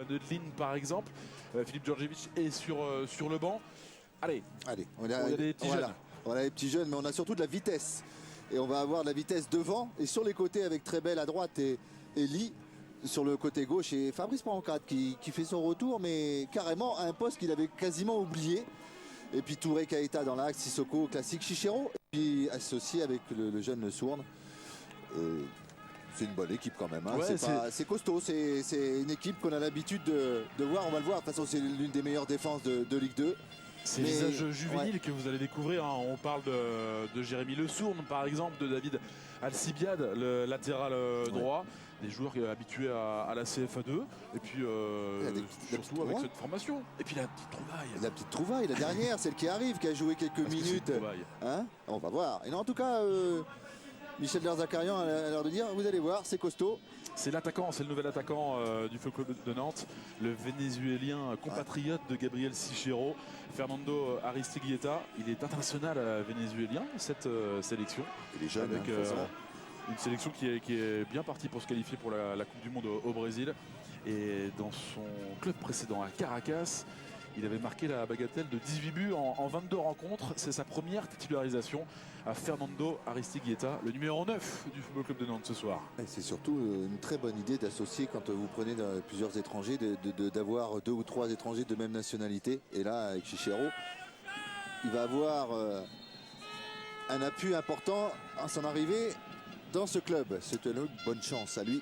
Neudeline par exemple. Philippe Djordjevic est sur le banc. Allez, on a des petits jeunes. On a les petits jeunes, mais on a surtout de la vitesse. Et on va avoir de la vitesse devant et sur les côtés avec Trebel à droite et Lee sur le côté gauche. Et Fabrice Pancrate qui fait son retour, mais carrément à un poste qu'il avait quasiment oublié. Et puis Touré Kaita dans l'axe, Sissoko classique, Chichero. Et puis associé avec le jeune Sourne. C'est une bonne équipe quand même. Hein. Ouais, c'est costaud. C'est une équipe qu'on a l'habitude de voir. On va le voir. De toute façon, c'est l'une des meilleures défenses de Ligue 2. C'est les âges juvéniles que vous allez découvrir. Hein. On parle de Jérémy Le Sourne, par exemple, de David Alcibiade, le latéral droit. Des joueurs habitués à la CFA2. Et puis, surtout avec cette formation. Et puis la petite trouvaille. La petite trouvaille, la dernière, celle qui arrive, qui a joué quelques minutes. Hein, on va voir. Et non, en tout cas, Michel Derzakarian a l'air de dire, vous allez voir, c'est costaud. C'est l'attaquant, c'est le nouvel attaquant du Football Club de Nantes, le Vénézuélien compatriote de Gabriel Sichero, Fernando Aristigueta. Il est international vénézuélien, cette sélection. Il est jeune, avec une sélection qui est bien partie pour se qualifier pour la Coupe du Monde au Brésil. Et dans son club précédent à Caracas, il avait marqué la bagatelle de 18 buts en 22 rencontres. C'est sa première titularisation à Fernando Aristigueta, le numéro 9 du Football Club de Nantes ce soir. C'est surtout une très bonne idée d'associer, quand vous prenez plusieurs étrangers, d'avoir 2 ou 3 étrangers de même nationalité. Et là, avec Chichero, il va avoir un appui important à son arrivée dans ce club. C'est une bonne chance à lui.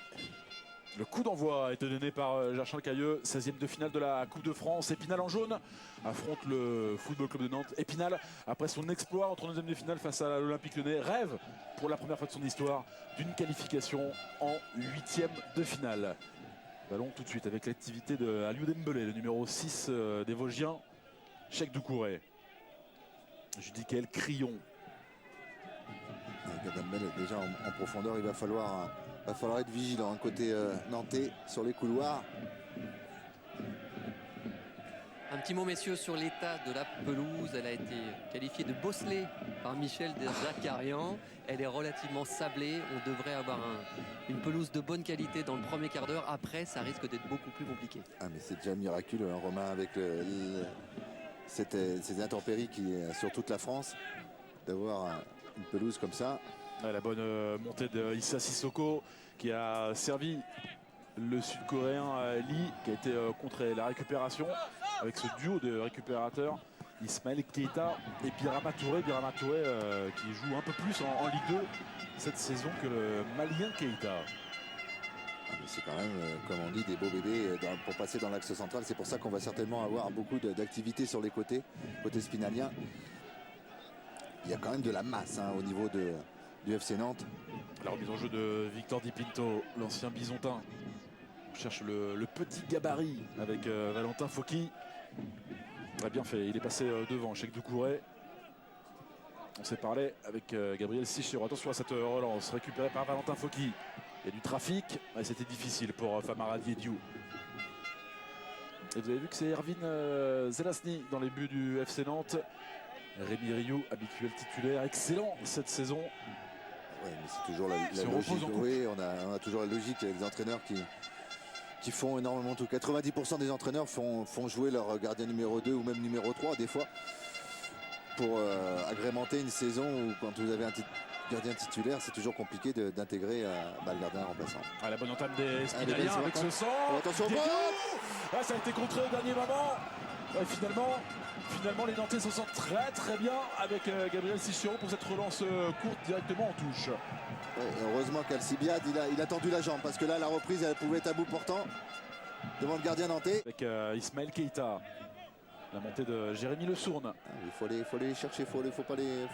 Le coup d'envoi a été donné par Jean-Charles Cailleux, 16e de finale de la Coupe de France. Épinal en jaune affronte le Football Club de Nantes. Épinal, après son exploit en 32e de finale face à l'Olympique Lyonnais, rêve pour la première fois de son histoire d'une qualification en 8e de finale. Ballon tout de suite avec l'activité de Aliou Dembélé, le numéro 6 des Vosgiens, Cheikh Doucouré. Judicaël Crillon. Dembélé déjà en profondeur, il va falloir être vigilant côté nantais sur les couloirs. Un petit mot, messieurs, sur l'état de la pelouse. Elle a été qualifiée de bosselée par Michel Derzakarian. Elle est relativement sablée. On devrait avoir une pelouse de bonne qualité dans le premier quart d'heure. Après, ça risque d'être beaucoup plus compliqué. Ah, mais c'est déjà miraculeux, hein, Romain, avec ces intempéries qui sur toute la France, d'avoir une pelouse comme ça. La bonne montée de Issa Sissoko qui a servi le Sud-Coréen Lee, qui a été contré. La récupération avec ce duo de récupérateurs, Ismaël Keita et Birama Touré. Birama Touré qui joue un peu plus en Ligue 2 cette saison que le Malien Keita. Ah, c'est quand même, comme on dit, des beaux bébés pour passer dans l'axe central. C'est pour ça qu'on va certainement avoir beaucoup d'activité sur les côté spinalien. Il y a quand même de la masse au niveau du FC Nantes. La remise en jeu de Victor Di Pinto, l'ancien Bisontin. On cherche le petit gabarit avec Valentin Fauqui. Très bien fait, il est passé devant Cheikh Doucouré. On s'est parlé avec Gabriel Sichero. Attention à cette relance récupérée par Valentin Fauqui. Il y a du trafic, et c'était difficile pour Famara Diédiou. Et vous avez vu que c'est Erwin Zelasny dans les buts du FC Nantes. Rémi Rioux, habituel titulaire, excellent cette saison. Ouais, mais c'est toujours la logique. Oui, on a toujours la logique. Les entraîneurs qui font énormément tout. 90% des entraîneurs font jouer leur gardien numéro 2 ou même numéro 3 des fois pour agrémenter une saison où quand vous avez un gardien titulaire, c'est toujours compliqué d'intégrer le gardien remplaçant. La bonne entame des Spinaliens avec ce sang. Attention au bord. Ça a été contré au dernier moment. Finalement, les Nantais s'en sortent très bien avec Gabriel Sichero pour cette relance courte directement en touche. Ouais, heureusement qu'Alcibiade, il a tendu la jambe parce que là, la reprise, elle pouvait être à bout portant devant le gardien nantais. Avec Ismaël Keita, la montée de Jérémy Le Sourne. Il faut aller chercher, faut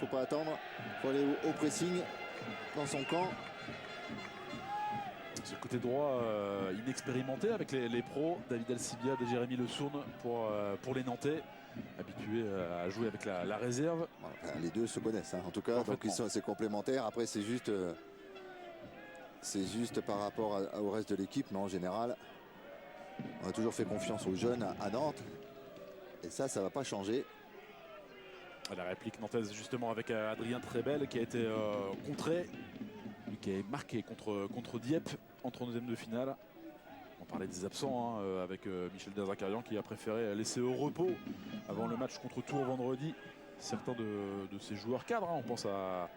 pas attendre. Il faut aller au pressing dans son camp. Ce côté droit inexpérimenté avec les pros, David Alcibiade et Jérémy Le Sourne pour les Nantais, habitués à jouer avec la réserve. Enfin, les deux se connaissent, en tout cas, donc ils sont assez complémentaires. Après, c'est juste par rapport au reste de l'équipe, mais en général, on a toujours fait confiance aux jeunes à Nantes. Et ça ne va pas changer. La réplique nantaise justement avec Adrien Trebel qui a été contré, qui est marqué contre Dieppe en 32e de finale. On parlait des absents hein, avec Michel Derzakarian qui a préféré laisser au repos avant le match contre Tours vendredi certains de ses joueurs cadres. Hein. On pense à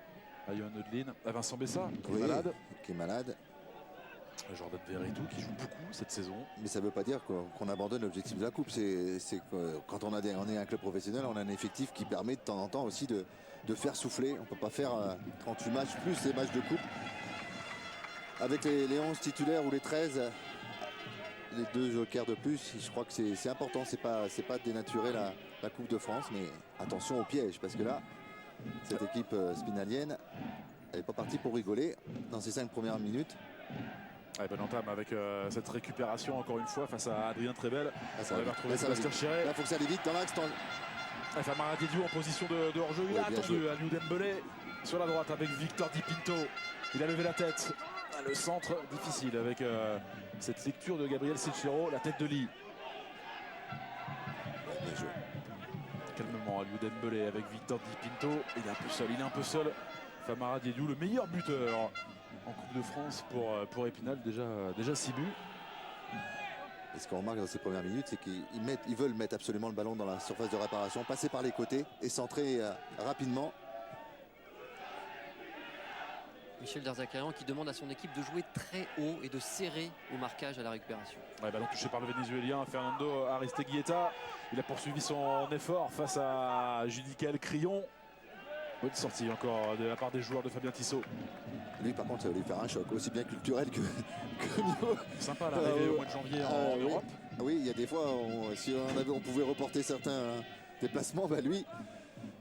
Johan Odlin, à Vincent Bessa qui est malade. Qui est malade. Jordan Verretou qui joue beaucoup cette saison. Mais ça ne veut pas dire qu'on abandonne l'objectif de la Coupe. C'est que quand on est un club professionnel, on a un effectif qui permet de temps en temps aussi de faire souffler. On ne peut pas faire 38 matchs plus les matchs de Coupe. Avec les 11 titulaires ou les 13, les 2 jokers de plus, je crois que c'est important. C'est pas dénaturer la Coupe de France, mais attention au piège, parce que là, cette équipe spinalienne, elle n'est pas partie pour rigoler dans ces 5 premières minutes. Ouais, bonne entame avec cette récupération encore une fois face à Adrien Trebel. Là, On va retrouver Sébastien Chiré. Là, il faut que ça aille vite dans l'axe. Famara Diédhiou en position de hors-jeu. Il a attendu Aliou Dembélé sur la droite avec Victor Di Pinto. Il a levé la tête. Le centre difficile avec cette lecture de Gabriel Sechero, la tête de Lee. Bien joué. Calmement, Aliou Dembélé avec Victor Di Pinto. Il est un peu seul. Famara Diédhiou, le meilleur buteur en Coupe de France pour Épinal, déjà 6 buts. Et ce qu'on remarque dans ces premières minutes, c'est qu'ils veulent mettre absolument le ballon dans la surface de réparation, passer par les côtés et centrer rapidement. Michel Derzakarian qui demande à son équipe de jouer très haut et de serrer au marquage à la récupération. Ouais, ballon touché par le Vénézuélien Fernando Aristeguieta. Il a poursuivi son effort face à Judicaël Crillon. Bonne sortie encore de la part des joueurs de Fabien Tissot. Lui par contre ça va lui faire un choc aussi bien culturel que niveau. Sympa l'arrivée au mois de janvier en Europe. Oui, il y a des fois si on pouvait reporter certains déplacements, bah lui.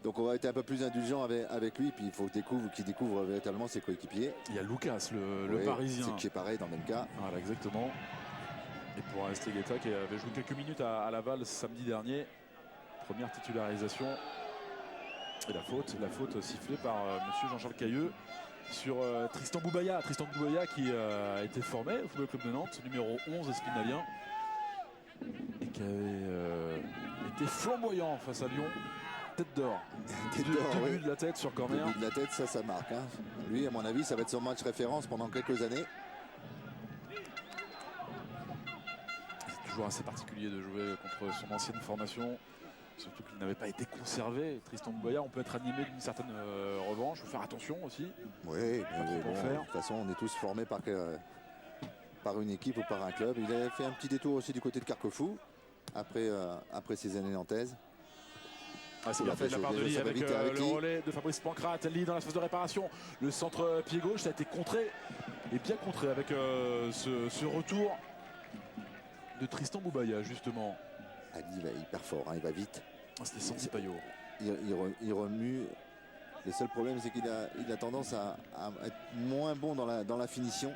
Donc on va être un peu plus indulgent avec lui. Puis il faut qu'il découvre véritablement ses coéquipiers. Il y a Lucas, le Parisien. Qui est pareil dans le même cas. Voilà, exactement. Et pour Aristeguieta qui avait joué quelques minutes à Laval samedi dernier. Première titularisation. Et la faute sifflée par monsieur Jean-Charles Cailleux sur Tristan Boubaya. Tristan Boubaya qui a été formé au Football Club de Nantes, numéro 11 espinalien. Et qui avait été flamboyant face à Lyon. Tête d'or. Début de la tête sur corner. Début de la tête, ça marque. Hein. Lui, à mon avis, ça va être son match référence pendant quelques années. C'est toujours assez particulier de jouer contre son ancienne formation. Surtout qu'il n'avait pas été conservé. Tristan Boubaya, on peut être animé d'une certaine revanche. Il faut faire attention aussi. Oui, mais bon, de toute façon, on est tous formés par une équipe ou par un club. Il a fait un petit détour aussi du côté de Carquefou après ses années nantaises. Ah, c'est bien fait de la part de Lee avec le relais de Fabrice Pancrate. Lee dans la phase de réparation. Le centre pied gauche, ça a été contré. Et bien contré avec ce retour de Tristan Boubaya, justement. Ali, il va hyper fort, hein, il va vite. C'était Sandy Payot. Il remue. Le seul problème, c'est qu'il a tendance à être moins bon dans la finition.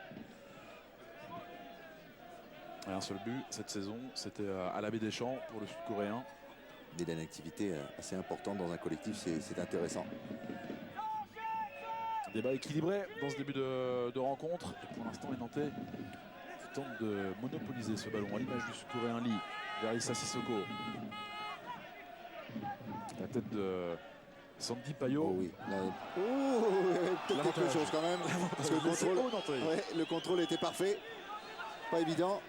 Et un seul but cette saison, c'était à l'Abbé Deschamps pour le Sud-Coréen. Il a une activité assez importante dans un collectif, c'est intéressant. Débat équilibré dans ce début de rencontre. Et pour l'instant, les Nantais tentent de monopoliser ce ballon à l'image du Sud-Coréen Lee vers Issa Sissoko. La tête de Sandy Payot. Oh oui. Peut-être quelque chose quand même. Parce que le contrôle était parfait. Pas évident.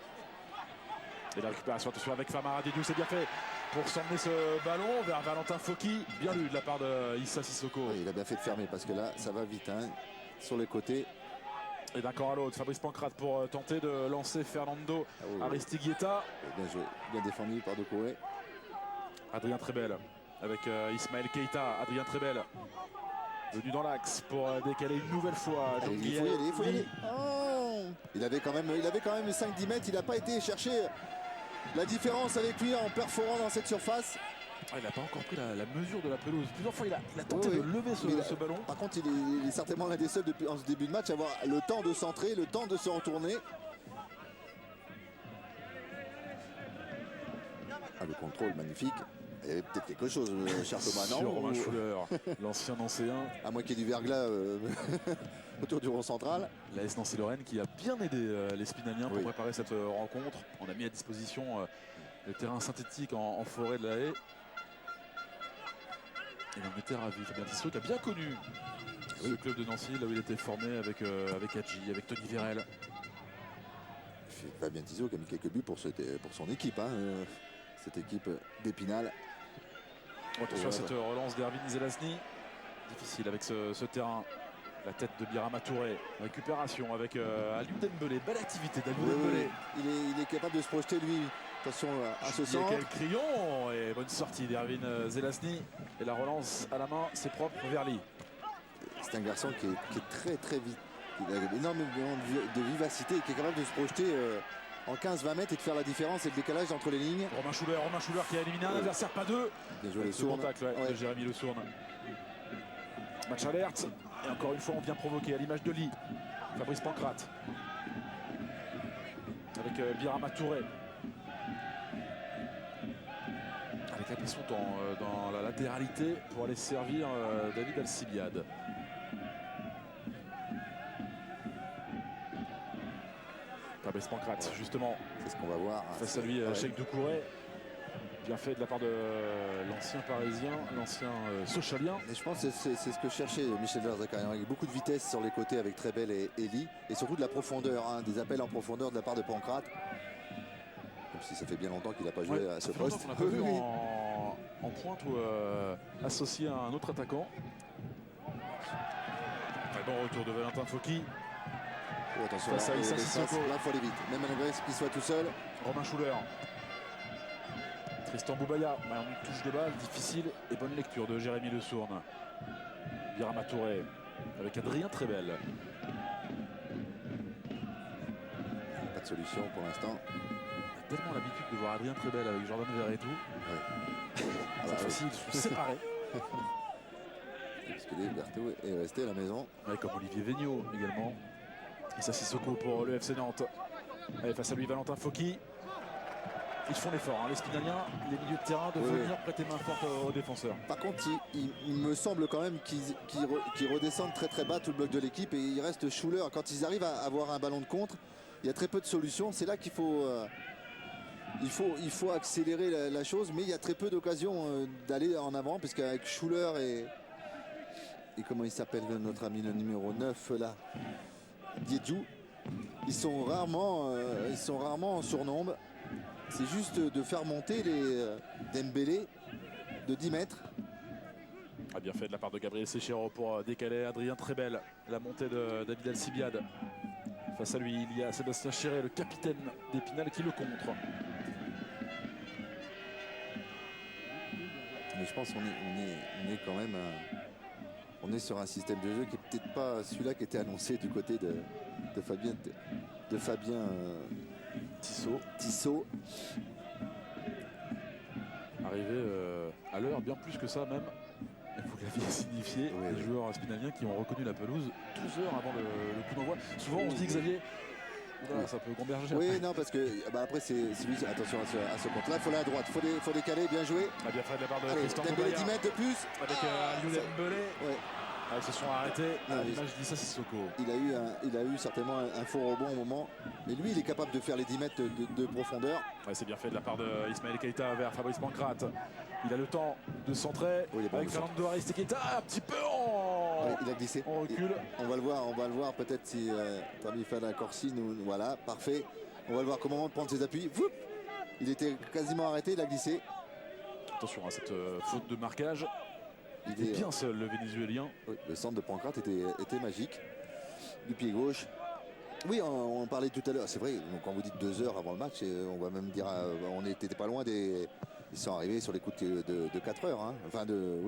Et la récupération, attention avec Famara Diédhiou, c'est bien fait pour s'emmener ce ballon vers Valentin Fauqui. Bien lu de la part de Issa Sissoko. Oui, il a bien fait de fermer parce que là, ça va vite. Hein, sur les côtés. Et d'un corps à l'autre, Fabrice Pancrate pour tenter de lancer Fernando Aristeguieta. Bien joué, bien défendu par Doucouré. Adrien Trebel avec Ismaël Keita. Adrien Trebel venu dans l'axe pour décaler une nouvelle fois. Il faut y aller. Oh, il avait quand même 5-10 mètres. Il n'a pas été chercher la différence avec lui en perforant dans cette surface. Il n'a pas encore pris la mesure de la pelouse. Plusieurs fois, il a tenté de lever ce ballon. Par contre, il est certainement l'un des seuls en ce début de match à avoir le temps de centrer, le temps de se retourner. Le contrôle magnifique. Il y avait peut-être quelque chose, cher Thomas, non? Sur Romain Schuller, l'ancien nancéen. À moins qu'il y ait du verglas autour du rond central. L'AS Nancy-Lorraine qui a bien aidé les Spinaliens pour préparer cette rencontre. On a mis à disposition le terrain synthétique en forêt de la Haye. Et on était ravis. Fabien Tissot qui a bien connu ce club de Nancy, là où il était formé avec Hadji, avec Tony Vérel. Fabien Tissot qui a mis quelques buts pour son équipe, hein, cette équipe d'Épinal. Attention à cette relance d'Erwin Zelazny. Difficile avec ce terrain. La tête de Birama Touré. Récupération avec Aliou Dembélé. Belle activité d'Aliou Dembélé. Il est capable de se projeter, lui. Attention à ce centre. Quel crayon. Et bonne sortie d'Erwin Zelazny. Et la relance à la main, c'est propre vers lui. C'est un garçon qui est très très vite. Il a énormément de vivacité et qui est capable de se projeter en 15-20 mètres et de faire la différence et le décalage entre les lignes. Romain Schuller qui a éliminé un adversaire, pas deux. Bien joué, le Sourne de Jérémy Le Sourne. Match alerte. Et encore une fois, on vient provoquer à l'image de Lee. Fabrice Pancrate. Avec Birama Touré. Avec la pression dans la latéralité pour aller servir David Alcibiade. Fabrice Pancrate, justement. C'est ce qu'on va voir. Face à lui, Cheikh Doucouré. Bien fait de la part de l'ancien parisien, l'ancien Sochalien. Et je pense que c'est ce que cherchait Michel Zakarian, avec beaucoup de vitesse sur les côtés avec Trebel et Lee, et surtout de la profondeur, hein, des appels en profondeur de la part de Pancrate. Même si ça fait bien longtemps qu'il n'a pas joué à ce poste. On n'a pas vu en pointe ou associé à un autre attaquant. Un bon retour de Valentin Fauqui. Oh, attention, face à Issa Sissoko. Là, il faut aller vite. Même malgré qu'il soit tout seul. Romain Schuller. Tristan Boubaya, une touche de balle difficile et bonne lecture de Jérémy Le Sourne. Birama Touré avec Adrien Trebel. Pas de solution pour l'instant. On a tellement l'habitude de voir Adrien Trebel avec Jordan Verretou. Ouais. Cette fois-ci, ils sont séparés. Parce que Berthaud est resté à la maison. Ouais, comme Olivier Végnot également. Issa Sissoko pour le FC Nantes. Allez, face à lui, Valentin Fauqui. Ils font l'effort, hein, les Spinaliens, les milieux de terrain, de venir prêter main forte aux défenseurs. Par contre, il me semble quand même qu'ils redescendent très très bas tout le bloc de l'équipe et il reste Schuller. Quand ils arrivent à avoir un ballon de contre, il y a très peu de solutions. C'est là qu'il faut, il faut accélérer la chose, mais il y a très peu d'occasions d'aller en avant, parce qu'avec Schuller et comment il s'appelle notre ami le numéro 9 là, Diedhiou, ils sont rarement en surnombre. C'est juste de faire monter les Dembélé de 10 mètres. A bien fait de la part de Gabriel Sechero pour décaler Adrien Trebel. La montée de David Alcibiade. Face à lui, il y a Sébastien Chiré, le capitaine d'Épinal, qui le contre. Mais je pense qu'on est quand même... on est sur un système de jeu qui n'est peut-être pas celui-là qui était annoncé du côté de Fabien Tissot. Arrivé à l'heure, bien plus que ça même. Et vous l'aviez signifié, les joueurs spinaliens qui ont reconnu la pelouse 12 heures avant le coup d'envoi. Souvent on se dit, Xavier, ça peut gamberger. Oui, non, parce que après c'est lui, attention à ce compte-là, il faut aller à droite, il faut décaler, bien joué. Bien fait de la part de Tristan Dembélé, Boubaya. 10 mètres de plus. Avec Aliou Dembélé. Ils se sont arrêtés à l'image d'Issa Sissoko. Il a eu certainement un faux rebond au moment. Mais lui, il est capable de faire les 10 mètres de profondeur. C'est bien fait de la part d'Ismaël Keita vers Fabrice Pancrate. Il a le temps de centrer avec Fernando Ariste Keita un petit peu il a glissé. On recule. On va le voir peut-être si Tami Fada Corsi nous... Voilà, parfait. On va le voir comment prendre ses appuis. Il était quasiment arrêté, il a glissé. Attention à cette faute de marquage. Il est bien seul, le Vénézuélien. Oui, le centre de Pancrate était magique. Du pied gauche. Oui, on parlait tout à l'heure. C'est vrai, donc quand vous dites 2 heures avant le match, on va même dire, on n'était pas loin des... Ils sont arrivés sur les coups de 4 heures. Hein. Enfin, de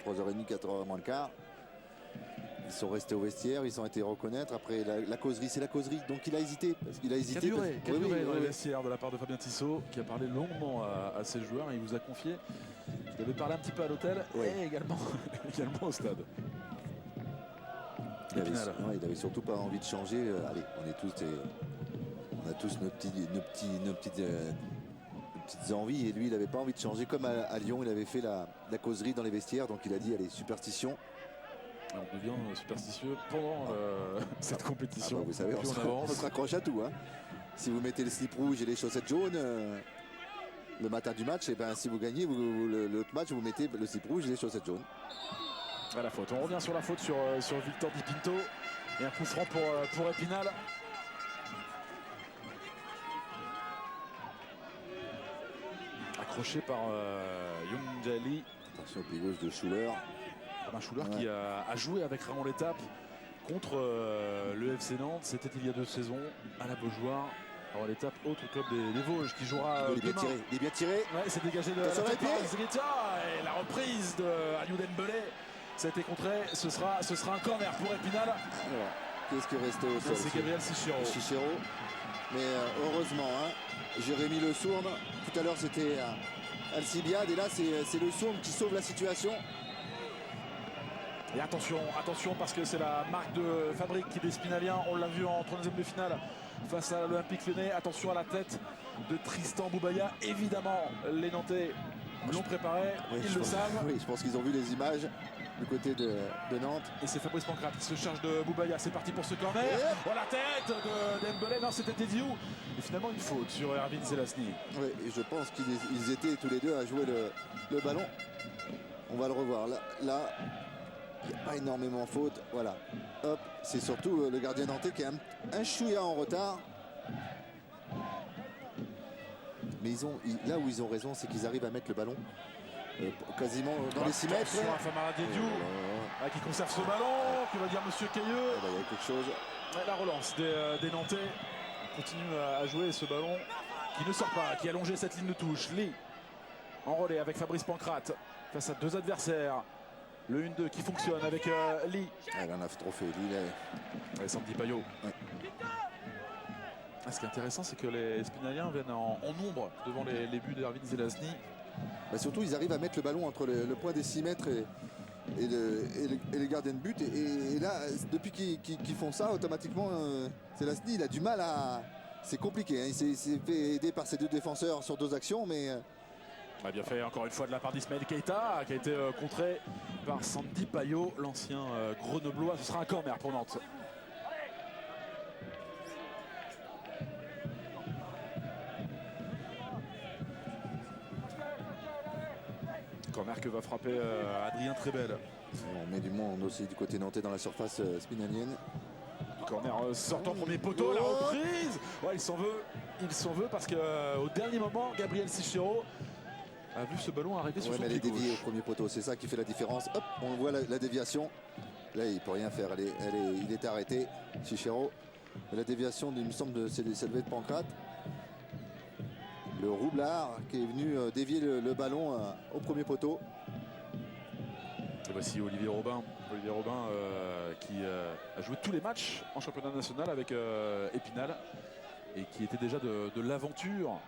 3h30, 4h moins le quart. Ils sont restés au vestiaire, ils ont été reconnaître. Après, la causerie, c'est la causerie. Donc il a hésité. Il a hésité. Qui a duré dans les vestiaires de la part de Fabien Tissot, qui a parlé longuement à ses joueurs. Et il vous a confié qu'il avait parlé un petit peu à l'hôtel et également au stade. Il avait surtout pas envie de changer. Allez, on a tous nos petites envies. Et lui, il n'avait pas envie de changer. Comme à Lyon, il avait fait la causerie dans les vestiaires. Donc il a dit, allez, superstition. On devient superstitieux pendant cette compétition. Vous savez, on se raccroche à tout. Hein. Si vous mettez le slip rouge et les chaussettes jaunes, le matin du match, et si vous gagnez l'autre match, vous mettez le slip rouge et les chaussettes jaunes. À la faute. On revient sur la faute sur Victor Di Pinto. Et un coup franc pour Épinal. accroché par Young Jae-lee. Attention au pied gauche de Schuller. Un Schuller qui a joué avec Raymond L'Étape contre le FC Nantes. C'était il y a 2 saisons à la Beaujoire. Alors L'Étape, autre club des Vosges qui jouera Il est bien demain. tiré, il est bien tiré. Ouais, c'est dégagé de la Attention, tête les par pieds. Zgrita. Et la reprise de Aliou Dembélé. Ça a été contré. Ce sera un corner pour Épinal. Alors, qu'est-ce qui est resté au sol? C'est Gabriel Sichero. Chichero. Mais heureusement, hein, Jérémy Le Sourd. Tout à l'heure, c'était Alcibiade. Et là, c'est Le Sourd qui sauve la situation. Et attention parce que c'est la marque de fabrique des Spinaliens. On l'a vu en 3e de finale face à l'Olympique Lyonnais. Attention à la tête de Tristan Boubaya. Évidemment, les Nantais l'ont préparé, ils le savent. Oui, je pense qu'ils ont vu les images du côté de Nantes. Et c'est Fabrice Pancrate qui se charge de Boubaya. C'est parti pour ce corner. Oh, la tête de Dembélé. Non, c'était Didiou. Et finalement, une faute sur Ervin Zelazny. Oui, et je pense qu'ils étaient tous les deux à jouer le ballon. On va le revoir. Là, il n'y a pas énormément de faute. Voilà. Hop, c'est surtout le gardien nantais qui est un chouïa en retard. Mais là où ils ont raison, c'est qu'ils arrivent à mettre le ballon quasiment dans les 6 mètres. Sur un Famara Didiou qui conserve ce ballon. Que va dire Monsieur Cailleux? Il y a quelque chose. La relance des Nantais continue à jouer ce ballon qui ne sort pas, qui a longé cette ligne de touche. Lee en relais avec Fabrice Pancrate face à 2 adversaires. Le 1-2 qui fonctionne avec Lee. Elle en a trop fait. Lee, Et Sandy Payot. Ouais. Ce qui est intéressant, c'est que les Spinaliens viennent en nombre devant les buts d'Ervin Zelazny. bah surtout, ils arrivent à mettre le ballon entre le point des 6 mètres et les gardiens de but. Et là, depuis qu'ils font ça, automatiquement, Zelazny, il a du mal à... C'est compliqué. Hein. Il s'est fait aider par ses 2 défenseurs sur 2 actions, mais... Bien fait encore une fois de la part d'Ismaël Keita qui a été contré par Sandy Payot, l'ancien grenoblois. Ce sera un corner pour Nantes. Corner que va frapper Adrien Trébel. On met du monde aussi du côté nantais dans la surface spinalienne. Corner sortant premier poteau, la reprise. Ouais, il s'en veut parce qu'au dernier moment, Gabriel Sichero a vu ce ballon arriver sur son Mais elle est pied déviée au gauche. premier poteau, c'est ça qui fait la différence. Hop, on voit la déviation. Là, il ne peut rien faire. Il est arrêté, Chichero. La déviation, il me semble, c'est levé de Pancrate. Le roublard qui est venu dévier le ballon au premier poteau. Et voici Olivier Robin. Olivier Robin qui a joué tous les matchs en championnat national avec Épinal et qui était déjà de l'aventure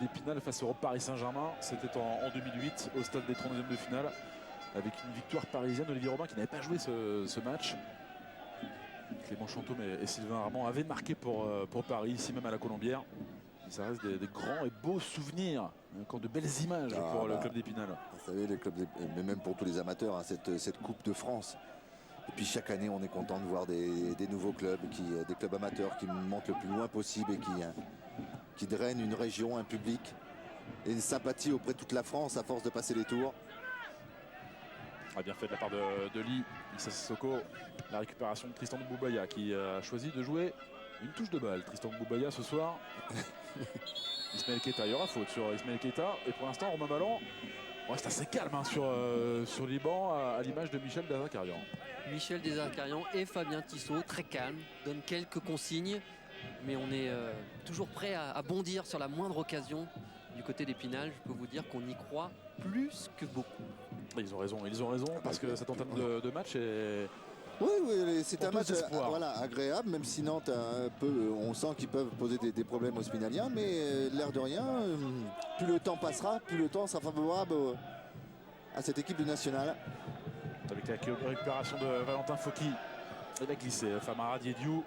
d'Épinal face au Paris Saint-Germain. C'était en 2008 au stade des 32e de finale avec une victoire parisienne. Olivier Robin qui n'avait pas joué ce match. Clément Chantôme et Sylvain Armand avaient marqué pour Paris, ici même à la Colombière. Ça reste des grands et beaux souvenirs, encore de belles images pour le club d'Épinal. Vous savez, mais même pour tous les amateurs, hein, cette Coupe de France. Et puis chaque année, on est content de voir des nouveaux clubs, des clubs amateurs qui montent le plus loin possible et qui drainent une région, un public et une sympathie auprès de toute la France à force de passer les tours. Bien fait de la part de Lee, Issa Sissoko. La récupération de Tristan Boubaya qui a choisi de jouer une touche de balle. Tristan Boubaya ce soir. Ismaël Keita, il y aura faute sur Ismaël Keita. Et pour l'instant, Romain Ballon reste assez calme sur les bancs à l'image de Michel Dezacarian. Michel Dezacarian et Fabien Tissot, très calmes, donnent quelques consignes. Mais on est toujours prêt à bondir sur la moindre occasion du côté d'Épinal. Je peux vous dire qu'on y croit plus que beaucoup. Ils ont raison parce que cette entame de match est... Oui, c'est Pour un tous match espoirs. agréable, même si Nantes on sent qu'ils peuvent poser des problèmes aux Spinaliens, mais l'air de rien, plus le temps passera, plus le temps sera favorable à cette équipe du national. Avec la récupération de Valentin Fauqui. Il va glisser Famara Diédiou.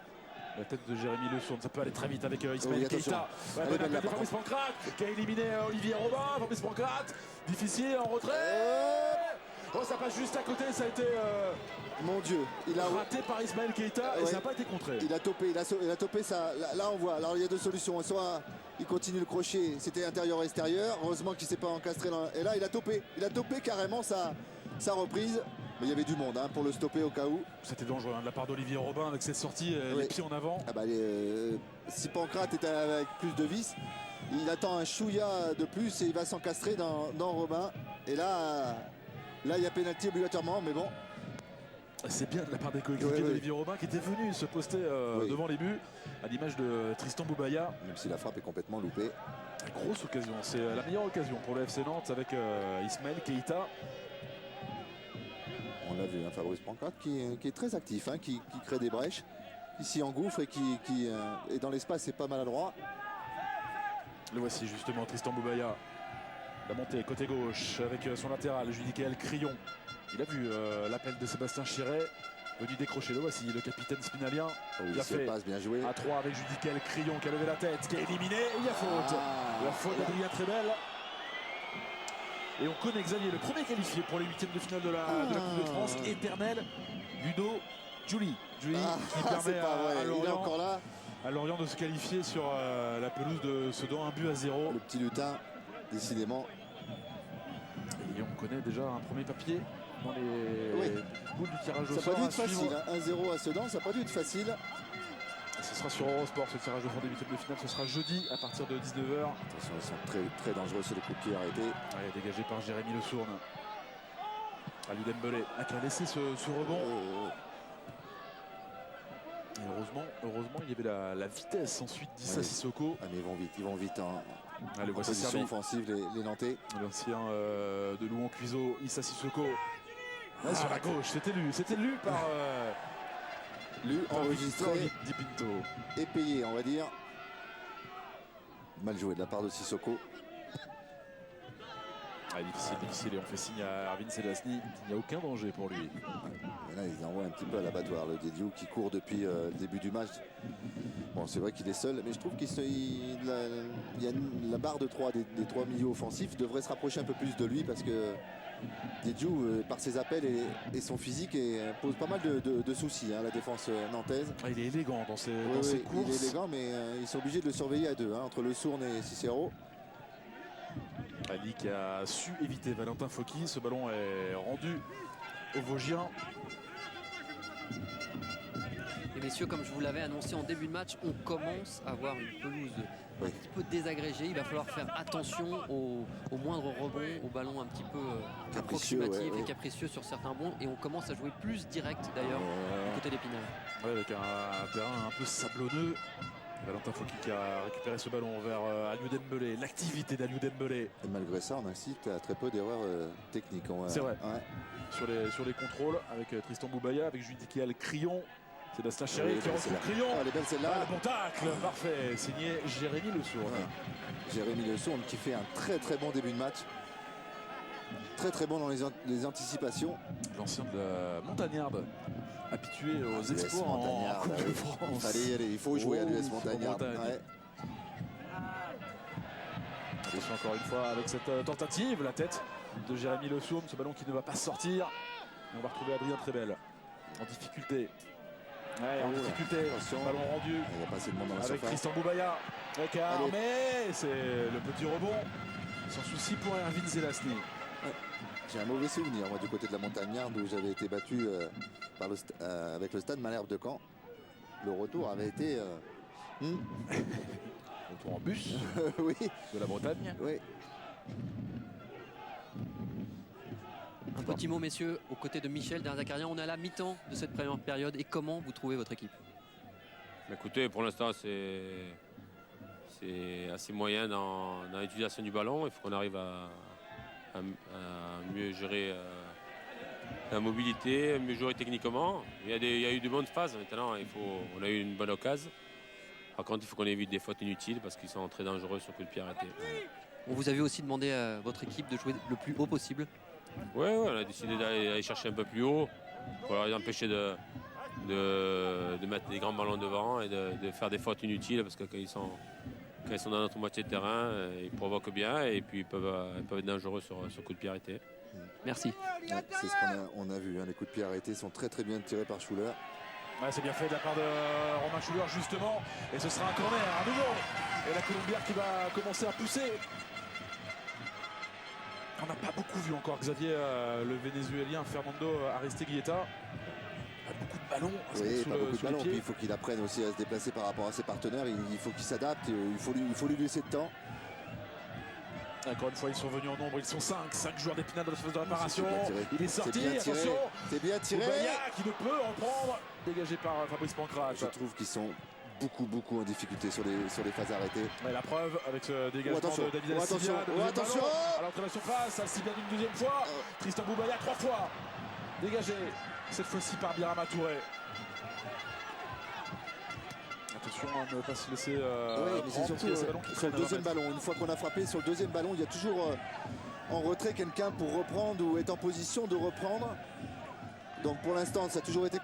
La tête de Jérémy Le Sourd, ça peut aller très vite avec Ismaël Oui, attention. Keita. Allez, Bonne belle attaque de la Fabrice Pancrate qui a éliminé Olivier Robin. Fabrice Pancrate, difficile en retrait. Oh, ça passe juste à côté, ça a été Mon Dieu, il a raté par Ismaël Keita et Ouais. ça n'a pas été contré. Il a topé ça. Là, on voit. Alors il y a 2 solutions. Soit il continue le crochet, c'était intérieur-extérieur. Heureusement qu'il ne s'est pas encastré. Et là, il a topé carrément sa reprise. Mais il y avait du monde hein, pour le stopper au cas où. C'était dangereux hein, de la part d'Olivier Robin avec cette sortie, Oui. les pieds en avant. Ah bah, si Pancrate est avec plus de vis, il attend un chouïa de plus et il va s'encastrer dans Robin. Et là, il y a pénalty obligatoirement, mais bon. C'est bien de la part des coéquipiers d'Olivier Robin qui était venu se poster devant les buts, à l'image de Tristan Boubaya. Même si la frappe est complètement loupée. Grosse occasion, c'est la meilleure occasion pour le FC Nantes avec Ismaël Keita. On l'a vu, hein, Fabrice Pancrate qui est très actif, hein, qui crée des brèches, qui s'y engouffre et qui est dans l'espace, c'est pas maladroit. Le voici justement, Tristan Boubaya. La montée côté gauche avec son latéral, Judicaël Crillon. Il a vu l'appel de Sébastien Chiret, venu décrocher. Le voici, le capitaine spinalien. Il fait passe, bien joué. À 3 avec Judicaël Crillon qui a levé la tête, qui a éliminé. Et il y a faute. La faute d'Adrien Trebel. Et on connaît Xavier, le premier qualifié pour les huitièmes de finale de la Coupe de France, éternel, Ludo Giuli. Giuli qui permet à Lorient de se qualifier sur la pelouse de Sedan, 1-0. Le petit lutin, décidément. Et on connaît déjà un premier papier dans les boules du tirage au sort. Ça n'a pas dû être facile, hein. 1-0 à Sedan, ça n'a pas dû être facile. Et ce sera sur Eurosport, ce tirage au sort des huitièmes de finale, ce sera jeudi à partir de 19h. Attention, ils sont très, très dangereux sur les coups de pied arrêtés. Ouais, dégagé par Jérémy Le Sourne. Aliou Dembélé qui a laissé ce rebond. Et heureusement, il y avait la vitesse ensuite d'Issa Sissoko. Ah mais ils vont vite en le voici position servi. offensive, les Nantais. L'ancien de Louan Cuiseau, Issa Sissoko. Sur la gauche, c'était lu par enregistré Di Pinto. et payé, on va dire. Mal joué de la part de Sissoko. Difficile, et on fait signe à Arvin Selasny. Il n'y a aucun danger pour lui. Et là, ils envoient un petit peu à l'abattoir, le Didiou qui court depuis le début du match. Bon, c'est vrai qu'il est seul, mais je trouve qu'il y a la barre de 3 des 3 milieux offensifs devrait se rapprocher un peu plus de lui parce que Didiou, par ses appels et son physique, pose pas mal de soucis à la défense nantaise. Il est élégant dans ses courses. Il est élégant, mais ils sont obligés de le surveiller à deux, hein, entre le Sourne et Cicero. Ali qui a su éviter Valentin Fauqui. Ce ballon est rendu aux Vosgiens. Et messieurs, comme je vous l'avais annoncé en début de match, on commence à avoir une pelouse un petit peu désagrégée. Il va falloir faire attention aux moindres rebonds, aux ballons un petit peu approximatifs et capricieux sur certains bonds. Et on commence à jouer plus direct d'ailleurs du côté d'Épinal. Ouais, avec un terrain un peu sablonneux. Valentin Fauqui qui a récupéré ce ballon vers Aliou Dembélé, l'activité d'Aliou Dembélé. Et malgré ça, on incite à très peu d'erreurs techniques. C'est vrai. Ouais. Sur les contrôles, avec Tristan Boubaya, avec Judicaël Crillon, Sébastien Chiret qui retrouve Crillon. Elle est belle celle-là. Le bon tacle, parfait, signé Jérémy Le Sourne. Jérémy Le Sourne qui fait un très très bon début de match. Très très bon dans les anticipations. L'ancien de la Montagnarde, habitué aux exploits en Coupe de France. Il faut jouer à l'US Montagnarde. Attention encore une fois avec cette tentative, la tête de Jérémy Le Sourne, ce ballon qui ne va pas sortir. Et on va retrouver Adrien Trebel en difficulté. En difficulté, ballon rendu. Il va passer le monde dans la avec surface. Tristan Boubaya. Mais c'est le petit rebond. Sans souci pour Erwin Selasny. J'ai un mauvais souvenir moi, du côté de la Montagnarde où j'avais été battu avec le stade Malherbe de Caen. Le retour avait été Retour en bus oui. de la Bretagne. Oui. Un petit mot, messieurs, aux côtés de Michel Derzakarian. On est à la mi-temps de cette première période. Et comment vous trouvez votre équipe? Écoutez, pour l'instant, c'est assez moyen dans l'utilisation du ballon. Il faut qu'on arrive à mieux gérer la mobilité, mieux jouer techniquement. Il y a eu de bonnes phases. Maintenant, on a eu une bonne occasion. Par contre, il faut qu'on évite des fautes inutiles parce qu'ils sont très dangereux sur coup de pied arrêté. On vous a vu aussi demander à votre équipe de jouer le plus haut possible. Oui, on a décidé d'aller chercher un peu plus haut pour les empêcher de mettre des grands ballons devant et de faire des fautes inutiles parce que quand ils sont dans notre moitié de terrain, ils provoquent bien et puis ils peuvent être dangereux sur coup de pied arrêté. Merci. Ouais, c'est ce qu'on a vu. Hein. Les coups de pied arrêtés sont très très bien tirés par Schuller. Ouais, c'est bien fait de la part de Romain Schuller justement. Et ce sera un corner à nouveau. Et la Colombière qui va commencer à pousser. On n'a pas beaucoup vu encore Xavier, le Vénézuélien Fernando Aristeguieta. Beaucoup de ballons. Oui, sous pas le- beaucoup de sous les ballons. pieds. Puis il faut qu'il apprenne aussi à se déplacer par rapport à ses partenaires. Il faut qu'il s'adapte. Il faut lui laisser de temps. Encore une fois, ils sont venus en nombre. Ils sont 5 joueurs d'Épinal dans la phase de réparation. C'est bien tiré. Il est sorti. C'est bien tiré. Attention. C'est bien tiré. Boubaya qui ne peut en prendre. Dégagé par Fabrice Pancrate. Je trouve qu'ils sont beaucoup en difficulté sur les phases arrêtées. Ouais, la preuve avec ce dégagement attention. de David Oh, attention. Alcibiade. Oh, Deuxième attention. ballon à l'entrée de la surface. Alcibiade une deuxième fois. Tristan Boubaya 3 fois. Dégagé. Cette fois-ci par Birama Touré. Attention à ne pas se laisser Oui, mais c'est prendre, surtout parce qu'il y a ces ballons qui sur le traînent à deuxième 20 mètres. ballon. Une fois qu'on a frappé sur le deuxième ballon, il y a toujours en retrait quelqu'un pour reprendre ou être en position de reprendre. Donc pour l'instant, ça a toujours été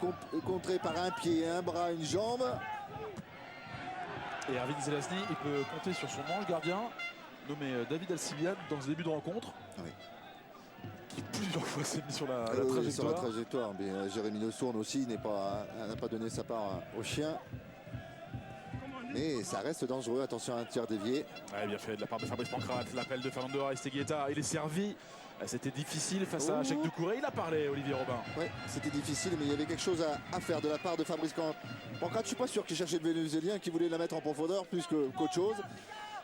contré par un pied, un bras, une jambe. Et Erwin Zelazny, il peut compter sur son ange gardien, nommé David Alcibiade, dans ce début de rencontre. Oui. Qui plusieurs fois s'est mis sur la Oui, trajectoire. sur la trajectoire. Mais Jérémy Le Sourne aussi n'a pas donné sa part au chien. Mais ça reste dangereux. Attention à un tir dévié. Ouais, bien fait de la part de Fabrice Pancrate. L'appel de Fernando Aristeguieta. Il est servi. C'était difficile face à Cheikh Doucouré. Il a parlé, Olivier Robin. Oui, c'était difficile, mais il y avait quelque chose à faire de la part de Fabrice Pancrate. Je ne suis pas sûr qu'il cherchait le Vénézuélien, qu'il voulait la mettre en profondeur plus qu'autre chose.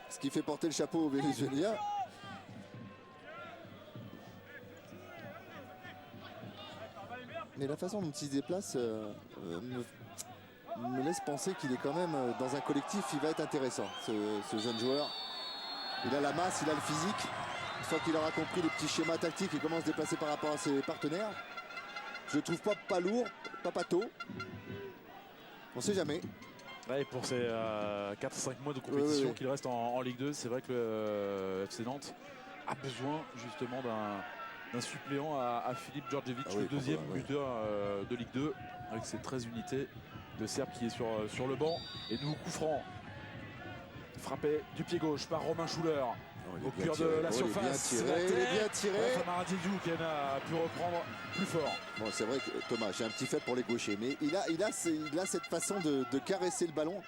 Ce qui fait porter le chapeau au Vénézuélien. Mais la façon dont il se déplace me laisse penser qu'il est quand même dans un collectif. Il va être intéressant, ce jeune joueur. Il a la masse, il a le physique. Une fois qu'il aura compris les petits schémas tactiques et comment se déplacer par rapport à ses partenaires, je ne trouve pas lourd, pas pâteau. On ne sait jamais. Ouais, pour ces 4-5 mois de compétition Oui. qu'il reste en Ligue 2, c'est vrai que le FC Nantes a besoin justement d'un suppléant à Philippe Djordjevic, Ah oui, le deuxième pourquoi, buteur de Ligue 2, avec ses 13 unités. Le Serbe qui est sur le banc. Et nouveau coup franc. Frappé du pied gauche par Romain Schuller. Au cœur de la surface. Il est bien tiré. Famara Diédhiou qui a pu reprendre plus fort. Bon, c'est vrai que Thomas, j'ai un petit fait pour les gauchers, mais il a cette façon de caresser le ballon.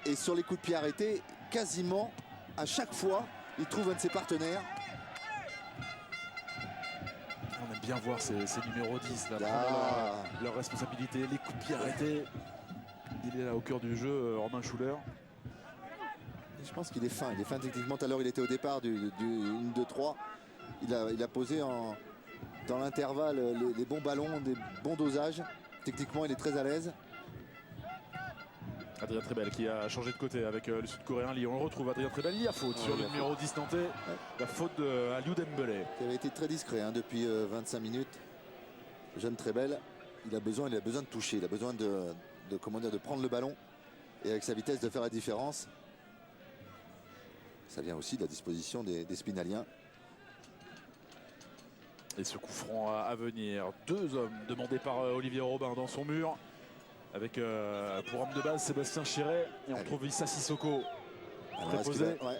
Et sur les coups de pied arrêtés, quasiment à chaque fois, il trouve un de ses partenaires. On aime bien voir ces numéros 10 là, Ah. prendre leur responsabilité, les coups de pied arrêtés. Il est là au cœur du jeu, Romain Schuller. Je pense qu'il est fin. Il est fin techniquement. Tout à l'heure, il était au départ du 1-2-3. Il a posé dans l'intervalle les bons ballons, des bons dosages. Techniquement, il est très à l'aise. Adrien Trebel qui a changé de côté avec le sud-coréen Lee. On le retrouve, Adrien Trebel. Il y a faute sur le numéro 10 nantais. La faute de Aliou Dembélé. Il avait été très discret depuis 25 minutes. Le jeune Trebel, il a besoin de toucher. Il a besoin de prendre le ballon. Et avec sa vitesse, de faire la différence. Ça vient aussi de la disposition des Spinaliens. Et ce coup franc à venir. 2 hommes demandés par Olivier Robin dans son mur. Avec pour homme de base Sébastien Chiret. Et on retrouve Issa Sissoko. Alors,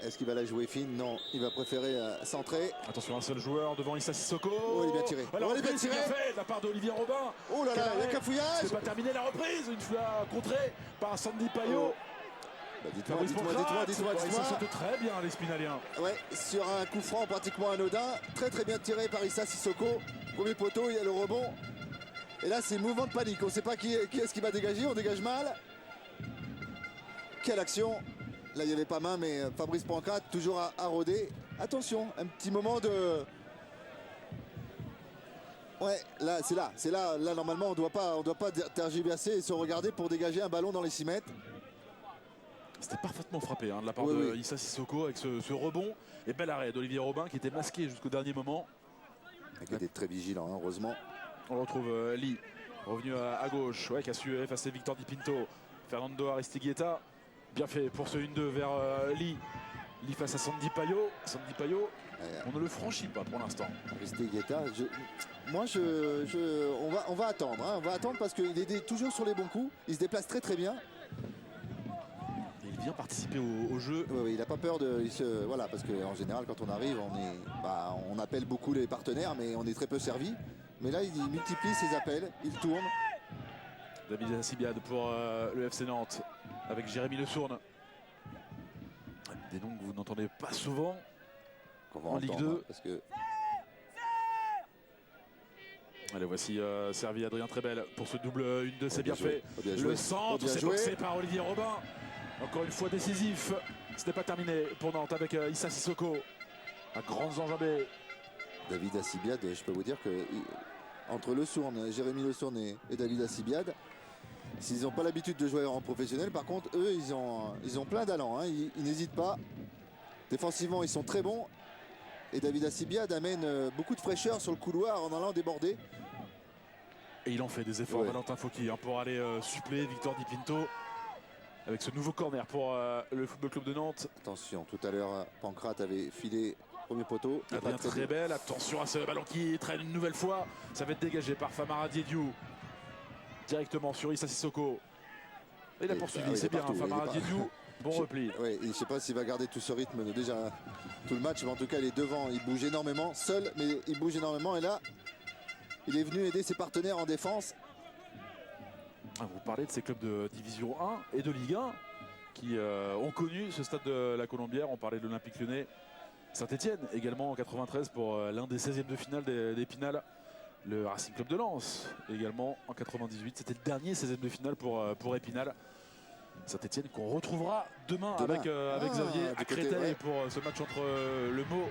est-ce qu'il va la jouer fine? Non, il va préférer centrer. Attention, un seul joueur devant Issa Sissoko. Oh, il est bien tiré. La Oh, il est bien reprise, tiré. bien fait de la part d'Olivier Robin. Oh là là, il y a cafouillage. C'est pas terminé la reprise. Une fois contrée par Sandy Payot. Bah, dites-moi. Ils s'en sortent très bien les Spinaliens. Ouais, sur un coup franc pratiquement anodin. Très bien tiré par Issa Sissoko. Premier poteau, il y a le rebond. Et là, c'est mouvement de panique. On ne sait pas qui est-ce qui va dégager. On dégage mal. Quelle action. Là, il n'y avait pas main, mais Fabrice Pancrate, toujours à rôder. Attention, un petit moment de... Ouais, là, c'est là. Là, normalement, on doit pas tergiverser et se regarder pour dégager un ballon dans les 6 mètres. C'était parfaitement frappé de la part de Issa Sissoko avec ce rebond. Et bel arrêt d'Olivier Robin qui était masqué jusqu'au dernier moment. Qui était très vigilant, heureusement. On retrouve Lee, revenu à gauche, qui a su effacer Victor Di Pinto. Fernando Aristeguieta, bien fait pour ce 1-2 vers Lee. Lee face à Sandy Payot. Sandy Payot, on ne le franchit pas pour l'instant. Aristeguieta, on va attendre. On va attendre parce qu'il est toujours sur les bons coups. Il se déplace très bien. Il vient participer au jeu. Oui, il n'a pas peur voilà, parce qu'en général, quand on arrive, on appelle beaucoup les partenaires, mais on est très peu servi. Mais là, il multiplie ses appels, il tourne. David Alcibiade pour le FC Nantes avec Jérémy Le Sourne. Des noms que vous n'entendez pas souvent Qu'on va en Ligue entendre, 2. parce que Allez, voici servi Adrien Trebel pour ce double 1-2, c'est bien fait. Bien joué. Le centre, Bien c'est joué. boxé par Olivier Robin. Encore une fois décisif. Ce n'est pas terminé pour Nantes avec Issa Sissoko. À grandes enjambées. David Assibiade, je peux vous dire que entre Le Sourne, Jérémy Le Sourne et David Assibiade, s'ils n'ont pas l'habitude de jouer en professionnel, par contre, eux, ils ont plein d'allant. Hein. Ils n'hésitent pas. Défensivement, ils sont très bons. Et David Assibiade amène beaucoup de fraîcheur sur le couloir en allant déborder. Et il en fait des efforts, Ouais. Valentin Fauqui, hein, pour aller suppléer Victor Di Pinto. Avec ce nouveau corner pour le Football Club de Nantes. Attention, tout à l'heure, Pancrate avait filé premier poteau. Adrien Trebel, attention à ce ballon qui traîne une nouvelle fois. Ça va être dégagé par Famara Diédiou. Directement sur Issa Sissoko. Et il a poursuivi, il c'est est bien, partout, Famara il est pas- Diédiou. Bon repli. Ouais, je ne sais pas s'il va garder tout ce rythme déjà tout le match, mais en tout cas, il est devant. Il bouge énormément, seul, mais il bouge énormément. Et là, il est venu aider ses partenaires en défense. Vous parlez de ces clubs de Division 1 et de Ligue 1 qui ont connu ce stade de la Colombière. On parlait de l'Olympique Lyonnais. Saint-Etienne également en 93 pour l'un des 16e de finale d'Épinal. Le Racing Club de Lens également en 98. C'était le dernier 16e de finale pour Épinal. Saint-Etienne qu'on retrouvera demain. Avec Xavier à Créteil, ouais. pour ce match entre le Meaux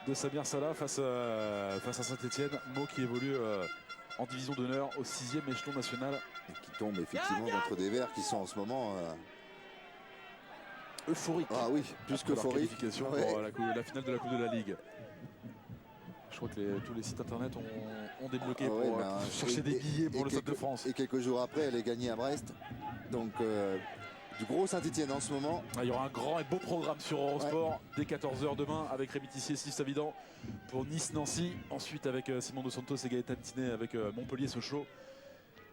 de Samir Salah face à Saint-Etienne. Meaux qui évolue en division d'honneur au 6e échelon national. Et qui tombe effectivement contre des Verts qui sont en ce moment... Euphorique. Ah oui, plus Après leur qu'euphorique. qualification Ouais. pour la finale de la Coupe de la Ligue. Je crois que tous les sites internet ont débloqué Ah ouais, pour ben, chercher des billets pour le Stade de France. Et quelques jours après, elle est gagnée à Brest. Donc, du gros Saint-Etienne en ce moment. Il y aura un grand et beau programme sur Eurosport dès 14h demain avec Rémi Tissier et Steve Savidan pour Nice-Nancy. Ensuite avec Simon Dos Santos et Gaëtan Tinet avec Montpellier-Sochaux.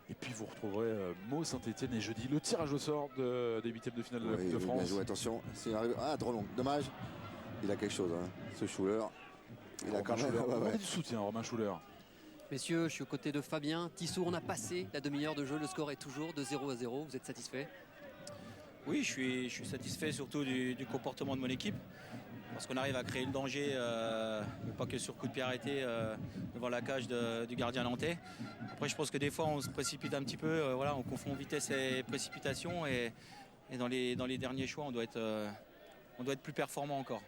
Et puis vous retrouverez Meaux, Saint-Etienne et jeudi le tirage au sort des 8e de finale de la Coupe de Bien France. joué, attention. Ah, trop long. Dommage. Il a quelque chose, hein, ce Schuller. Il a quand même... Schuller. ouais, On ouais. a du soutien, Romain Schuller. Messieurs, je suis aux côtés de Fabien. Tissot, on a passé la demi-heure de jeu. Le score est toujours de 0-0. Vous êtes satisfait? Oui, je suis satisfait surtout du comportement de mon équipe. Parce qu'on arrive à créer le danger, pas que sur coup de pied arrêté devant la cage du gardien nantais. Après, je pense que des fois, on se précipite un petit peu. Voilà, on confond vitesse et précipitation. Et dans les derniers choix, on doit être plus performant encore.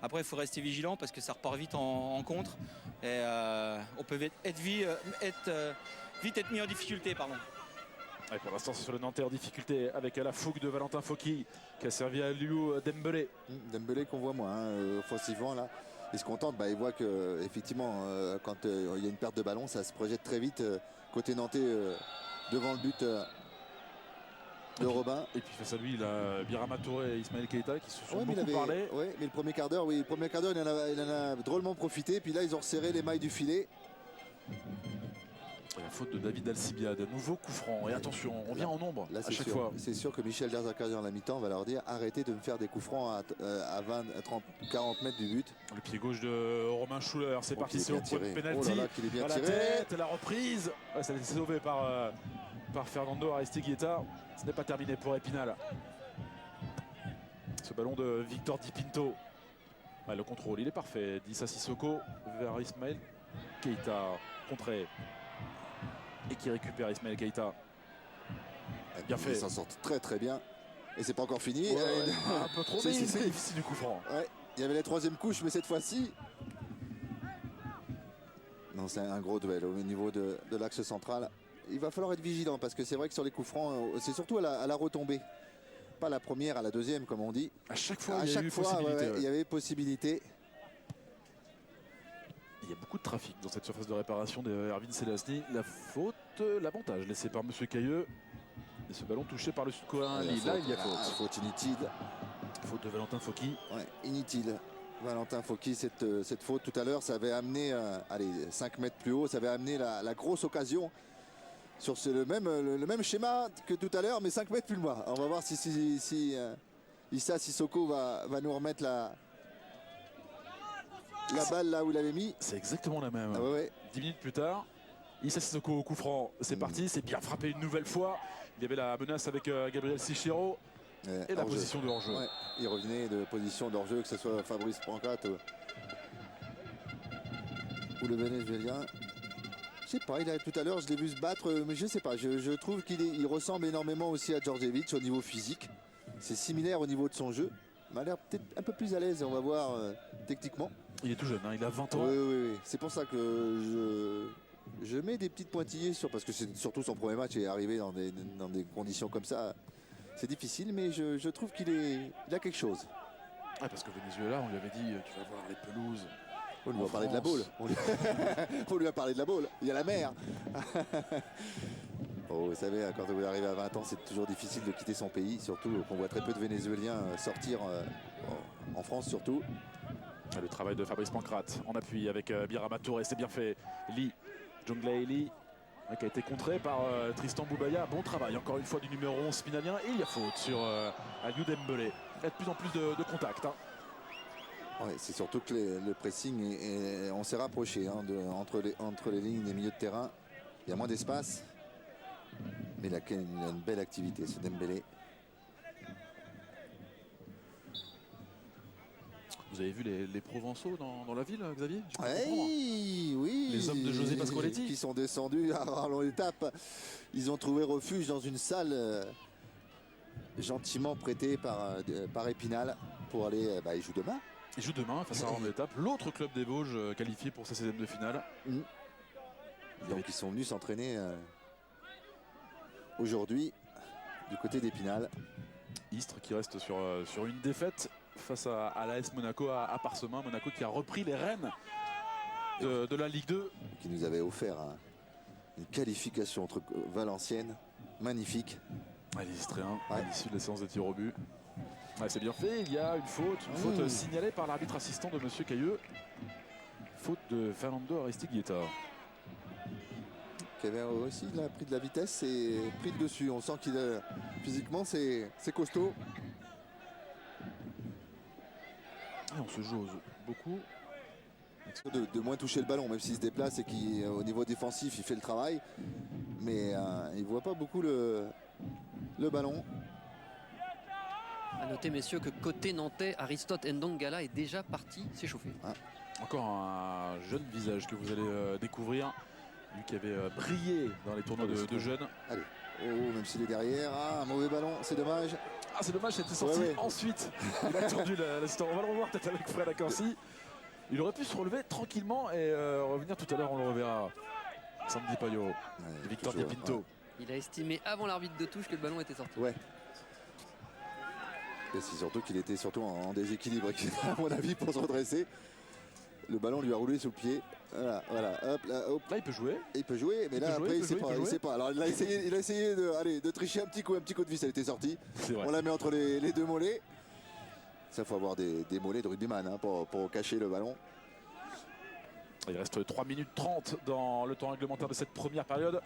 Après, il faut rester vigilant parce que ça repart vite en contre. Et on peut vite être mis en difficulté. Pardon. Ouais, pour l'instant, c'est sur le Nantais en difficulté avec la fougue de Valentin Fauqui qui a servi à Liu Dembélé. Dembélé qu'on voit moins offensivement là. Il se contente, il voit que effectivement quand il y a une perte de ballon, ça se projette très vite côté nantais devant le but de Robin. Et puis face à lui, il a Birama Touré et Ismaël Keita qui se sont Mais beaucoup parlé. mais le premier quart d'heure, il en a drôlement profité. Puis là, ils ont resserré les mailles du filet. Et la faute de David Alcibiade, nouveau coup franc. Et attention, on vient en nombre Là, à chaque fois. c'est sûr que Michel Derzakarian à la mi-temps va leur dire arrêtez de me faire des coups francs à 20, à 30, 40 mètres du but. Le pied gauche de Romain Schuller, c'est parti, qu'il est c'est au bien point de tiré. pénalty. Oh là là, qu'il est bien à la tiré. tête, la reprise. Ouais, ça a été sauvé par Fernando Aristeguieta. Ce n'est pas terminé pour Épinal. Ce ballon de Victor Di Pinto. Ouais, le contrôle, il est parfait. d'Issa Sissoko vers Ismaël Keita. Contré. Et qui récupère Ismaël Keita. Bien fait. Ils s'en sortent très très bien. Et c'est pas encore fini. Ouais, un peu trop, mais c'est difficile du coup franc. Ouais, il y avait la troisième couche, mais cette fois-ci. Non, c'est un gros duel au niveau de l'axe central. Il va falloir être vigilant parce que c'est vrai que sur les coups francs, c'est surtout à la retombée. Pas la première, à la deuxième, comme on dit. À chaque fois, À il y a eu chaque fois, possibilité. il y avait possibilité. Il y a beaucoup de trafic dans cette surface de réparation de Erwin Selesny. La faute, l'avantage laissé par M. Cailleux. Et ce ballon touché par le Sud-Coréen. Là, il y a faute. Faute inutile. Faute de Valentin Fauqui. Ouais, inutile. Valentin Fauqui, cette faute tout à l'heure, ça avait amené, 5 mètres plus haut, ça avait amené la grosse occasion sur le même schéma que tout à l'heure, mais 5 mètres plus loin. On va voir si Issa Sissoko va nous remettre la balle là où il avait mis. C'est exactement la même. Ah ouais. 10 minutes plus tard, Issa Sissoko au coup franc. C'est parti, c'est bien frappé une nouvelle fois. Il y avait la menace avec Gabriel Sichero et la position de hors-jeu. Ouais, il revenait de position de hors-jeu, que ce soit Fabrice Pancrate ou le Vénézuélien. Je sais pas, tout à l'heure je l'ai vu se battre, mais je sais pas, je trouve il ressemble énormément aussi à Djordjevic au niveau physique. C'est similaire au niveau de son jeu. Il m'a l'air peut-être un peu plus à l'aise, on va voir techniquement. Il est tout jeune, hein, il a 20 ans. Oui. C'est pour ça que je mets des petites pointillées parce que c'est surtout son premier match et arriver dans des conditions comme ça, c'est difficile, mais je trouve il a quelque chose. Ah, parce qu'au Venezuela, on lui avait dit tu vas voir les pelouses. On lui a parlé de la boule. On lui a parlé de la boule. Il y a la mer. Bon, vous savez, quand vous arrivez à 20 ans, c'est toujours difficile de quitter son pays. Surtout qu'on voit très peu de Vénézuéliens sortir en France, surtout. Le travail de Fabrice Pancrate en appui avec Birama Touré, c'est bien fait. Lee, Jonglei Lee, qui a été contré par Tristan Boubaya. Bon travail encore une fois du numéro 11 spinalien. Et il y a faute sur Aliou Dembélé. Il y a de plus en plus de contact. Hein. Ouais, c'est surtout que le pressing, on s'est rapproché hein, entre les lignes des milieux de terrain. Il y a moins d'espace. Mais il a une belle activité, ce Dembélé. Vous avez vu les Provençaux dans la ville, Xavier? Oui. Les hommes de José Pasqualetti qui sont descendus à Arlon l'étape. Ils ont trouvé refuge dans une salle gentiment prêtée par Épinal pour aller. Ils jouent demain. Ils jouent demain face à Arlon l'étape. L'autre club des Vosges qualifié pour sa 16e de finale. Donc ils sont venus s'entraîner aujourd'hui du côté d'Épinal. Istres qui reste sur une défaite face à l'AS Monaco à Parsemin. Monaco qui a repris les rênes de la Ligue 2. Qui nous avait offert une qualification entre Valenciennes. Magnifique. Les Istréens à l'issue de la séance de tir au but. Ouais, c'est bien fait, il y a une faute signalée par l'arbitre assistant de Monsieur Cailleux. Faute de Fernando Aristiguieta. Qui avait aussi il a pris de la vitesse et pris le dessus. On sent qu'il physiquement c'est costaud. Et on se jose beaucoup. De moins toucher le ballon, même s'il se déplace et qu'au niveau défensif il fait le travail. Mais il ne voit pas beaucoup le ballon. A noter, messieurs, que côté nantais, Aristote Ndongala est déjà parti s'échauffer. Encore un jeune visage que vous allez découvrir. Lui qui avait brillé dans les tournois de jeunes. Allez, même s'il est derrière. Un mauvais ballon, c'est dommage. C'est dommage, c'était sorti ensuite. Il a attendu l'assistant. On va le revoir peut-être avec Fred Akansi. Il aurait pu se relever tranquillement et revenir tout à l'heure, on le reverra. Sandy Payot, Victor Diapinto. Il a estimé avant l'arbitre de touche que le ballon était sorti. Ouais. Et c'est surtout qu'il était en déséquilibre, à mon avis, pour se redresser. Le ballon lui a roulé sous le pied. Voilà. Hop, là, il peut jouer. Il peut jouer, mais là, après, il sait pas. Alors, il a essayé de tricher un petit coup de vis. Elle était sortie. On la met entre les deux mollets. Ça, faut avoir des mollets de rugbyman hein, pour cacher le ballon. Il reste 3 minutes 30 dans le temps réglementaire de cette première période.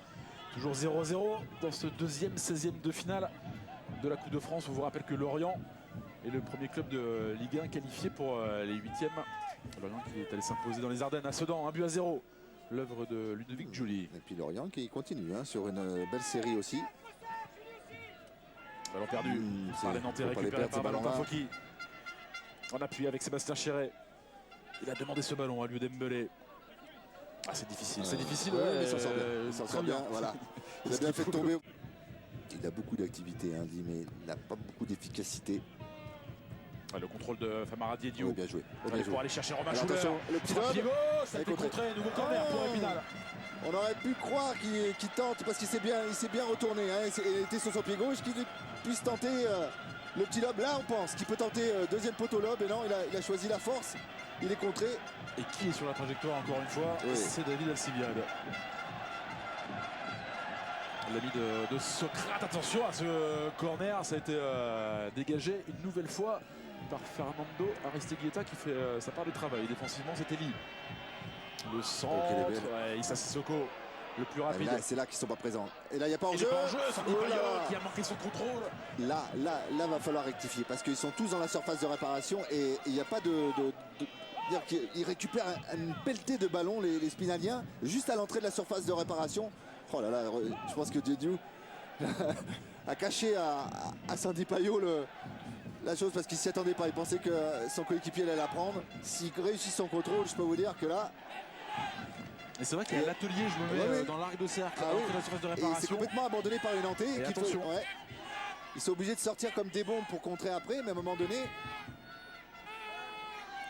Toujours 0-0 dans ce deuxième 16e de finale de la Coupe de France. On vous rappelle que Lorient est le premier club de Ligue 1 qualifié pour les 8e. Lorient qui est allé s'imposer dans les Ardennes à Sedan, 1-0. L'œuvre de Ludovic Giuli. Et puis Lorient qui continue sur une belle série aussi. Ballon perdu par les Nantais, récupéré par Valentin Fauqui. En appui avec Sébastien Chéret. Il a demandé ce ballon à Aliou Dembélé. C'est difficile, mais ça sort bien. Ça sort bien, voilà. Il a bien fait tomber. Il a beaucoup d'activité, dit, mais il n'a pas beaucoup d'efficacité. Le contrôle de Famara Diédio. Bien joué. Pour aller chercher Romain Schuller. Attention, le petit lob. Ça a été contré, nouveau corner pour Épinal. On aurait pu croire qu'il tente parce qu'il s'est bien retourné. Il était sur son pied gauche, qu'il puisse tenter le petit lob. Là, on pense qu'il peut tenter deuxième poteau lob. Et non, il a choisi la force. Il est contré. Et qui est sur la trajectoire encore une fois? C'est David Alcibiade. L'ami de Socrate. Attention à ce corner. Ça a été dégagé une nouvelle fois par Fernando Aristiguieta qui fait sa part du travail. Défensivement, c'était Lee. Le centre. Issa Sissoko, le plus rapide. C'est là qu'ils ne sont pas présents. Et là, il n'y a pas hors-jeu. Sandy Payot qui a manqué son contrôle. Là, va falloir rectifier parce qu'ils sont tous dans la surface de réparation et il n'y a pas dire qu'ils récupèrent une pelletée de ballons, les Spinaliens, juste à l'entrée de la surface de réparation. Oh là là, je pense que Diédiou a caché à Sandy Payot la chose parce qu'il ne s'y attendait pas. Il pensait que son coéquipier allait la prendre. S'il réussit son contrôle, je peux vous dire que là, Et c'est vrai qu'il y a l'atelier, je me mets dans l'arc de cercle, Ah oui. dans la surface de Et c'est réparation. complètement abandonné par les Nantais. Et qui attention. ouais. Ils sont obligés de sortir comme des bombes pour contrer après, mais à un moment donné,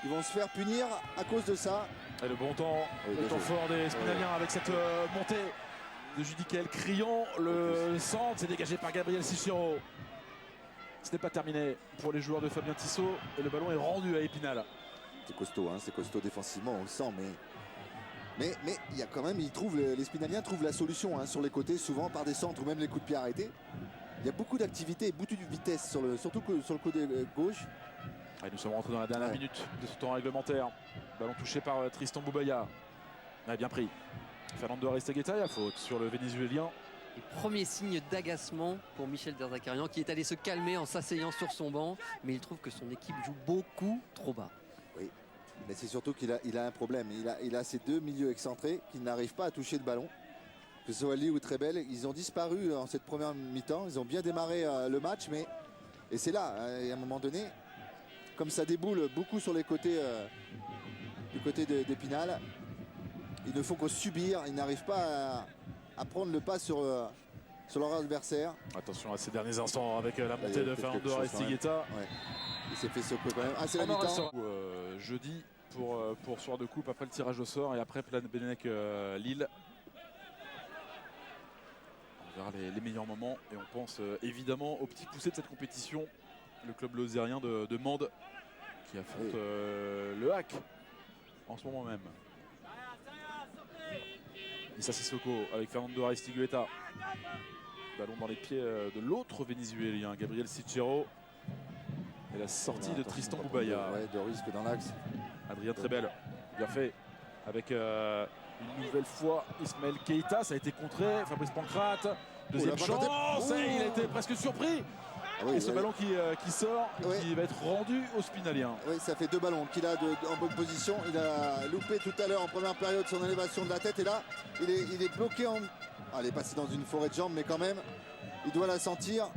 ils vont se faire punir à cause de ça. Et le bon temps, Oui, le bien temps joué. fort des Spinaliens avec cette montée de Judicael criant. Le centre, c'est dégagé par Gabriel Cicero. Ce n'est pas terminé pour les joueurs de Fabien Tissot et le ballon est rendu à Épinal. C'est costaud, hein, c'est costaud défensivement, on le sent, mais il y a quand même, les Spinaliens trouvent la solution hein, sur les côtés, souvent par des centres ou même les coups de pied arrêtés. Il y a beaucoup d'activité, beaucoup de vitesse, surtout sur le côté gauche. Et nous sommes rentrés dans la dernière minute de ce temps réglementaire. Ballon touché par Tristan Boubaya. Il a bien pris. Fernando Aristeguieta, il y a faute sur le Vénézuélien. Et premier signe d'agacement pour Michel Derzakarian qui est allé se calmer en s'asseyant sur son banc. Mais il trouve que son équipe joue beaucoup trop bas. Oui, mais c'est surtout qu'il a un problème. Il a ces deux milieux excentrés qui n'arrivent pas à toucher le ballon. Que ce soit Lee ou Trebel, ils ont disparu en cette première mi-temps. Ils ont bien démarré le match, mais et c'est là, à un moment donné, comme ça déboule beaucoup sur les côtés du côté d'Épinal, ils ne font que subir. Ils n'arrivent pas à prendre le pas sur leur adversaire. Attention à ces derniers instants avec la il y a montée de quelque Fernando chose quand Aristeguieta. Ouais. Il s'est fait secouer quand même. Ah, c'est la On en mi-temps. restera jeudi pour soir de coupe après le tirage au sort et après Plan Benec Lille. On verra les meilleurs moments et on pense évidemment au petit poussé de cette compétition, le club lozérien de Mende qui affronte le Hack en ce moment même. Issa Sissoko avec Fernando Aristeguieta. Ballon dans les pieds de l'autre Vénézuélien, Gabriel Cicero. Et la sortie de Tristan Boubaya. Ouais, de risque dans l'axe. Adrien Trebel, bien fait. Avec une nouvelle fois Ismaël Keita. Ça a été contré. Fabrice Pancrate. Deuxième la chance. patate. Et il a été presque surpris. Ah oui, Et ce ballon qui sort et Oui. qui va être rendu aux Spinaliens. Oui, ça fait deux ballons qu'il a en bonne position. Il a loupé tout à l'heure en première période son élévation de la tête. Et là, il est bloqué en... Ah, il est passé dans une forêt de jambes, mais quand même, il doit la sentir.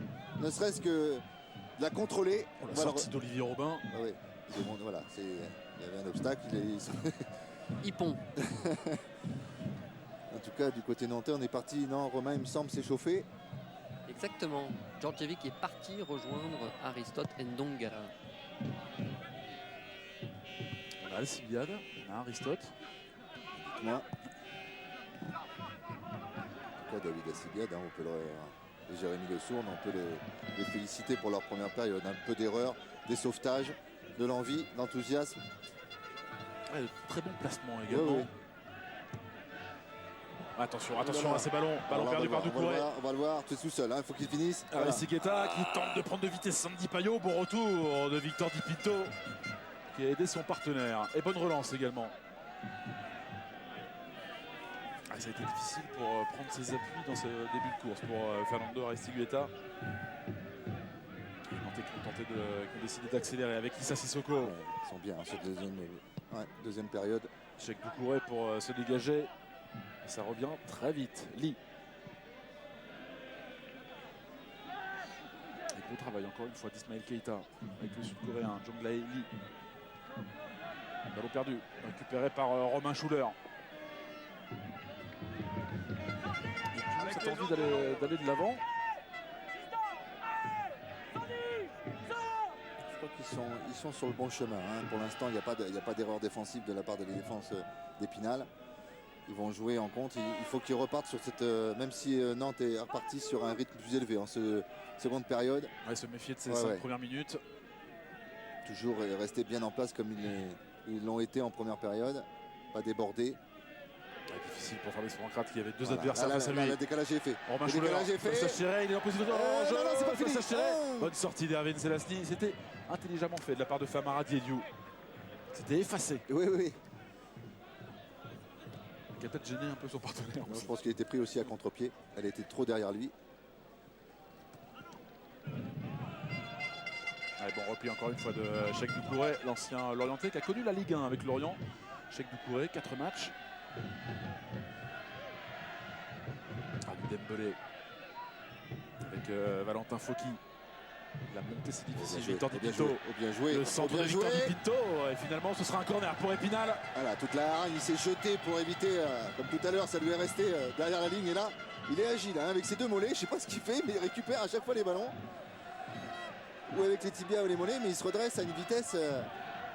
Ne serait-ce que de la contrôler. La On va le sortie d'Olivier Robin. Ah oui, voilà, il y avait un obstacle. Hippon. En tout cas, du côté nantais, on est parti. Non, Romain, il me semble, s'échauffer. Exactement. Djordjevic est parti rejoindre Aristote Ndongala. On a Alcibiade, on a Aristote. Moi. En tout cas, David Alcibiade, hein, on peut et Jérémy Le Sourne, on peut les féliciter pour leur première période. Un peu d'erreur, des sauvetages, de l'envie, de l'enthousiasme. Ouais, de très bon placement également. Ouais, ouais. Attention Voilà. à ces ballons. Ballon Alors là, perdu par Doucouré. on va le voir, tout seul, il faut qu'il finisse. Voilà. Aristeguieta qui tente de prendre de vitesse Sandy Payot. Bon retour de Victor Di Pinto qui a aidé son partenaire. Et bonne relance également. Ça a été difficile pour prendre ses appuis dans ce début de course pour Fernando Aristeguieta. Les Nantais qui ont décidé d'accélérer avec Issa Sissoko. Ouais, ils sont bien, cette deuxième période. Cheikh Doucouré pour se dégager. Et ça revient très vite. Lee. Et gros travail encore une fois d'Ismaël Keita avec le sud-coréen Jonglae Lee. Ballon perdu, récupéré par Romain Schuller. Et cette envie d'aller de l'avant. Je crois qu'ils sont sur le bon chemin. Hein. Pour l'instant, il n'y a pas d'erreur défensive de la part de la défense d'Épinal. Ils vont jouer en compte. Il faut qu'ils repartent sur cette... même si Nantes est reparti sur un rythme plus élevé en seconde période. Ouais, se méfier de ces Ouais. premières minutes. Toujours rester bien en place comme ils l'ont été en première période. Pas déborder. Ouais, difficile pour Fabrice Pancrate qui avait deux Voilà. adversaires face à lui. Le décalage est fait. Romain Le Schuller, décalage est fait. Sacha il est en position de non, c'est pas fini. Sacha Oh. Bonne sortie d'Hervé Selasny. C'était intelligemment fait de la part de Famara Diédiou. C'était effacé. Oui. Il a peut-être gêné un peu son partenaire. Non, je pense qu'il était pris aussi à contre-pied. Elle était trop derrière lui. Allez, bon repli encore une fois de Cheikh Doucouré, l'ancien Lorientais qui a connu la Ligue 1 avec Lorient. Cheikh Doucouré, 4 matchs. Ali Dembélé avec Valentin Fauqui. La montée c'est difficile, Bien Victor Di bien Pinto. joué, bien joué. Le centre de bien Victor joué. Di Pinto. Et finalement ce sera un corner pour Épinal. Voilà, toute la hargne, il s'est jeté pour éviter, comme tout à l'heure, ça lui est resté derrière la ligne. Et là, il est agile hein, avec ses deux mollets. Je ne sais pas ce qu'il fait, mais il récupère à chaque fois les ballons. Ou avec les tibias ou les mollets, mais il se redresse à une vitesse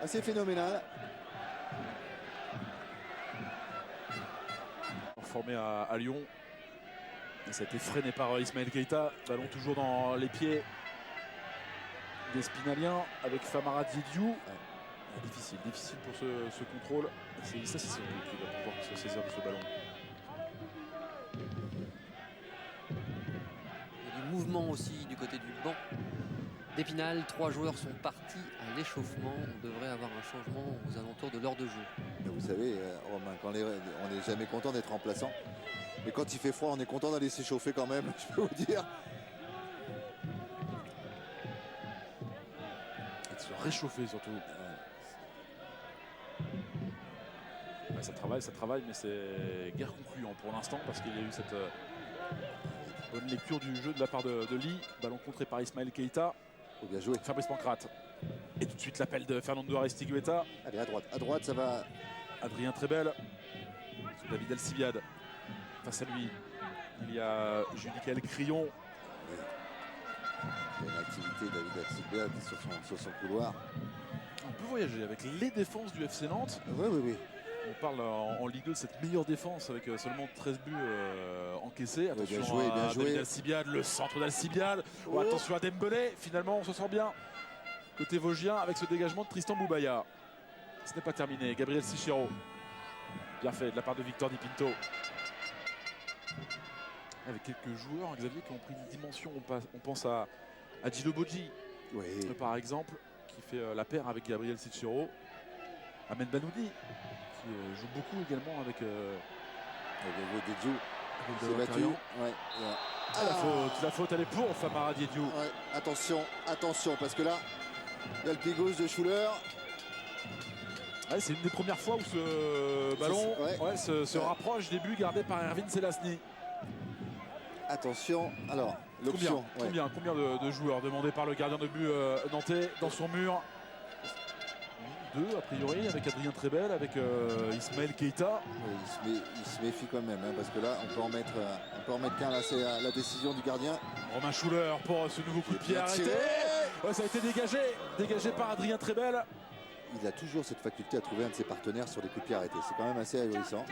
assez phénoménale. Formé à Lyon. Et ça a été freiné par Ismaël Keita. Ballon toujours dans les pieds des Spinaliens avec Famara Diédhiou. Difficile pour ce contrôle. C'est Issa Sissoko qui va pouvoir se saisir de ce ballon. Il y a du mouvement aussi du côté du banc d'Épinal. 3 joueurs sont partis à l'échauffement. On devrait avoir un changement aux alentours de l'heure de jeu. Mais vous savez, Romain, on n'est jamais content d'être remplaçant. Mais quand il fait froid, on est content d'aller s'échauffer quand même, je peux vous dire. Et de se réchauffer surtout. Ouais, ça travaille, mais c'est guère concluant pour l'instant parce qu'il y a eu cette bonne lecture du jeu de la part de Lee. Ballon contré par Ismaël Keita. Oh, bien joué. Fabrice Pancrate. Et tout de suite l'appel de Fernando Aristigueta. Allez, à droite, ça va. Adrien Trebel. Sur David Alcibiade. Face à lui, il y a Judicaël Crillon. Il y a une activité, David Alcibiade, sur son couloir. On peut voyager avec les défenses du FC Nantes. Oui. On parle en Ligue 2 de cette meilleure défense avec seulement 13 buts encaissés. Attention bien joué, bien à joué. David Alcibiade, le centre d'Alcibiade. Oh. Attention à Dembélé, finalement on se sent bien. Côté vosgien avec ce dégagement de Tristan Boubaya. Ce n'est pas terminé, Gabriel Sichero. Bien fait de la part de Victor Di Pinto. Avec quelques joueurs, Xavier, qui ont pris une dimension. On pense à Djilo Bodji, Oui. par exemple, qui fait la paire avec Gabriel Sichero. Ahmed Banoudi, qui joue beaucoup également avec Diédhiou s'est battu. Carion. Ouais. La faute, elle est pour Famara Diédhiou. Ouais. Attention, parce que là, il y a le pied gauche de Schuller. Ouais, c'est une des premières fois où ce ballon se rapproche des buts gardés par Erwin Selasny. Attention, alors, l'option. Combien de joueurs demandés par le gardien de but nantais dans son mur? 2 a priori, avec Adrien Trebel, avec Ismaël Keita. Oui, il se méfie quand même, hein, parce que là, on peut en mettre qu'un. Là, c'est la décision du gardien. Romain Schuller pour ce nouveau coup de pied Bien arrêté. tiré. Ouais, ça a été dégagé par Adrien Trebel. Il a toujours cette faculté à trouver un de ses partenaires sur les coups de pied arrêtés. C'est quand même assez ahurissant.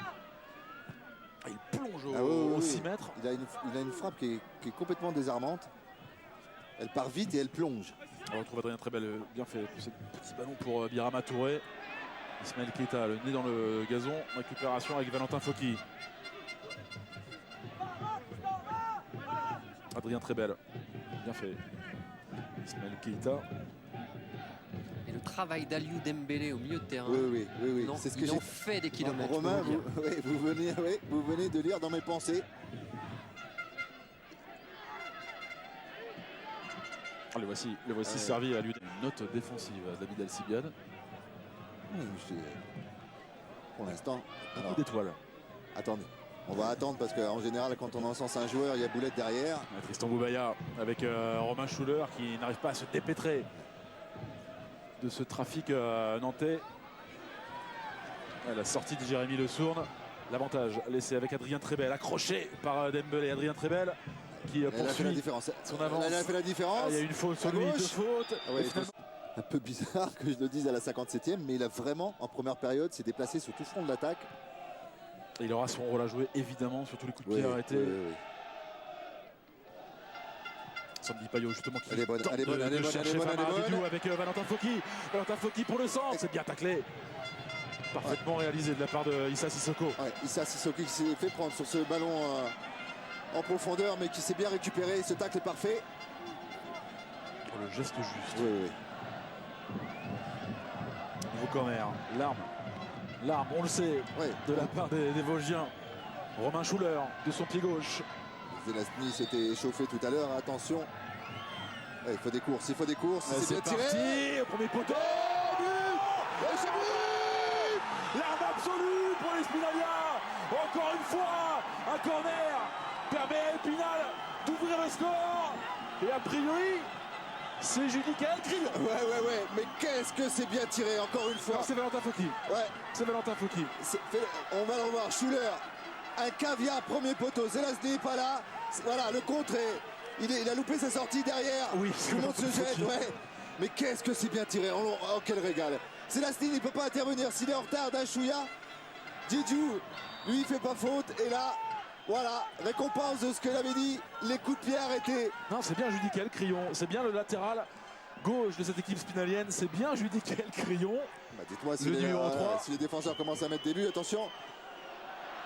Il plonge oui, 6 mètres. Il a une frappe qui est complètement désarmante. Elle part vite et elle plonge. On retrouve Adrien Trebel, bien fait. Ce petit ballon pour Birama Touré. Ismaël Keita, le nez dans le gazon. Récupération avec Valentin Fauqui. Adrien Trebel, bien fait. Ismaël Keita. Et le travail d'Aliou Dembélé au milieu de terrain. Oui. Non, C'est ce que il j'ai en fait des kilomètres. Romain, je peux vous le dire. vous venez de lire dans mes pensées. Le voici servi à lui. Une note défensive à David Alcibiade. Oui, pour l'instant, Beaucoup d'étoiles. attendez. On va attendre parce qu'en général, quand on encense un joueur, il y a boulette derrière. Tristan Boubaya avec Romain Schuller qui n'arrive pas à se dépêtrer de ce trafic nantais. Ouais, la sortie de Jérémy Le Sourne. L'avantage laissé avec Adrien Trebel, accroché par Dembélé. Adrien Trebel qui Elle a fait la poursuit différence. son avance. Elle a fait la différence. Il y a une faute sur À lui, gauche. 2 fautes. Ouais, Et finalement- un peu bizarre que je le dise à la 57e, mais il a vraiment, en première période, s'est déplacé sur tout le front de l'attaque. il aura son rôle à jouer évidemment sur tous les coups de pied arrêtés. oui. Sandy Payot justement qui Elle est bonne, tente elle est bonne, de elle est bonne, chercher elle est bonne, Famara elle est bonne. Diédhiou avec Valentin Fauqui. Valentin Fauqui pour le centre, c'est bien taclé. Parfaitement réalisé de la part de Issa Sissoko. Ouais, Issa Sissoko qui s'est fait prendre sur ce ballon en profondeur, mais qui s'est bien récupéré. Ce tacle est parfait. Pour le geste juste. Oui. Nouveau corner. L'arme, on le sait, Ouais. de la part des Vosgiens. Romain Schuller de son pied gauche. Zelazny s'était échauffé tout à l'heure. Attention. Ouais, il faut des courses. C'est C'est bien tiré. parti, au premier poteau. Ouais, c'est but. L'arme absolue pour les Spinaliens. Encore une fois, un corner permet à Épinal d'ouvrir le score. Et a priori, C'est Judicael Crillon. Ouais, mais qu'est-ce que c'est bien tiré, encore une fois. Non, c'est Valentin Fauqui. Ouais, C'est Valentin Fauqui. on va le revoir, Schuller, un caviar, premier poteau, Zelazny n'est pas là. Voilà, le contre, il a loupé sa sortie derrière. Oui, tout le monde se jette, ouais. Mais qu'est-ce que c'est bien tiré, oh, quel régal. Zelazny, il ne peut pas intervenir, s'il est en retard d'un chouïa, Diédhiou, lui, il fait pas faute, et là, voilà, récompense de ce qu'elle avait dit, les coups de pied arrêtés. Non, c'est bien Judicael Crillon. C'est bien le latéral gauche de cette équipe spinalienne. C'est bien Judicael Crillon. Bah, dites-moi si, Le numéro 3. si les défenseurs commencent à mettre des buts, attention.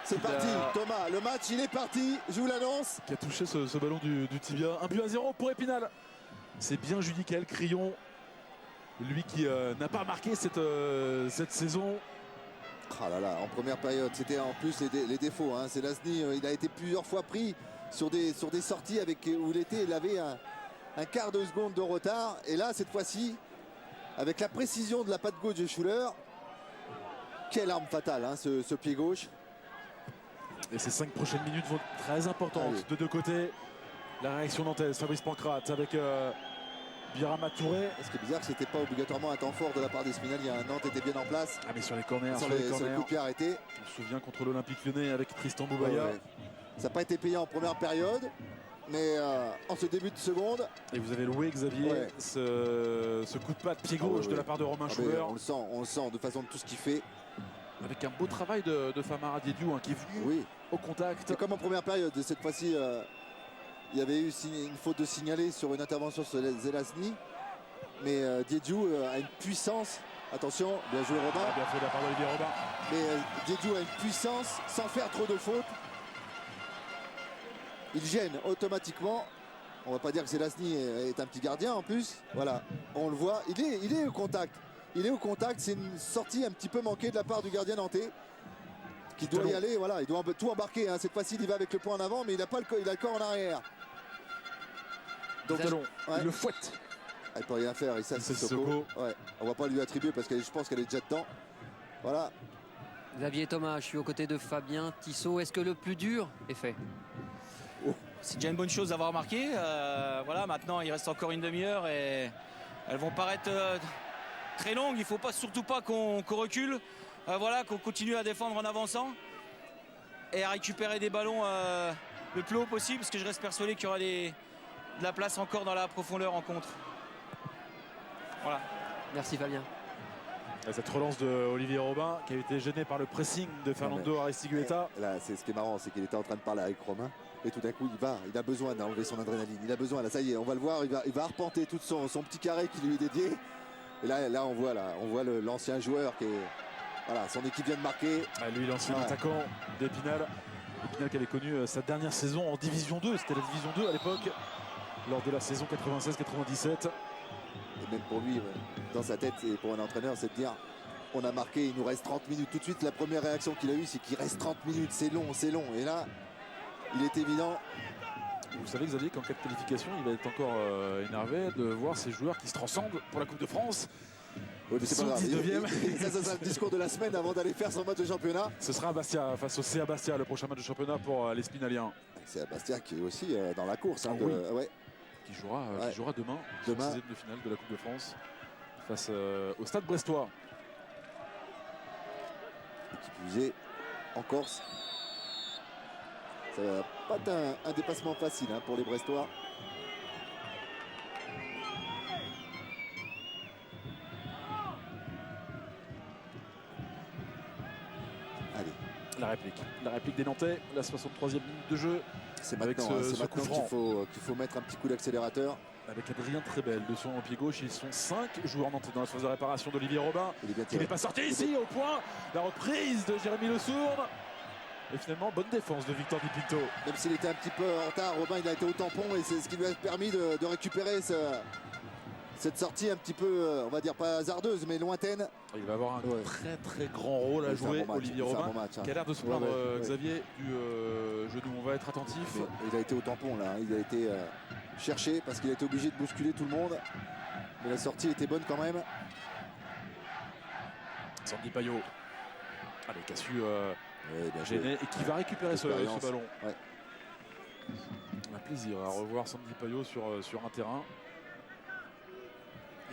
C'est parti, Thomas, le match il est parti, je vous l'annonce. Qui a touché ce ballon du tibia. 1-0 pour Épinal. C'est bien Judicael Crillon. Lui qui n'a pas marqué cette saison. Ah là là, en première période, c'était en plus les défauts. Hein. Zelazny, il a été plusieurs fois pris sur des sorties où il avait un quart de seconde de retard. Et là, cette fois-ci, avec la précision de la patte gauche de Schuller, quelle arme fatale, hein, ce pied gauche. Et ces 5 prochaines minutes vont être très importantes. Allez. De deux côtés. La réaction nantaise, Fabrice Pancrate avec Birama Touré. Ce qui est bizarre, c'était pas obligatoirement un temps fort de la part des Spinaliens. Nantes était bien en place. Ah mais sur les corners, Sur les coups de pied arrêtés. On se souvient contre l'Olympique Lyonnais avec Tristan Boubaya. Ouais. Ça n'a pas été payé en première période, mais en ce début de seconde. Et vous avez loué Xavier Ouais. ce coup de patte pied gauche de la part de Romain Schuller. On le sent de façon de tout ce qu'il fait. Avec un beau travail de Famara Diédhiou qui est venu Oui. au contact. C'est comme en première période. Cette fois-ci, il y avait eu une faute de signaler sur une intervention sur Zelazny. Mais Diédhiou a une puissance. Attention, bien joué Robin. Ah, bien fait de la part d'Olivier Robin. Mais Diédhiou a une puissance sans faire trop de fautes. Il gêne automatiquement. On va pas dire que Zelazny est un petit gardien en plus. Voilà, on le voit. Il est au contact. Il est au contact. C'est une sortie un petit peu manquée de la part du gardien nantais. Qui doit y aller. Voilà, il doit tout embarquer. Hein. Cette fois-ci, il y va avec le point en avant, mais il a le corps en arrière. Donc Talon, ouais. il le fouette. Elle peut rien faire, Issa Sissoko. Ouais. On va pas lui attribuer parce que je pense qu'elle est déjà dedans. Voilà. Xavier Thomas, je suis aux côtés de Fabien Tissot. Est-ce que le plus dur est fait? C'est déjà une bonne chose d'avoir marqué. Voilà, maintenant il reste encore une demi-heure et elles vont paraître très longues. Il ne faut surtout pas qu'on recule. Voilà, qu'on continue à défendre en avançant et à récupérer des ballons le plus haut possible, parce que je reste persuadé qu'il y aura de la place encore dans la profondeur en contre. Voilà. Merci Fabien. Et cette relance de Olivier Robin qui a été gêné par le pressing de Fernando Aristigueta. Là, c'est ce qui est marrant, c'est qu'il était en train de parler avec Romain. Et tout d'un coup, il a besoin d'enlever son adrénaline. Il a besoin, là, ça y est, on va le voir. Il va arpenter tout son petit carré qui lui est dédié. Et là, on voit l'ancien joueur qui est. Voilà, son équipe vient de marquer. Ah, lui, l'ancien attaquant d'Épinal. Épinal qui avait connu sa dernière saison en Division 2. C'était la Division 2 à l'époque, lors de la saison 96-97. Et même pour lui, dans sa tête, et pour un entraîneur, c'est de dire on a marqué, il nous reste 30 minutes. Tout de suite, la première réaction qu'il a eue, c'est qu'il reste 30 minutes. C'est long, c'est long. Et là, il est évident. Vous savez, Xavier, qu'en cas de qualification, il va être encore énervé de voir ces joueurs qui se transcendent pour la Coupe de France. Oui, mais c'est pas grave. 19e. Ça sera le discours de la semaine avant d'aller faire son match de championnat. Ce sera à Bastia, face au CA Bastia, le prochain match de championnat pour les Spinaliens. C'est Bastia qui est aussi dans la course. Hein, oui. ouais. Qui jouera demain, Demain. 6e de finale de la Coupe de France, face au Stade Brestois. Qui plus est, en Corse. Ça va pas être un dépassement facile hein, pour les Brestois. Allez. La réplique des Nantais, la 63e minute de jeu. C'est Avec maintenant, ce coup franc. qu'il faut mettre un petit coup d'accélérateur. Avec Adrien Trébel de son pied gauche, ils sont 5 joueurs nantais dans la phase de réparation d'Olivier Robin. Il est bien Qui tiré. n'est pas sorti ici au point. La reprise de Jérémy Le Sourd. Et finalement, bonne défense de Victor Di Pinto. Même s'il était un petit peu en retard, Robin il a été au tampon et c'est ce qui lui a permis de récupérer cette sortie un petit peu, on va dire pas hasardeuse, mais lointaine. Il va avoir un Ouais. très très grand rôle à Il fait un jouer, bon match, Olivier il fait un Robin, bon match, hein. qui a l'air de se Ouais, plaindre, ouais. Xavier, du genou. On va être attentif. Mais il a été au tampon là, hein. Il a été cherché parce qu'il a été obligé de bousculer tout le monde. Mais la sortie était bonne quand même. Sandy Payot, allez, qui a su Ouais, bien joué. gêner et qui va récupérer ce Expérience. ballon. Ouais. On a plaisir à revoir Sandy Payot sur un terrain.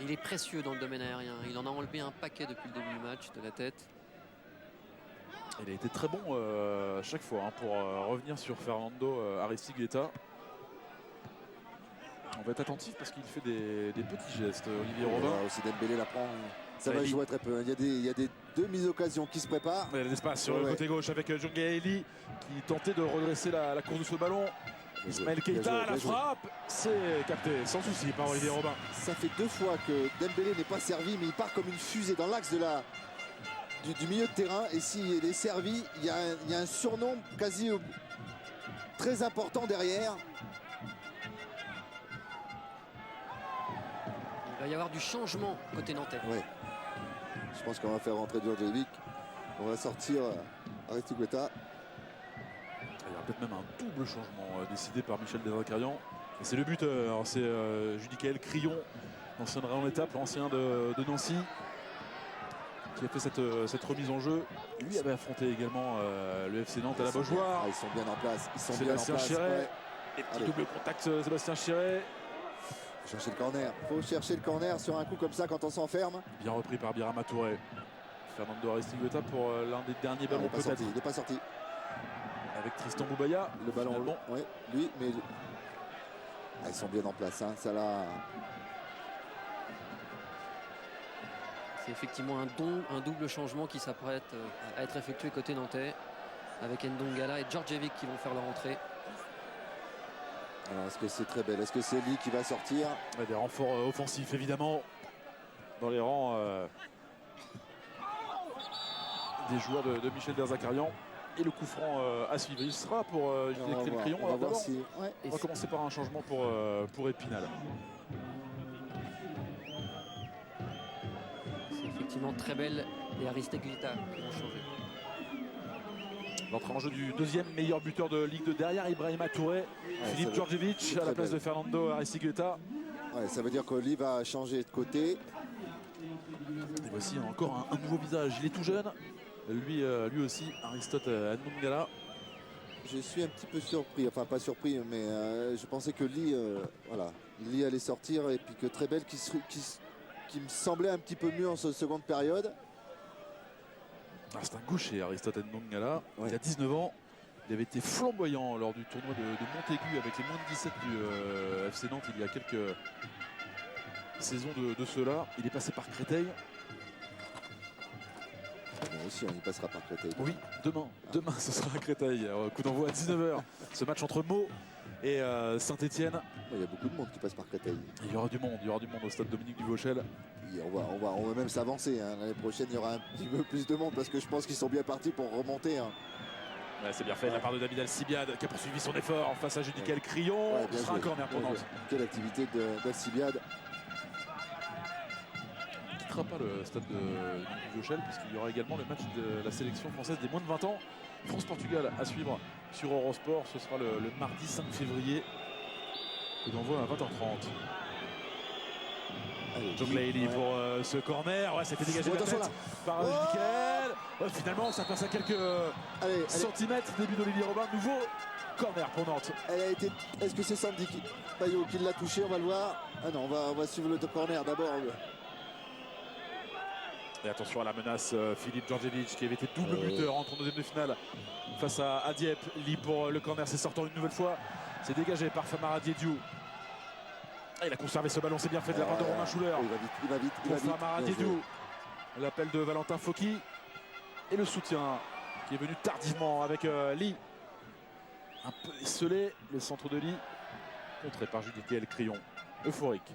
Il est précieux dans le domaine aérien. Il en a enlevé un paquet depuis le début du match de la tête. Il a été très bon à chaque fois hein, pour revenir sur Fernando Aristigueta. On va être attentif parce qu'il fait des petits gestes. Olivier Robin. Aussi Dembélé la prend. Ça va Eli. jouer très peu. Il y a des demi-occasions qui se préparent. Il y a l'espace sur le côté gauche avec Djongé Eli qui tentait de redresser la course de ce ballon. Ismaël Keita, la frappe, c'est capté sans souci par Olivier Robin. Ça fait 2 fois que Dembélé n'est pas servi, mais il part comme une fusée dans l'axe du milieu de terrain. Et s'il est servi, il y a un surnom quasi très important derrière. Il va y avoir du changement côté nantais. Ouais. Je pense qu'on va faire rentrer Djordjevic. On va sortir Aristigueta. Il y aura peut-être même un double changement décidé par Michel Desracarian. Et c'est le buteur, c'est Judicaël Crillon, l'ancien de Rayon Étape, l'ancien de Nancy, qui a fait cette remise en jeu. Lui avait affronté également le FC Nantes à la Beaujoire. Ils sont bien en place. Ils sont bien en Sébastien place. Chiret. Ouais. Et petit Allez. double contact Sébastien Chiret. Faut chercher le corner. Faut chercher le corner sur un coup comme ça quand on s'enferme. Bien repris par Birama Touré. Fernando Aristigueta pour l'un des derniers Il ballons n'est pas peut-être. sorti. Il n'est pas sorti. Avec Tristan Boubaya. Le ballon. Finalement, Ouais, lui, mais ils sont bien en place. Hein. Ça là. C'est effectivement un double changement qui s'apprête à être effectué côté nantais avec Ndongala et Djordjevic qui vont faire leur entrée. Alors est-ce que c'est très belle? Est-ce que c'est lui qui va sortir? ouais, des renforts offensifs évidemment dans les rangs des joueurs de Michel Desracarian. Et le coup franc à suivre. Il sera pour Judicaël Crillon. On va Alors, voir d'abord, si. Ouais. on va commencer par un changement pour Épinal. C'est effectivement très belle et Aristigueta qui vont changer. L'entrée en jeu du deuxième meilleur buteur de Ligue 2 derrière Ibrahima Touré. Philippe ça Djordjevic c'est à la très place belle. de Fernando Aristigueta. Ouais, ça veut dire que lui va changer de côté. Et voici encore un nouveau visage. Il est tout jeune. Lui aussi, Aristote Ndongala. Je suis un petit peu surpris, enfin pas surpris, mais je pensais que Lee allait sortir et puis que Trebel qui me semblait un petit peu mieux en cette seconde période. Ah, c'est un gaucher, Aristote Ndongala. Ouais. Il a 19 ans. Il avait été flamboyant lors du tournoi de Montaigu avec les moins de 17 du FC Nantes il y a quelques saisons de cela. Il est passé par Créteil. Bon, aussi, il passera par Créteil. Oui, demain ce sera à Créteil. Coup d'envoi à 19h. Ce match entre Meaux et Saint-Etienne. Il y a beaucoup de monde qui passe par Créteil. Il y aura du monde au stade Dominique Duvauchel. Et on va même s'avancer. Hein. L'année prochaine, il y aura un petit peu plus de monde parce que je pense qu'ils sont bien partis pour remonter. Hein. Ouais, c'est bien fait de la part de David Alcibiade qui a poursuivi son effort face à Judicaël Crillon. Ouais, Ce bien sera un joué, corner pour bien Nantes. joué. Quelle activité d'Alcibiade. Il ne quittera pas le stade de Duvauchel puisqu'il y aura également le match de la sélection française des moins de 20 ans. France-Portugal à suivre sur Eurosport. Ce sera le mardi 5 février. Coup d'envoi à 20h30. Djongé Eli pour ce corner. Ouais, c'était dégagé de la Attention tête là. par Judicaël. Ouais, finalement, ça passe à quelques Allez, centimètres. Début d'Olivier Robin. Nouveau corner pour Nantes. elle a été. Est-ce que c'est Sandy Payot qui l'a touché? On va le voir. Ah non, on va suivre le corner d'abord. Et attention à la menace, Philippe Djordjevic qui avait été double buteur en deuxième de finale face à Dieppe. Lee pour le corner, c'est sortant une nouvelle fois. C'est dégagé par Famara Diédiou. Ah, il a conservé ce ballon, c'est bien fait de la part de Romain Schuller. Il va vite. Pour Famara Diédiou. L'appel de Valentin Fauqui. Et le soutien qui est venu tardivement avec Lee. Un peu esselé, le centre de Lee. Contré par Judicaël Crillon. Euphorique.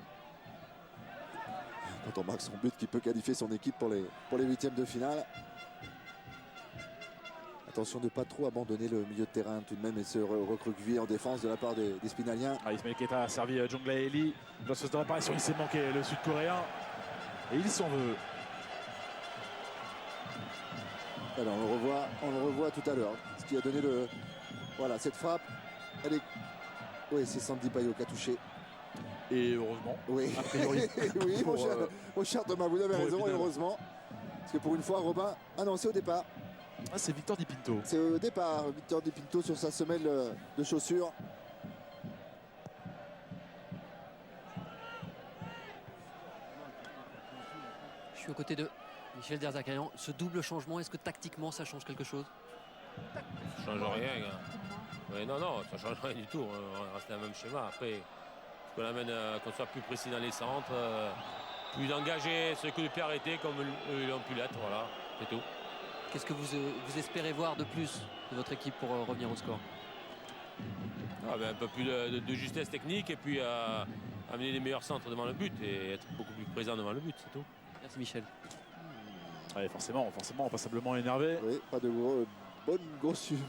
Quand on marque son but qui peut qualifier son équipe pour les huitièmes de finale. Attention de ne pas trop abandonner le milieu de terrain tout de même et se recroqueviller en défense de la part des Spinaliens. Ah, Ismaël Keita a servi Djongé Eli. Dans ce de réparation, il s'est manqué le sud-coréen. Et il s'en veut. Alors on le revoit tout à l'heure. Ce qui a donné voilà, cette frappe. Elle est. Oui, c'est Sandy Payot qui a touché. Et heureusement, Oui, a priori. oui pour, mon cher Thomas, vous avez pour raison, et Épinal. heureusement. Parce que pour une fois, Robin. Ah non, c'est au départ. Ah, c'est Victor Di Pinto. C'est au départ, Victor Di Pinto sur sa semelle de chaussures. suis aux côtés de Michel Derzakarian. Ce double changement, est-ce que tactiquement ça change quelque chose? Ça change rien, gars. Ouais, non, ça change rien du tout. On reste dans le même schéma. Après, qu'on amène, qu'on soit plus précis dans les centres, plus engagé sur les coups de pied arrêtés comme ils ont pu l'être. Voilà, c'est tout. Qu'est-ce que vous espérez voir de plus de votre équipe pour revenir au score? Un peu plus de justesse technique et puis amener les meilleurs centres devant le but et être beaucoup plus présent devant le but, c'est tout. Merci Michel. Ouais, forcément, passablement énervé. Oui, pas de bonne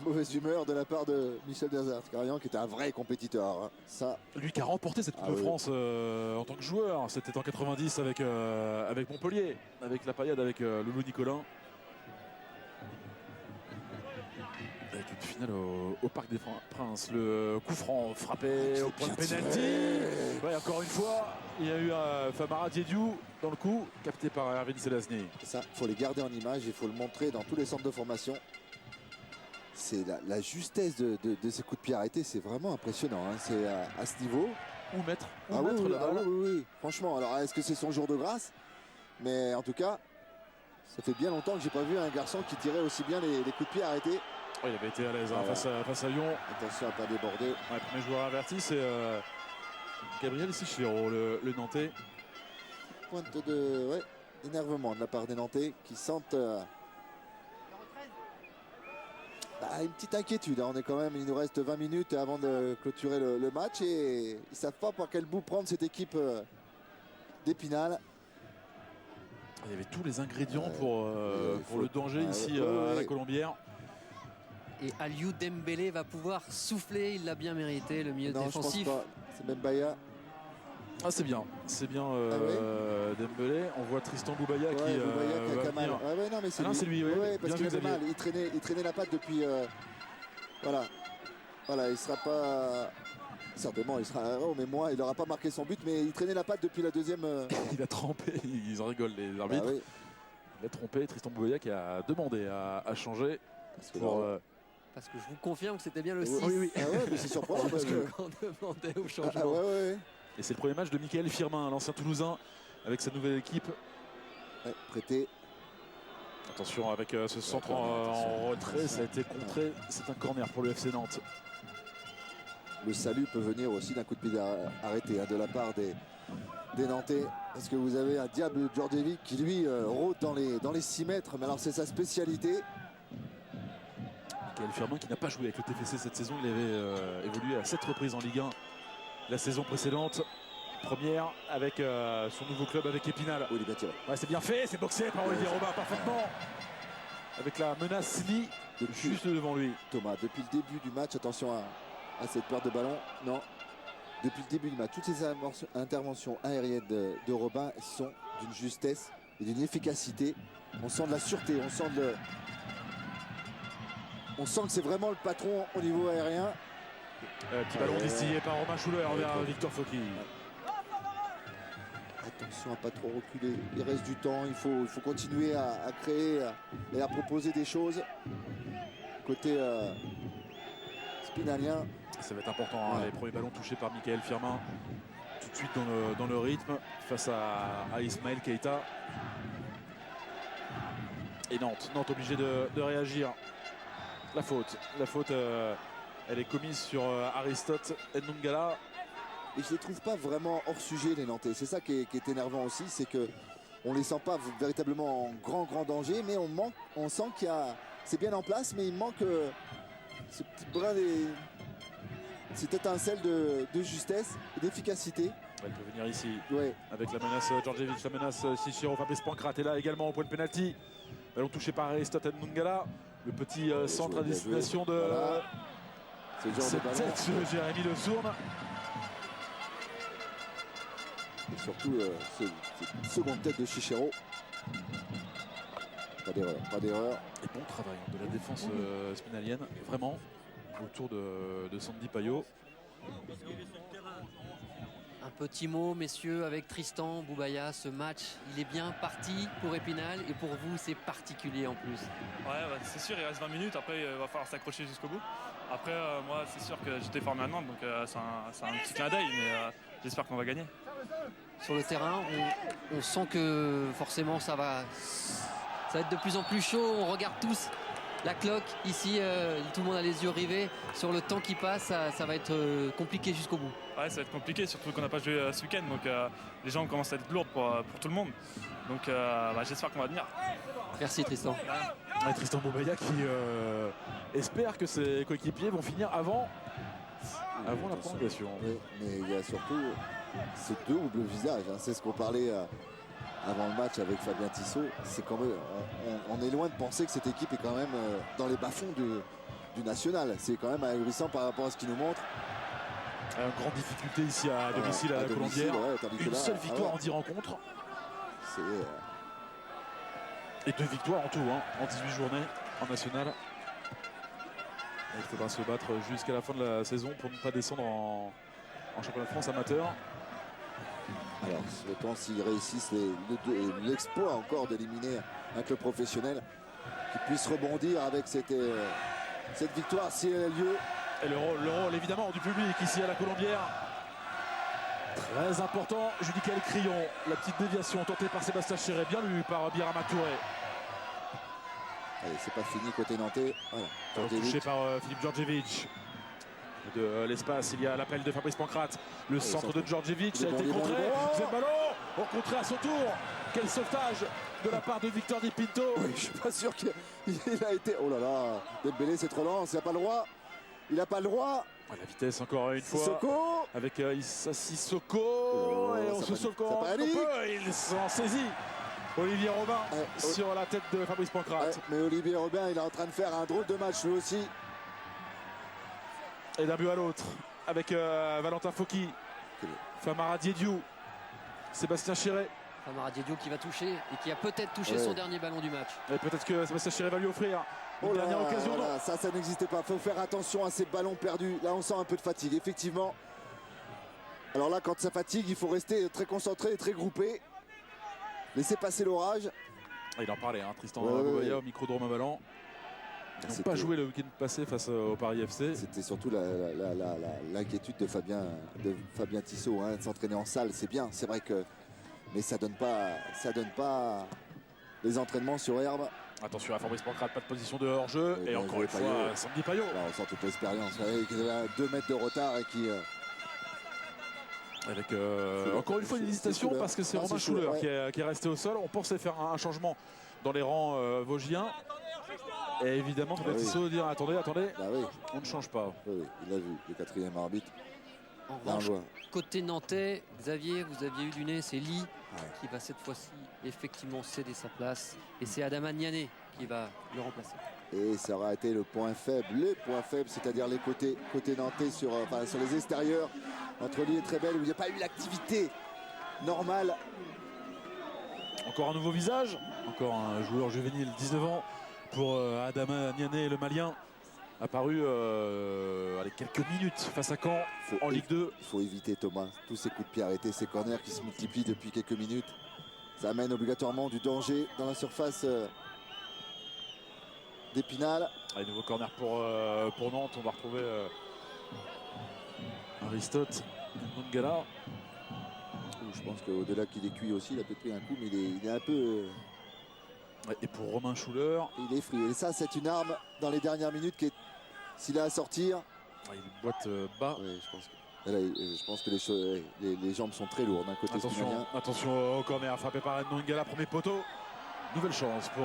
mauvaise humeur de la part de Michel Derzakarian qui était un vrai compétiteur. Hein. Ça, Lui qui a remporté cette Coupe de oui. France en tant que joueur. C'était en 90 avec Montpellier, avec la paillade, avec Loulou Nicolin. Avec une finale au Parc des Princes. Le coup franc frappé au point de pénalty. Ouais, encore une fois, il y a eu Famara Diédiou dans le coup, capté par Erwin Selazny. ça, faut les garder en image, il faut le montrer dans tous les centres de formation. C'est la justesse de ces coups de pied arrêtés, c'est vraiment impressionnant. Hein. C'est à ce niveau. Où mettre, Ah la oui, balle. oui. Franchement, alors est-ce que c'est son jour de grâce? Mais en tout cas, ça fait bien longtemps que j'ai pas vu un garçon qui tirait aussi bien les coups de pied arrêtés. Oh, il avait été à l'aise hein, face à Lyon. Attention à pas déborder. Ouais, premier joueur averti, c'est Gabriel Sichero, le Nantais. Pointe d'énervement de la part des Nantais qui sentent une petite inquiétude. Hein. Il nous reste 20 minutes avant de clôturer le match et ils ne savent pas par quel bout prendre cette équipe d'Épinal. Il y avait tous les ingrédients pour le danger ici à la Colombière. Et Aliou Dembélé va pouvoir souffler, il l'a bien mérité, le milieu Non, défensif. je pense pas. C'est même Baya. Ah, c'est bien Dembélé. On voit Tristan Boubaya qui a va mal. venir. Non, mais c'est Ah non, lui. c'est lui, Ouais, parce bien qu'il vu, avait mal. Il traînait la patte depuis. Voilà, il sera pas. Certainement, il sera un héros, mais moi, il n'aura pas marqué son but, mais il traînait la patte depuis la deuxième. Il a trempé, ils en rigolent les arbitres. Oui. Il a trompé Tristan Boubaya qui a demandé à changer. Parce que Parce que je vous confirme que c'était bien le 6 Oui. Ah ouais, mais c'est surprenant parce que. qu'on demandait au changement. Ah ouais. Et c'est le premier match de Mickaël Firmin, l'ancien Toulousain, avec sa nouvelle équipe. Ouais, prêté. Attention avec ce centre en retrait, ça a été contré. C'est un corner pour le FC Nantes. Le salut peut venir aussi d'un coup de pied arrêté de la part des Nantais. Parce que vous avez un diable Djordjevic qui lui rôde dans les 6 mètres. Mais alors c'est sa spécialité. Mickaël Firmin qui n'a pas joué avec le TFC cette saison. Il avait évolué à 7 reprises en Ligue 1 la saison précédente. Première avec son nouveau club avec Épinal. Oui, il est bien tiré. Ouais, c'est bien fait, c'est boxé par Olivier Robin parfaitement. Avec la menace Lee juste devant lui. Thomas, depuis le début du match, attention à cette perte de ballon. Non. Depuis le début du match, toutes ces interventions aériennes de Robin sont d'une justesse et d'une efficacité. On sent de la sûreté, on sent que c'est vraiment le patron au niveau aérien. Petit ballon distillé par Romain Schuller vers Victor Fauqui. Attention à pas trop reculer. Il reste du temps. Il faut continuer à créer et à proposer des choses. Côté spinalien. Ça va être important. Les premiers ballons touchés par Mickaël Firmin. Tout de suite dans le rythme face à Ismaël Keita. Et Nantes obligé de réagir. La faute, elle est commise sur Aristote Ndongala. Et je ne les trouve pas vraiment hors sujet, les Nantais. C'est ça qui est énervant aussi, c'est qu'on ne les sent pas véritablement en grand danger, mais on sent qu'il y a. C'est bien en place, mais il manque ce petit brin, cette étincelle de justesse et d'efficacité. Elle peut venir ici Ouais. avec la menace Djordjevic, la menace Sichero, Fabrice Pancrate est là également au point de pénalty. Ballon touché par Aristote Ndongala. Le petit centre à destination de Voilà. C'est le genre de cette ballon. tête de Jérémy Le Sourne. Et surtout, cette seconde tête de Chichero. Pas d'erreur. Et bon travail de la défense spinalienne, vraiment, autour de Sandy Payot. Un petit mot, messieurs, avec Tristan Boubaya. Ce match, il est bien parti pour Épinal et pour vous, c'est particulier en plus. Ouais, c'est sûr, il reste 20 minutes. Après, il va falloir s'accrocher jusqu'au bout. Après, moi, c'est sûr que j'étais formé à Nantes, donc c'est un petit clin d'œil, mais j'espère qu'on va gagner. sur le terrain. On sent que forcément ça va être de plus en plus chaud. On regarde tous la cloque ici, tout le monde a les yeux rivés sur le temps qui passe. Ça va être compliqué jusqu'au bout. Ouais, ça va être compliqué, surtout qu'on n'a pas joué ce week-end. Donc les jambes commencent à être lourdes pour tout le monde. Donc j'espère qu'on va tenir. Merci Tristan. Et Tristan Boubaya qui espère que ses coéquipiers vont finir avant la prolongation. Oui, mais il y a surtout ce double visage. Hein. C'est ce qu'on parlait avant le match avec Fabien Tissot. C'est quand même, on est loin de penser que cette équipe est quand même dans les bas-fonds du national. C'est quand même ahurissant par rapport à ce qu'il nous montre. Grande difficulté ici à domicile à la Colombière. Ouais, tandis que Une là, seule victoire ouais, en 10 rencontres. c'est Et 2 victoires en tout, hein, en 18 journées en national. Et il faudra se battre jusqu'à la fin de la saison pour ne pas descendre en championnat de France amateur. alors, souhaitons s'ils réussissent l'exploit encore d'éliminer un club professionnel qui puisse rebondir avec cette victoire si elle a lieu. Et le rôle évidemment du public ici à la Colombière. Très important, Judicaël Crillon. La petite déviation tentée par Sébastien Chéret, bien lu par Birama Touré. Allez, c'est pas fini côté nantais. Voilà. Touché par Philippe Djordjevic. De l'espace, il y a l'appel de Fabrice Pancrate. Le centre de Djordjevic a été contré. C'est le ballon. Au contré à son tour. Quel sauvetage de la part de Victor Di Pinto. Oui, je suis pas sûr qu'il a été. Oh là là, Dembélé c'est trop lent, il n'a pas le droit. Il n'a pas le droit. La vitesse encore une fois. Sissoko. Avec Issa Sissoko. Oh, et on ça se sauve quand on panique. peut. Il s'en saisit. Olivier Robin sur la tête de Fabrice Pancrate. Ouais, mais Olivier Robin, il est en train de faire un drôle de match lui aussi. Et d'un but à l'autre. Avec Valentin Fauqui. Famara Diédiou. Sébastien Chéret. Famara Diédiou qui va toucher et qui a peut-être touché son dernier ballon du match. Et peut-être que Sébastien Chéret va lui offrir une Oh là dernière occasion. là, ça n'existait pas. Il faut faire attention à ces ballons perdus. Là, on sent un peu de fatigue, effectivement. Alors là, quand ça fatigue, il faut rester très concentré et très groupé. Laissez passer l'orage. Il en parlait, hein, Tristan Ouais, Boubaya ouais. au micro de Romain Vallant. Ils n'ont C'était- pas joué le week-end passé face au Paris FC. C'était surtout l'inquiétude de Fabien Tissot, hein, de s'entraîner en salle, c'est bien, c'est vrai que, mais ça donne pas les entraînements sur herbe. Attention à Fabrice Pancrate, pas de position de hors-jeu. Ouais, Et bien encore joué, une fois, Payot. Sandy Payot. Là, on sent toute l'expérience. Vous savez, qui avait à 2 mètres de retard et qui. Avec encore une fois une hésitation Schuller. parce que c'est Ah, Romain c'est Schuller, Schuller qui est resté au sol. On pensait faire un changement dans les rangs vosgiens. Et évidemment, Fabien Ah oui. Tissot dire attendez, Bah oui, on ne change pas. oui, oui, il a vu le 4e arbitre. En Là, on revanche, voit. côté nantais, Xavier, vous aviez eu du nez, c'est Lee Ouais. qui va cette fois-ci effectivement céder sa place. Et c'est Adama Niané qui va le remplacer. Et ça aura été le point faible, c'est-à-dire les côtés nantais sur les extérieurs, entre Lee et Trébel, où il n'y a pas eu l'activité normale. Encore un nouveau visage, encore un joueur juvénile, 19 ans, pour Adama Niané, le Malien, apparu quelques minutes face à Caen en Ligue 2. Il faut éviter, Thomas, tous ces coups de pied arrêtés, ces corners qui se multiplient depuis quelques minutes. Ça amène obligatoirement du danger dans la surface d'Épinal. Allez, nouveau corner pour Nantes. On va retrouver Aristote Mangala. Je pense qu'au-delà qu'il est cuit aussi, il a peut-être pris un coup, mais il est un peu. Et pour Romain Schuller, Il est free. Et ça, c'est une arme dans les dernières minutes qui est. S'il a à sortir. il boite bas. Ouais, je pense que les jambes sont très lourdes d'un côté spinalien. Attention au corner frappé par Edmond Ngala, premier poteau. Nouvelle chance pour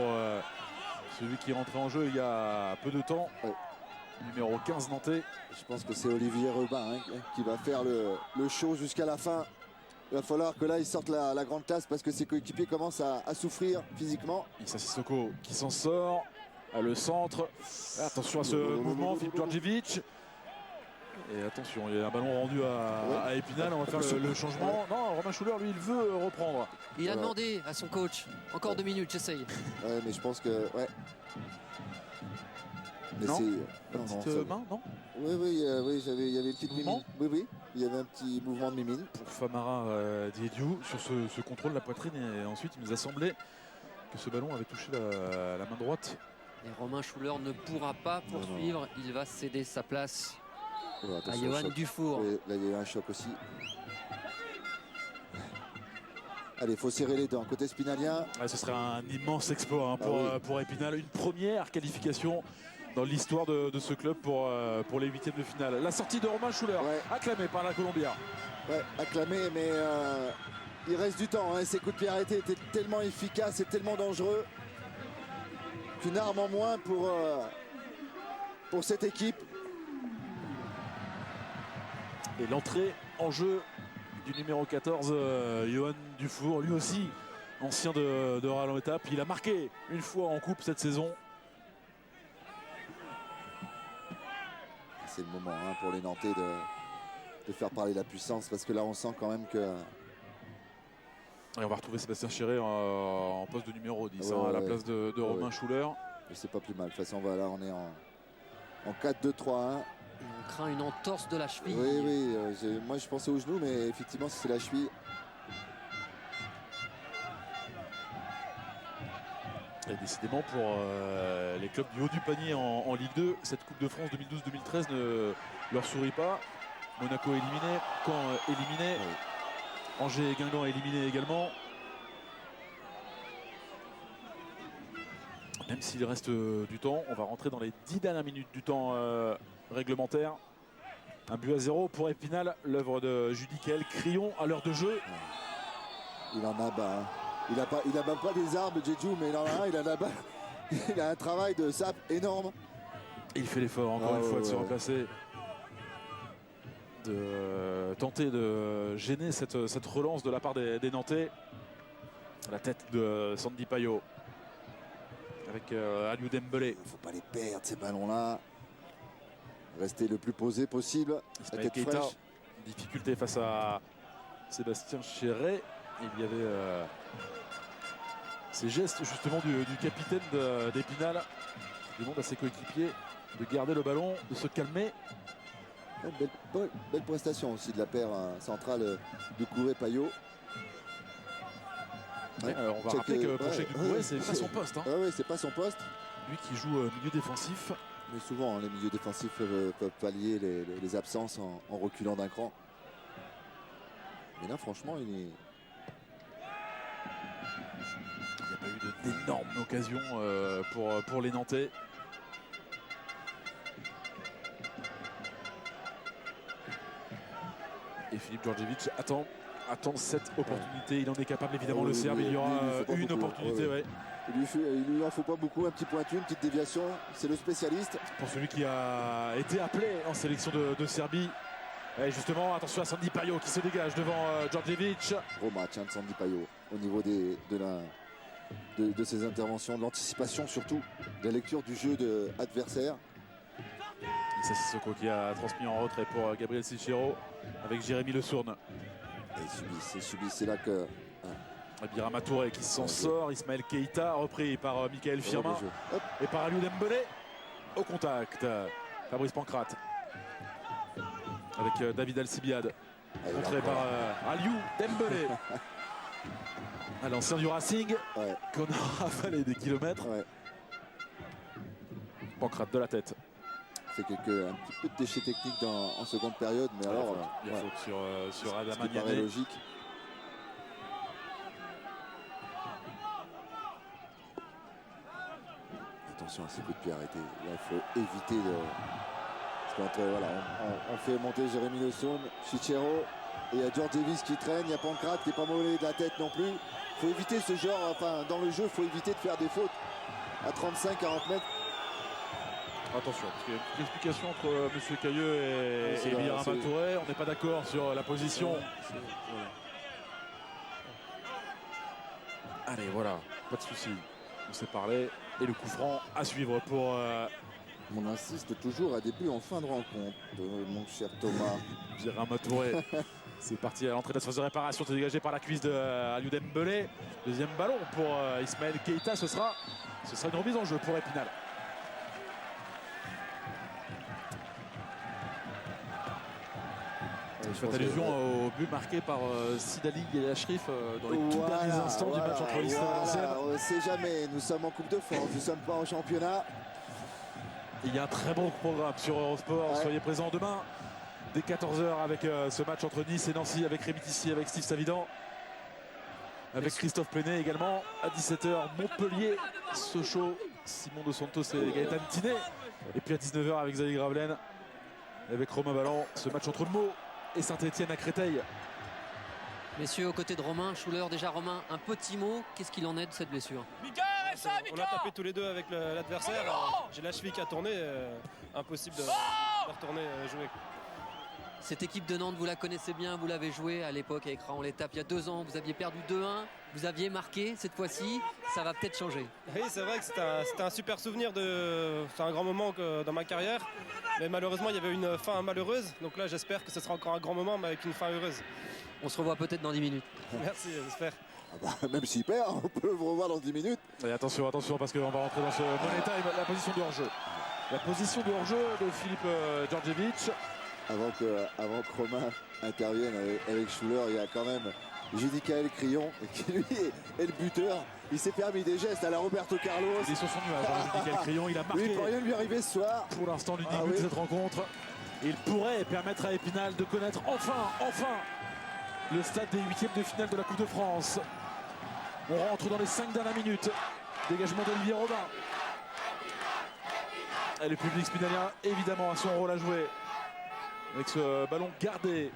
celui qui est rentré en jeu il y a peu de temps. Ouais. Numéro 15 nantais. Je pense que c'est Olivier Robin qui va faire le show jusqu'à la fin. Il va falloir que là, il sorte la grande classe parce que ses coéquipiers commencent à souffrir physiquement. Issa Sissoko qui s'en sort. Le centre. Attention à ce mouvement, Philippe Djordjevic. Et attention, il y a un ballon rendu à Épinal. On va faire le changement. Non, Romain Schuller, lui, il veut reprendre. Il a Voilà. demandé à son coach, encore 2 minutes, j'essaye. Ouais, mais je pense que. Ouais. Mais Non. c'est. La petite ça- main, non? Oui, il y avait une petite Mouvement. mimine. Oui, il y avait un petit mouvement de mimine. Pour Famara Diédiou sur ce contrôle de la poitrine. Et ensuite, il nous a semblé que ce ballon avait touché la main droite. Et Romain Schuller ne pourra pas poursuivre. Il va céder sa place Oh, à attention au Johan choc. Dufour. Oui, là, il y a eu un choc aussi. Allez, il faut serrer les dents. Côté spinalien, Ouais, ce serait un immense exploit hein, pour Épinal. Une première qualification dans l'histoire de ce club pour les huitièmes de finale. La sortie de Romain Schuller, Ouais. acclamé par la Colombia. ouais, acclamé, mais il reste du temps. Hein. Ces coups de pied arrêtés étaient tellement efficaces et tellement dangereux qu'une arme en moins pour cette équipe. Et l'entrée en jeu du numéro 14, Johan Dufour, lui aussi ancien de Rallon Étape. Il a marqué une fois en coupe cette saison. C'est le moment hein, pour les Nantais de faire parler la puissance, parce que là on sent quand même que Et on va retrouver Sébastien Chéré en poste de numéro 10 Ouais, hein, à la ouais. place de Romain Schuller. c'est pas plus mal. De toute façon, voilà, on est en 4-2-3-1. On craint une entorse de la cheville. Oui, oui, moi je pensais au genou, mais effectivement, si c'est la cheville. Et décidément pour les clubs du haut du panier en Ligue 2, cette Coupe de France 2012-2013 ne leur sourit pas. Monaco éliminé, Caen éliminé, Oui. Angers et Guingamp éliminés également. Même s'il reste du temps, on va rentrer dans les 10 dernières minutes du temps réglementaire. Un but à 0 pour Épinal, l'œuvre de Judicaël. Crillon à l'heure de jeu. Il en a bas. Hein. Il a pas des arbres, Jeju, mais il en a un, il en a bas. Il a un travail de sap énorme. Il fait l'effort encore une fois de se ouais. replacer. De tenter de gêner cette relance de la part des Nantais. À la tête de Sandy Payot. Avec Aliou Dembélé. Il ne faut pas les perdre, ces ballons-là. Rester le plus posé possible. La Ismaël tête Keita, fraîche. difficulté face à Sébastien Chéré. Il y avait ces gestes justement du capitaine d'Épinal qui demande à ses coéquipiers de garder le ballon, de se calmer. Belle prestation aussi de la paire centrale de Doucouré-Payot. Ouais. Alors on va Check, rappeler que pour ouais, Cheikh Doucouré, ouais, c'est pas son poste. Hein. Ah oui, c'est pas son poste. Lui qui joue milieu défensif. Mais souvent, hein, les milieux défensifs peuvent pallier les absences en reculant d'un cran. Mais là, franchement, il est... Il n'y a pas eu d'énormes occasions pour les Nantais. Et Philippe Djordjevic attend cette opportunité. Il en est capable évidemment, le Serbe. Il y aura il faut pas une beaucoup. opportunité. Ouais. Il lui en faut pas beaucoup, un petit pointu, une petite déviation. C'est le spécialiste. Pour celui qui a été appelé en sélection de Serbie. Et justement, attention à Sandy Payot qui se dégage devant Djordjevic. Gros match hein, de Sandy Payot au niveau de ses interventions, de l'anticipation surtout, de la lecture du jeu adversaire. Et c'est Sissoko qui a transmis en retrait pour Gabriel Sichero avec Jérémy Le Sourne. Et il subit, c'est là que... Birama Touré qui s'en sort. Ismaël Keita repris par Michael Firmin Hop. et par Aliou Dembélé. Au contact, Fabrice Pancrate avec David Alcibiade. Contré par Aliou Dembélé. À l'ancien du Racing, Ouais. qu'on a rafalé des kilomètres. Ouais. Pancrate de la tête. Fait un petit peu de déchets techniques en seconde période, mais alors... Il y a ouais. faute sur Ce Adama qui paraît Niane. logique. Attention à ces coups de pied arrêtés. Là, il faut éviter de... Parce qu'entre, voilà, on fait monter Jérémy Le Saune, Chichero, et il y a George Davis qui traîne, il y a Pancrate qui n'est pas mauvais de la tête non plus. Il faut éviter ce genre, enfin, dans le jeu, il faut éviter de faire des fautes à 35-40 mètres. Attention, parce qu'il y a une explication entre M. Cailleux et Birama Touré. On n'est pas d'accord sur la position. Allez, voilà, pas de souci. On s'est parlé. Et le coup franc à suivre pour On insiste toujours à début en fin de rencontre, mon cher Thomas. Birama Touré. C'est parti à l'entrée de la surface de réparation. C'est dégagé par la cuisse de Aliou Dembélé. Deuxième ballon pour Ismaël Keita. Ce sera une remise en jeu pour Épinal. Je fais allusion au but marqué par Sidali El Achrif dans les tout derniers instants du match entre l'Isla et Valenciennes. On ne sait jamais, nous sommes en Coupe de France, nous ne sommes pas en championnat. Il y a un très bon programme sur Eurosport. Ouais. Soyez présents demain dès 14 h avec ce match entre Nice et Nancy avec Rémi Tissier, avec Steve Savidan. avec Christophe Plenet également. À 17h, Montpellier, Sochaux, Simon Dos Santos et Gaëtan Tinet. Et puis à 19h avec Xavier Gravelaine, avec Romain Valland, ce match entre Meaux et Saint-Etienne à Créteil. Messieurs, aux côtés de Romain Schuller, déjà Romain, un petit mot, qu'est-ce qu'il en est de cette blessure? On a tapé tous les deux avec l'adversaire. J'ai la cheville qui a tourné, impossible de retourner jouer. Cette équipe de Nantes, vous la connaissez bien, vous l'avez jouée à l'époque avec Raon L'Étape il y a 2 ans, vous aviez perdu 2-1, vous aviez marqué cette fois-ci, ça va peut-être changer. Oui, c'est vrai que c'était un super souvenir, c'est un grand moment dans ma carrière, mais malheureusement il y avait une fin malheureuse, donc là j'espère que ce sera encore un grand moment mais avec une fin heureuse. On se revoit peut-être dans 10 minutes. Merci, j'espère. Ah bah, même s'il perd, on peut le revoir dans 10 minutes. Et attention, attention, parce qu'on va rentrer dans ce money time, la position de hors-jeu. La position de hors-jeu de Philippe Djordjevic. Avant que Romain intervienne avec Schuller, il y a quand même Judicaël Crillon qui lui est le buteur. Il s'est permis des gestes à la Roberto Carlos. Il est sur son nuage, Judicaël Crillon, il a marqué. Lui, il ne peut rien lui arriver ce soir. Pour l'instant, l'unique Ah but oui. de cette rencontre. Il pourrait permettre à Épinal de connaître enfin le stade des 8e de finale de la Coupe de France. On rentre dans les 5 dernières minutes. Dégagement d'Olivier Robin. Et le public spinalien, évidemment, a son rôle à jouer. Avec ce ballon gardé.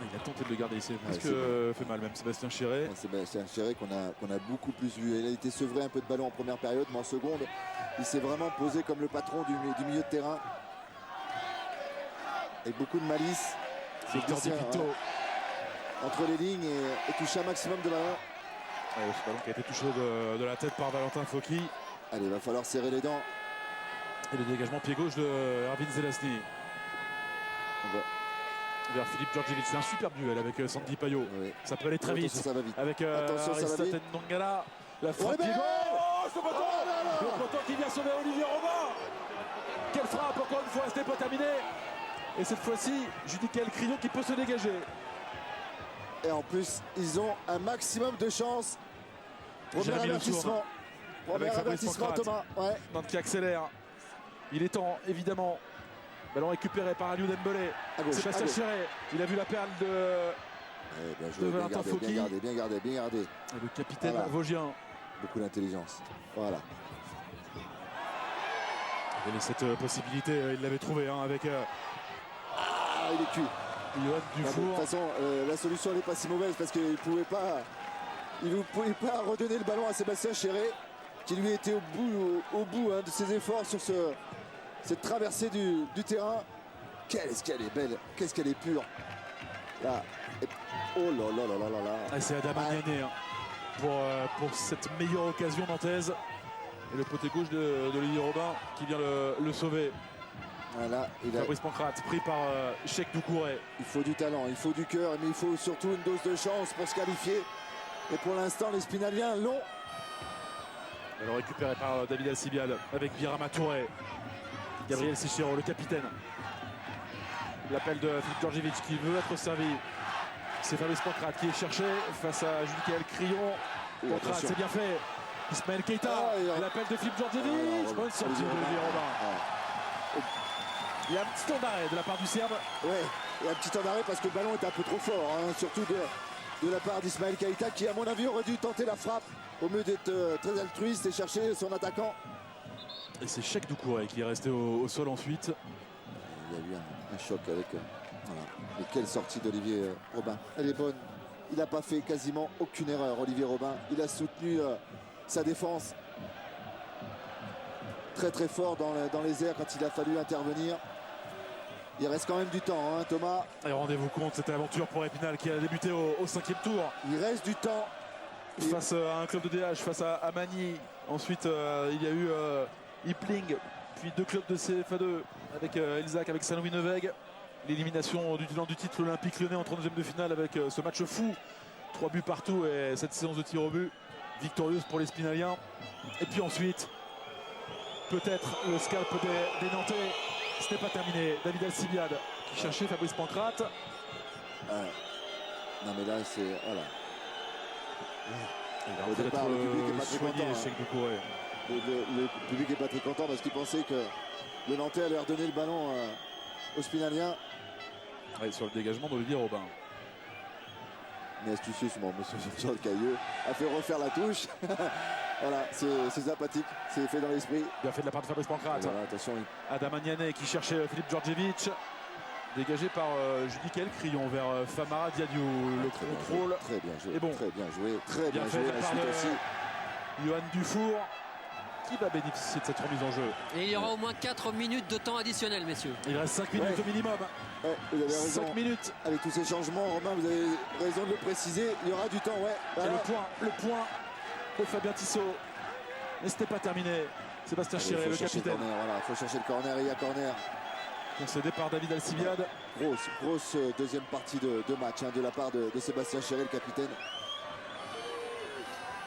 Il a tenté de le garder ici. Parce Ouais, que fait mal même Sébastien Chiré. Sébastien Chiré qu'on a beaucoup plus vu. Il a été sevré un peu de ballon en première période, mais en seconde, il s'est vraiment posé comme le patron du milieu de terrain. Avec beaucoup de malice. Victor Di Victor, Vito. Entre les lignes et toucher un maximum de ballon. Ce ballon qui a été touché de la tête par Valentin Fauqui. Allez, il va falloir serrer les dents. Et le dégagement pied gauche de Ervin Zelazny vers Philippe Djordjevic. C'est un super duel avec Sandy Payot. Oui. Ça peut aller très vite. Attention, ça va vite. Avec Attention, ça va Aristote vite. Ndongala. La frappe Ouais, pied mais- gauche. Oh, ce poteau, Oh là là. le poteau qui vient sauver Olivier Robin. Quelle frappe, encore une fois, ce n'est pas terminé. Et cette fois-ci, Judicaël Crillon qui peut se dégager. Et en plus, ils ont un maximum de chance. Premier Jérémy Le avertissement. Tour. Premier Avec Fabrice avertissement, Pancrate. Thomas. Ouais. Nantes qui accélère. Il est temps, évidemment. Ballon récupéré par Aliou Dembélé. À gauche. Sébastien à gauche. Chiré. Il a vu la perle de Ouais, bien joué, de bien Valentin gardé, Fauqui. bien gardé, bien gardé, bien gardé. le capitaine Voilà. vosgien. Beaucoup d'intelligence. Voilà. Et cette possibilité, il l'avait trouvée avec Ah, il est cuit. Johan De toute Dufour. façon, la solution n'est pas si mauvaise parce qu'il ne pouvait pas redonner le ballon à Sébastien Chéré, qui lui était au bout de ses efforts sur cette traversée du terrain. Qu'est-ce qu'elle est belle, qu'est-ce qu'elle est pure. Là. Oh là là là là là là. Ah, c'est Adam Niané pour cette meilleure occasion nantaise. Et le poté gauche d'Olivier Robin qui vient le sauver. Voilà, Fabrice Pancrate pris par Cheikh Doucouré. il faut du talent, il faut du cœur, mais il faut surtout une dose de chance pour se qualifier. Et pour l'instant, les Spinaliens l'ont. Alors récupéré par David Alcibiade avec Birama Touré. Gabriel Sichero, le capitaine. L'appel de Philippe Djordjevic qui veut être servi. C'est Fabrice Pancrate qui est cherché face à Judicaël Crillon. Pancrate, attention. c'est bien fait. Ismaël Keita, Ah, et- l'appel de Philippe Djordjevic. Bonne sortie d'Olivier Robin. Il y a un petit temps d'arrêt de la part du Serbe. Ouais, et un petit temps d'arrêt parce que le ballon est un peu trop fort, hein, surtout de la part d'Ismaël Keita qui, à mon avis, aurait dû tenter la frappe au mieux d'être très altruiste et chercher son attaquant. Et c'est Cheikh Doucouré qui est resté au sol ensuite. Il y a eu un choc avec. Voilà. Mais quelle sortie d'Olivier Robin. Elle est bonne. Il n'a pas fait quasiment aucune erreur, Olivier Robin. Il a soutenu sa défense très très fort dans les airs quand il a fallu intervenir. Il reste quand même du temps, hein, Thomas. Et rendez-vous compte, cette aventure pour Épinal qui a débuté au 5e tour Il reste du temps. face à un club de DH, face à Magny. Ensuite, il y a eu Ipling, puis 2 clubs de CFA2 avec Elzac, avec Saint-Louis Nevègue. L'élimination du tenant du titre olympique lyonnais en 32e de finale avec ce match fou. 3 buts partout et cette séance de tir au but victorieuse pour les Spinaliens. Et puis ensuite, peut-être le scalp des Nantais. Ce n'est pas terminé. David Alcibiade qui cherchait Fabrice Pancrate. Non mais là c'est. Voilà. Il va Au départ, le public est pas très soigné, content, hein. Cheikh Doucouré. Le public n'est pas très content parce qu'il pensait que le Nantais allait redonner le ballon aux Spinaliens. Ouais, sur le dégagement d'Olivier Robin. mais astucieux, monsieur Jean Cailleux a fait refaire la touche. Voilà, c'est sympathique, c'est fait dans l'esprit. Bien fait de la part de Fabrice Pancrate. Voilà, attention, Adam Agnane qui cherchait Philippe Djordjevic. Dégagé par Judicael Crillon vers Famara Diadio. Le contrôle. Très bien joué. Et bon. Très bien joué. Très bien, Bien fait joué. de la La part suite de aussi. Johan Dufour qui va bénéficier de cette remise en jeu. Et il y aura au moins 4 minutes de temps additionnel, messieurs. Il reste 5 minutes au minimum. Ouais, vous avez raison. 5 minutes. Avec tous ces changements, Romain, vous avez raison de le préciser. Il y aura du temps, ouais. Et Voilà. le point de Fabien Tissot. Mais c'était pas terminé. Sébastien Allez, Chiré, faut le chercher capitaine. corner, voilà, faut chercher le corner et il y a corner. Concédé par David Alcibiade. Grosse deuxième partie de match de la part de Sébastien Chiré, le capitaine.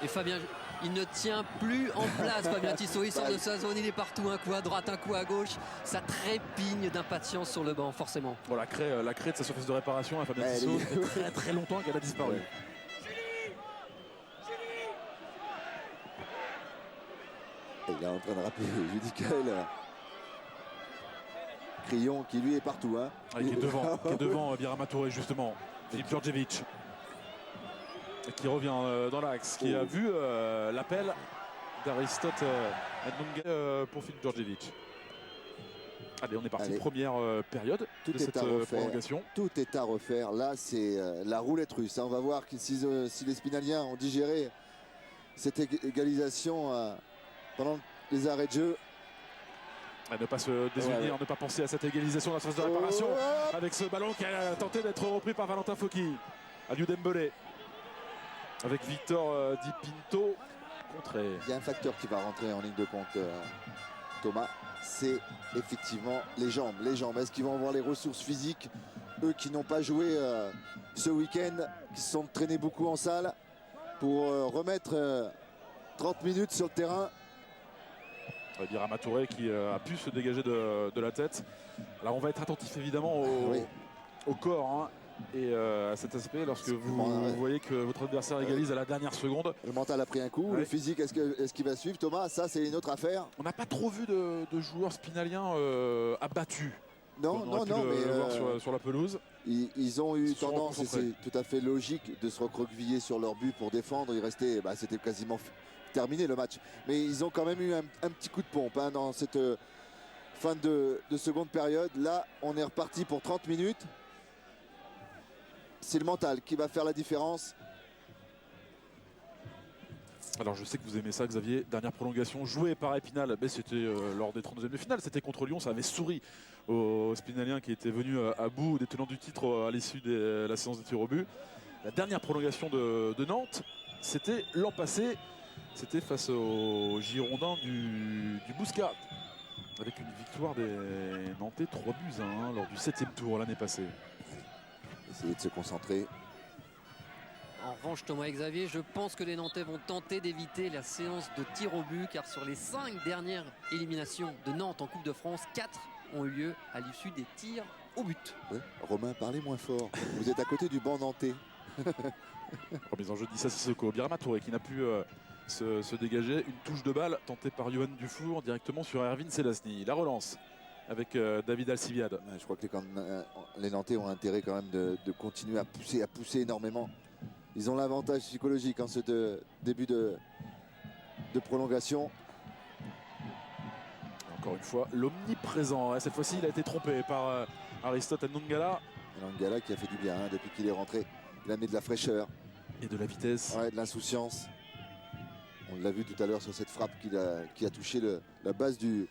Et Fabien, il ne tient plus en place, Fabien Tissot. Il sort de sa zone, il est partout, un coup à droite, un coup à gauche. Ça trépigne d'impatience sur le banc, forcément. Bon, la craie de sa surface de réparation à Fabien Tissot. Ça fait très très longtemps qu'elle a disparu. Ouais. Et il est en train de rappeler Judicael. Crillon qui lui est partout. Hein. Qui est devant Birama Touré justement. Philippe Djordjevic. Qui revient dans l'axe. Qui a vu l'appel d'Aristote Ndonga pour Philippe Djordjevic. Allez, on est parti. Allez. Première période Tout de est cette à refaire. prolongation. Tout est à refaire. Là, c'est la roulette russe. On va voir si les Spinaliens ont digéré cette égalisation pendant les arrêts de jeu. À ne pas se désunir, ne pas penser à cette égalisation dans la phase de réparation. Avec ce ballon qui a tenté d'être repris par Valentin Fauqui. Aliou Dembélé. Avec Victor Di Pinto. Contré. Il y a un facteur qui va rentrer en ligne de compte, Thomas. C'est effectivement les jambes. Les jambes. Est-ce qu'ils vont avoir les ressources physiques? Eux qui n'ont pas joué ce week-end, qui se sont traînés beaucoup en salle pour remettre 30 minutes sur le terrain. Birama Touré qui a pu se dégager de la tête. Alors on va être attentif évidemment au corps hein, et à cet aspect lorsque vous voyez que votre adversaire égalise à la dernière seconde. Le mental a pris un coup, le physique est-ce qu'il va suivre, Thomas? Ça c'est une autre affaire. On n'a pas trop vu de joueurs spinaliens abattus. Non, mais sur la pelouse. Ils ont eu tendance, et c'est tout à fait logique, de se recroqueviller sur leur but pour défendre. Il restait, c'était quasiment terminé le match. Mais ils ont quand même eu un petit coup de pompe hein, dans cette fin de seconde période. Là, on est reparti pour 30 minutes. C'est le mental qui va faire la différence. Alors je sais que vous aimez ça, Xavier. Dernière prolongation jouée par Épinal. Mais c'était lors des 32e de finale. C'était contre Lyon. Ça avait souri aux Spinaliens qui étaient venus à bout des tenants du titre à l'issue de la séance de tir au but. La dernière prolongation de Nantes, c'était l'an passé. C'était face aux Girondins du Bouscat. Avec une victoire des Nantais 3-1 lors du 7e tour l'année passée. Essayer de se concentrer. En revanche, Thomas et Xavier, je pense que les Nantais vont tenter d'éviter la séance de tir au but, car sur les 5 dernières éliminations de Nantes en Coupe de France, 4 ont eu lieu à l'issue des tirs au but. Ouais. Romain, parlez moins fort. Vous êtes à côté du banc nantais. Remise en jeu d'Issa Sissoko. Birama Touré qui n'a pu se dégager. Une touche de balle tentée par Johan Dufour directement sur Erwin Selasny. La relance avec David Alcibiade. Je crois que les Nantais ont intérêt quand même de continuer à pousser énormément. Ils ont l'avantage psychologique en ce début de prolongation. Encore une fois, l'omniprésent. Cette fois-ci, il a été trompé par Aristote Ndongala. Ndongala qui a fait du bien hein, depuis qu'il est rentré. Il a mis de la fraîcheur. Et de la vitesse. Ouais, de l'insouciance. On l'a vu tout à l'heure sur cette frappe qui a touché la base du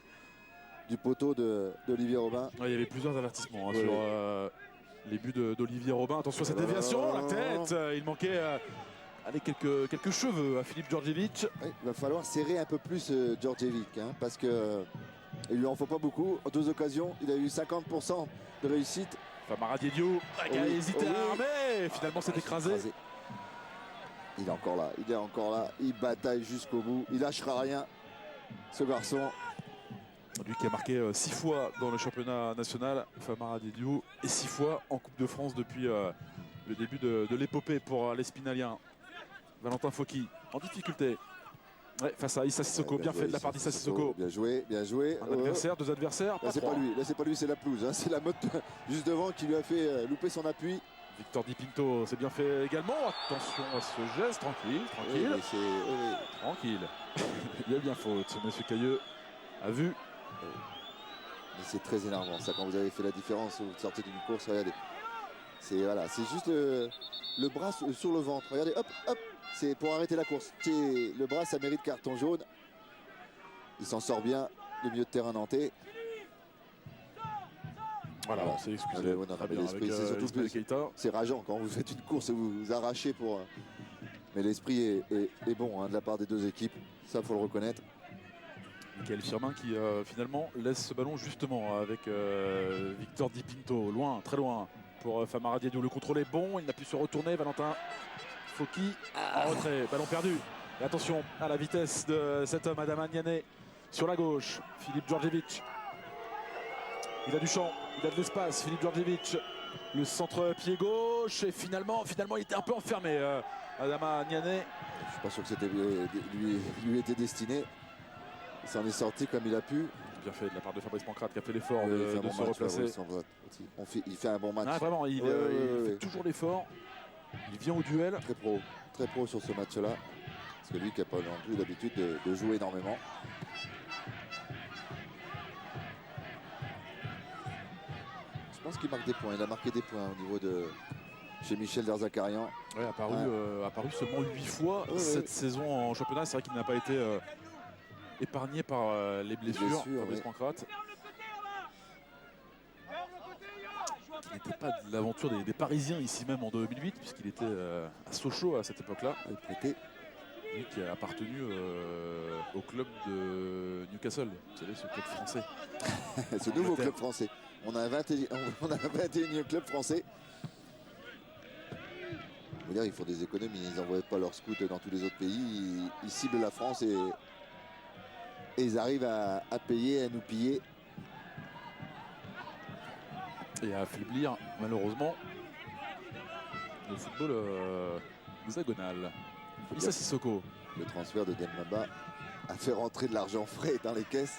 poteau d'Olivier Robin. Ouais, il y avait plusieurs avertissements hein, sur les buts d'Olivier Robin. Attention à cette déviation, la tête. Il manquait quelques cheveux à Philippe Djordjevic. Oui, il va falloir serrer un peu plus Djordjevic hein, parce que il lui en faut pas beaucoup. En 2 occasions, il a eu 50% de réussite. Famara Diédio qui a hésité à armer. Finalement, s'est écrasé. Il est encore là, il bataille jusqu'au bout, il lâchera rien, ce garçon. Lui qui a marqué 6 fois dans le championnat national, Famara Diédio, et 6 fois en Coupe de France depuis le début de l'épopée pour les Spinaliens. Valentin Fauqui en difficulté. Ouais, face à Issa Sissoko, bien fait de la part d'Issa Sissoko. Bien joué, bien joué. Un adversaire, 2 adversaires. Là, c'est pas lui, c'est la pelouse, hein. C'est la motte juste devant qui lui a fait louper son appui. Victor Di Pinto, c'est bien fait également. Attention à ce geste, tranquille, Oui, tranquille. mais oui. Tranquille. Il y a bien faute. Monsieur Cailleux a vu. Mais c'est très énervant ça quand vous avez fait la différence, vous sortez d'une course, regardez. C'est voilà, c'est juste le bras sur le ventre. Regardez, hop, hop, c'est pour arrêter la course. Le bras, ça mérite carton jaune. Il s'en sort bien, le milieu de terrain nantais. Voilà, Voilà. c'est excusé. Ouais, non, Très mais bien l'esprit, avec, c'est surtout Ismaël plus- Keita. C'est rageant quand vous faites une course et vous vous arrachez pour. Mais l'esprit est bon hein, de la part des deux équipes. Ça, faut le reconnaître. Michael Firmin qui finalement laisse ce ballon justement avec Victor Di Pinto. Loin, très loin pour Famara Diadio. Le contrôle est bon, il n'a pu se retourner. Valentin Fauqui en retrait. Ballon perdu. Et attention à la vitesse de cet homme, Adama Niané. Sur la gauche, Philippe Djordjevic. Il a du champ, il a de l'espace. Philippe Djordjevic, le centre pied gauche. Et finalement il était un peu enfermé. Adama Niané. Je suis pas sûr que c'était lui était destiné. Il s'en est sorti comme il a pu. Bien fait de la part de Fabrice Pancrate qui a fait l'effort Oui, il fait de un bon se match, replacer. Fabrice, il fait un bon match. Ah, vraiment, il Ouais, ouais, fait ouais. toujours l'effort. Il vient au duel. Très pro sur ce match-là. Parce que lui qui n'a pas non plus l'habitude de jouer énormément. Je pense qu'il marque des points. Il a marqué des points au niveau de chez Michel Derzakarian. Ouais, apparu seulement 8 fois Ouais, cette ouais. saison en championnat. C'est vrai qu'il n'a pas été épargné par les blessures. Fabrice ouais. Pancrate. Il n'était pas de l'aventure des Parisiens ici même en 2008 puisqu'il était à Sochaux à cette époque-là. Il prêtait. Lui qui a appartenu au club de Newcastle. Vous savez, ce club français. Ce nouveau club français. On a un 21e club français. Je veux dire, ils font des économies. Ils n'envoient pas leurs scouts dans tous les autres pays. Ils ciblent la France et ils arrivent à payer, à nous piller. Et à affaiblir malheureusement le football hexagonal. Issa Sissoko. Le transfert de Demba a fait rentrer de l'argent frais dans les caisses.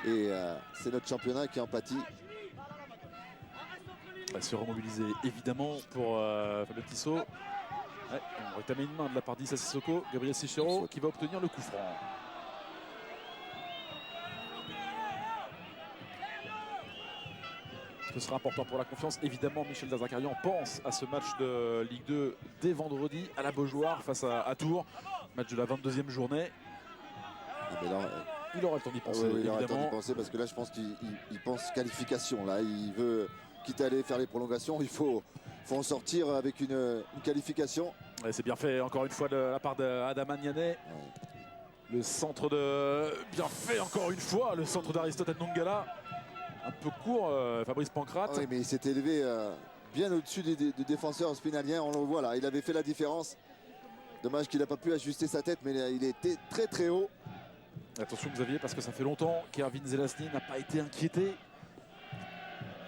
Et c'est notre championnat qui en pâtit. Va se remobiliser évidemment pour Fabien Tissot. Ouais, on réclamait une main de la part d'Issa Sissoko. Gabriel Sichero qui va obtenir le coup franc. Ce sera important pour la confiance. Évidemment, Michel Derzakarian pense à ce match de Ligue 2 dès vendredi à la Beaujoire face à Tours. Match de la 22e journée. Mais là, Il aura le temps d'y penser, il aura le temps d'y évidemment. penser parce que là, je pense qu'il pense qualification. Là, il veut, quitte à aller faire les prolongations, il faut en sortir avec une qualification. Ouais, c'est bien fait encore une fois de la part d'Adama Niané. Le centre de... Bien fait encore une fois, le centre d'Aristote Nongala. Un peu court, Fabrice Pancrate. Ah oui, mais il s'est élevé bien au-dessus des défenseurs spinaliens. On le voit là, il avait fait la différence. Dommage qu'il n'a pas pu ajuster sa tête, mais il était très très haut. Attention Xavier, parce que ça fait longtemps qu'Ervin Zelazny n'a pas été inquiété.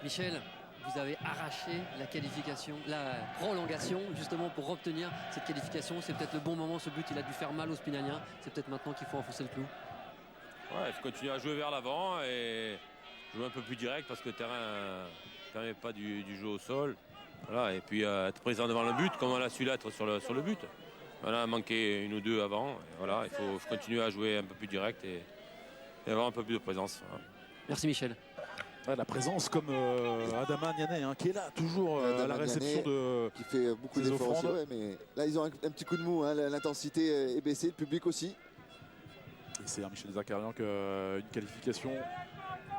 Michel, vous avez arraché la qualification, la prolongation justement pour obtenir cette qualification. C'est peut-être le bon moment, ce but il a dû faire mal aux Spinaliens. C'est peut-être maintenant qu'il faut enfoncer le clou. Ouais, il faut continuer à jouer vers l'avant et jouer un peu plus direct parce que le terrain ne permet pas du jeu au sol. Voilà, et puis être présent devant le but comme on a su l'être sur le but. Voilà, manqué une ou deux avant. Et voilà, il faut continuer à jouer un peu plus direct et avoir un peu plus de présence. Voilà. Merci Michel. Ouais, la présence comme Adama Niané, hein, qui est là toujours à Adama la réception Niané, de... qui fait beaucoup Ses d'efforts aussi, offrandes. ouais, mais là ils ont un petit coup de mou, hein, l'intensité est baissée, le public aussi. Et c'est à Michel Derzakarian qu'une qualification,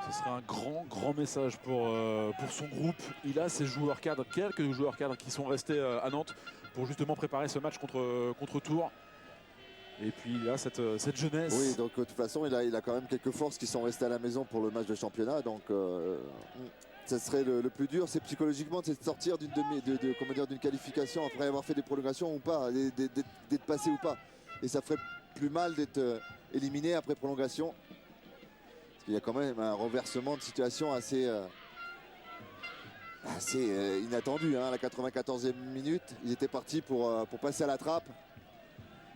ce serait un grand message pour son groupe. Il a ses joueurs cadres, quelques joueurs cadres qui sont restés à Nantes pour justement préparer ce match contre Tours. Et puis il a cette jeunesse. Oui, donc de toute façon il a quand même quelques forces qui sont restées à la maison pour le match de championnat, donc ça serait le plus dur, c'est psychologiquement, c'est de sortir d'une qualification après avoir fait des prolongations ou pas, d'être passé ou pas. Et ça ferait plus mal d'être éliminé après prolongation. Parce qu'il y a quand même un renversement de situation assez inattendu. Hein, à la 94e minute, ils étaient partis pour passer à la trappe.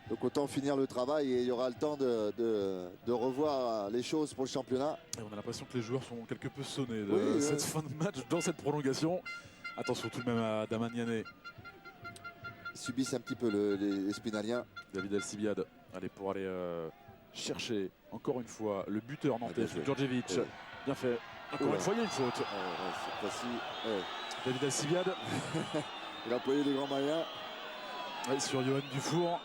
Donc autant finir le travail et il y aura le temps de revoir les choses pour le championnat. Et on a l'impression que les joueurs sont quelque peu sonnés de Oui, cette fin de match dans cette prolongation. Attention tout de même à Damaniane. Ils subissent un petit peu les Spinaliens. David Alcibiade. Allez, pour aller chercher encore une fois le buteur nantais, bien joué. Djordjevic. Ouais. Bien fait. Encore Oula. une fois, il y a une faute. Cette fois-ci, ouais. David Alcibiade Il a employé des grands moyens sur Johan Dufour.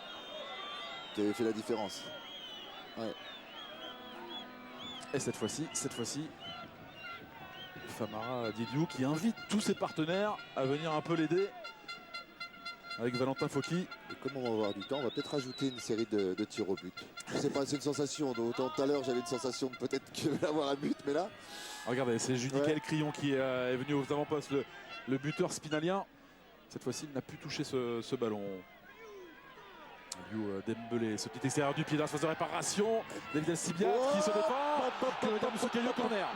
qui avait fait la différence. Et cette fois-ci, Famara Didiou qui invite tous ses partenaires à venir un peu l'aider avec Valentin Fauqui. Et comme on va avoir du temps, on va peut-être rajouter une série de tirs au but. Je sais pas, c'est une sensation. Autant tout à l'heure, j'avais une sensation de peut-être qu'il va avoir un but, mais là, Regardez, c'est Judicaël Crillon qui est venu aux avant-postes, le buteur spinalien. Cette fois-ci, il n'a pu toucher ce ballon. Aliou Dembélé, ce petit extérieur du pied dans la phase de réparation. David Alcibiade qui se défend. Moussoukayou, corner.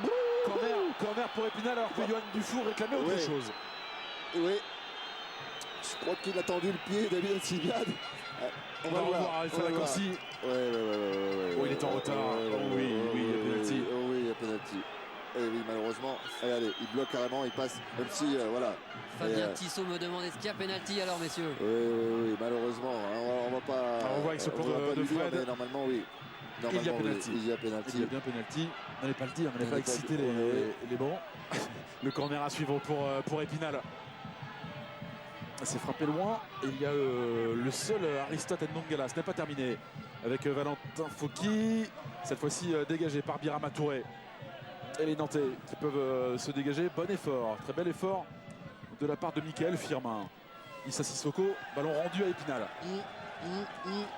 Corner pour Épinal alors que Johan Dufour réclamait autre Ouais. chose. et oui, je crois qu'il a tendu le pied, David Alcibiade. On va revoir, il fait la Corsi. Ouais. Oh, il est en retard. Oh oui, il y a penalty. Oh oui, il y a penalty. Et oui, malheureusement. Allez, il bloque carrément, il passe, même si, voilà. Fabien Tissot me demande est-ce qu'il y a pénalty alors, messieurs? Oui, malheureusement. On va pas. On voit avec ce plan on va pas de lui dire, Fred. mais normalement, oui. Il y a Normalement, oui, penalty. il y a penalty. Il y a bien penalty. On n'allait pas le dire, on n'allait On pas n'allait pas exciter le dire. les bancs. Le corner à suivre pour Épinal. C'est frappé loin et il y a le seul Aristote Ndongala. Ce n'est pas terminé avec Valentin Fauqui. Cette fois-ci dégagé par Birama Touré. Et les Nantais qui peuvent se dégager. Bon effort, très bel effort de la part de Mickaël Firmin. Issa Sissoko, ballon rendu à Épinal.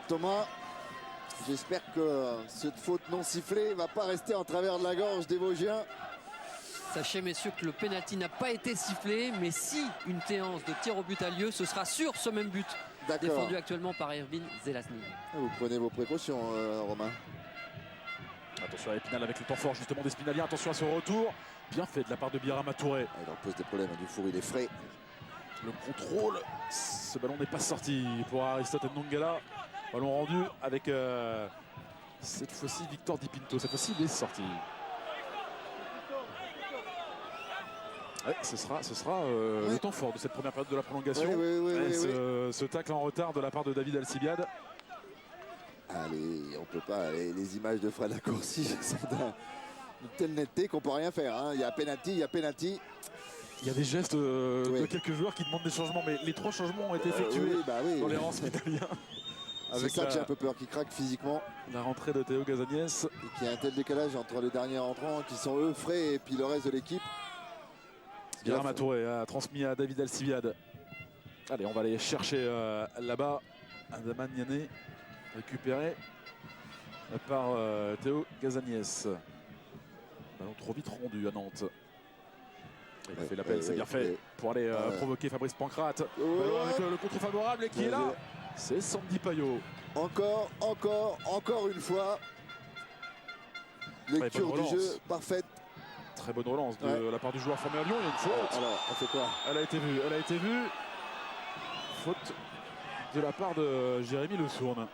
Thomas, j'espère que cette faute non sifflée ne va pas rester en travers de la gorge des Vosgiens. Sachez, messieurs, que le pénalty n'a pas été sifflé, mais si une séance de tir au but a lieu, ce sera sur ce même but, D'accord. défendu actuellement par Erwin Zelazny. Vous prenez vos précautions, Romain. Attention à Épinal avec le temps fort justement des Spinaliens. Attention à ce retour. Bien fait de la part de Birama Touré. Il leur pose des problèmes. Dufour, il est frais. Le contrôle. Ce ballon n'est pas sorti pour Aristote Ndongala. Ballon rendu avec cette fois-ci Victor Di Pinto. Cette fois-ci, il est sorti. Ouais, ce sera le temps fort de cette première période de la prolongation. Oui. Ce tacle en retard de la part de David Alcibiade. Allez, on peut pas. Les images de Fred Lacourci sont d'une telle netteté qu'on peut rien faire. Hein. Il y a penalty, Il y a des gestes de quelques joueurs qui demandent des changements, mais les 3 changements ont été effectués dans les rangs spinaliens. C'est ça que j'ai un peu peur, qu'ils craquent physiquement. La rentrée de Théo Gazaniès. Et qu'il y a un tel décalage entre les derniers entrants qui sont eux frais et puis le reste de l'équipe. Birama Touré a transmis à David Alcibiade. Allez, on va aller chercher là-bas. Adaman Niané récupéré par Théo Gazaniès. Ballon trop vite rendu à Nantes. Il a fait l'appel, c'est bien fait pour aller provoquer Fabrice Pancrate. Ballon avec le contre favorable et qui est là, c'est Sandy Payot. Encore une fois. Lecture du jeu parfaite. Très bonne relance de la part du joueur formé à Lyon. Il y a une faute. Alors, on fait quoi? Elle a été vue. Faute de la part de Jérémy Le Sourne.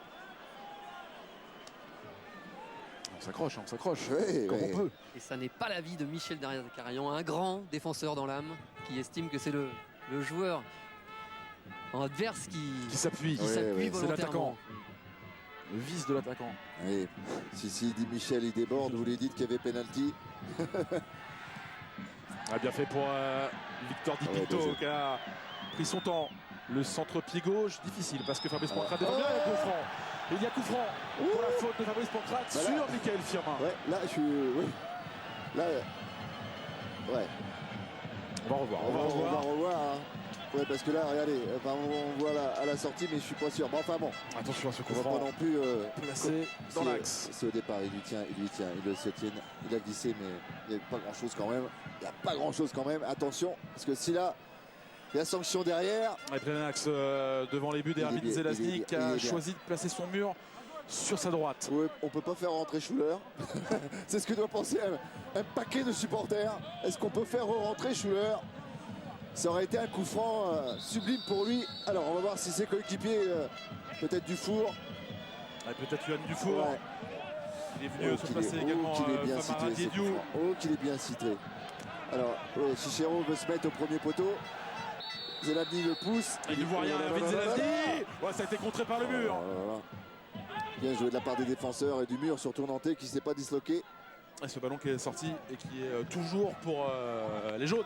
On s'accroche, comme on peut. Et ça n'est pas l'avis de Michel Zakarian, un grand défenseur dans l'âme, qui estime que c'est le joueur adverse qui s'appuie volontairement. C'est l'attaquant. Le vice de l'attaquant. Oui. Si dit Michel, il déborde, vous lui dites qu'il y avait penalty. Bien fait pour Victor Di Pinto qui a pris son temps. Le centre-pied gauche, difficile parce que Fabrice Pancrate défend bien avec coup franc. Il y a coup franc pour la faute de Fabrice Pancrate sur Mickaël Firmin. Ouais, là, je suis. Oui. Là. Ouais. On va revoir. On va revoir. Hein. Ouais, parce que là, regardez, on voit à la sortie, mais je suis pas sûr. Bon, enfin bon. Attention à ce coup On va franc. pas non plus placé dans l'axe. C'est au départ, il lui tient, il se tient. Il a glissé, mais il n'y a pas grand-chose quand même. Attention, parce que si là, il y a sanction derrière. Et plein axe devant les buts d'Erwin Zelazny qui a choisi de placer son mur sur sa droite. Ouais, on peut pas faire rentrer Schuller. C'est ce que doit penser un paquet de supporters. Est-ce qu'on peut faire rentrer Schuller? Ça aurait été un coup franc sublime pour lui. Alors on va voir si ses coéquipiers, peut-être Dufour. Peut-être Johan Dufour. Ouais. Il est venu se placer également qu'il est bien Famara cité, Diédiou. qu'il est bien cité. Alors, Chichero veut se mettre au premier poteau. Zelabny le pousse. Il ne voit rien, Vite Zelabny. Ouais, ça a été contré par le mur. Bien joué de la part des défenseurs et du mur, surtout Nantais qui ne s'est pas disloqué. Et ce ballon qui est sorti et qui est toujours pour les jaunes.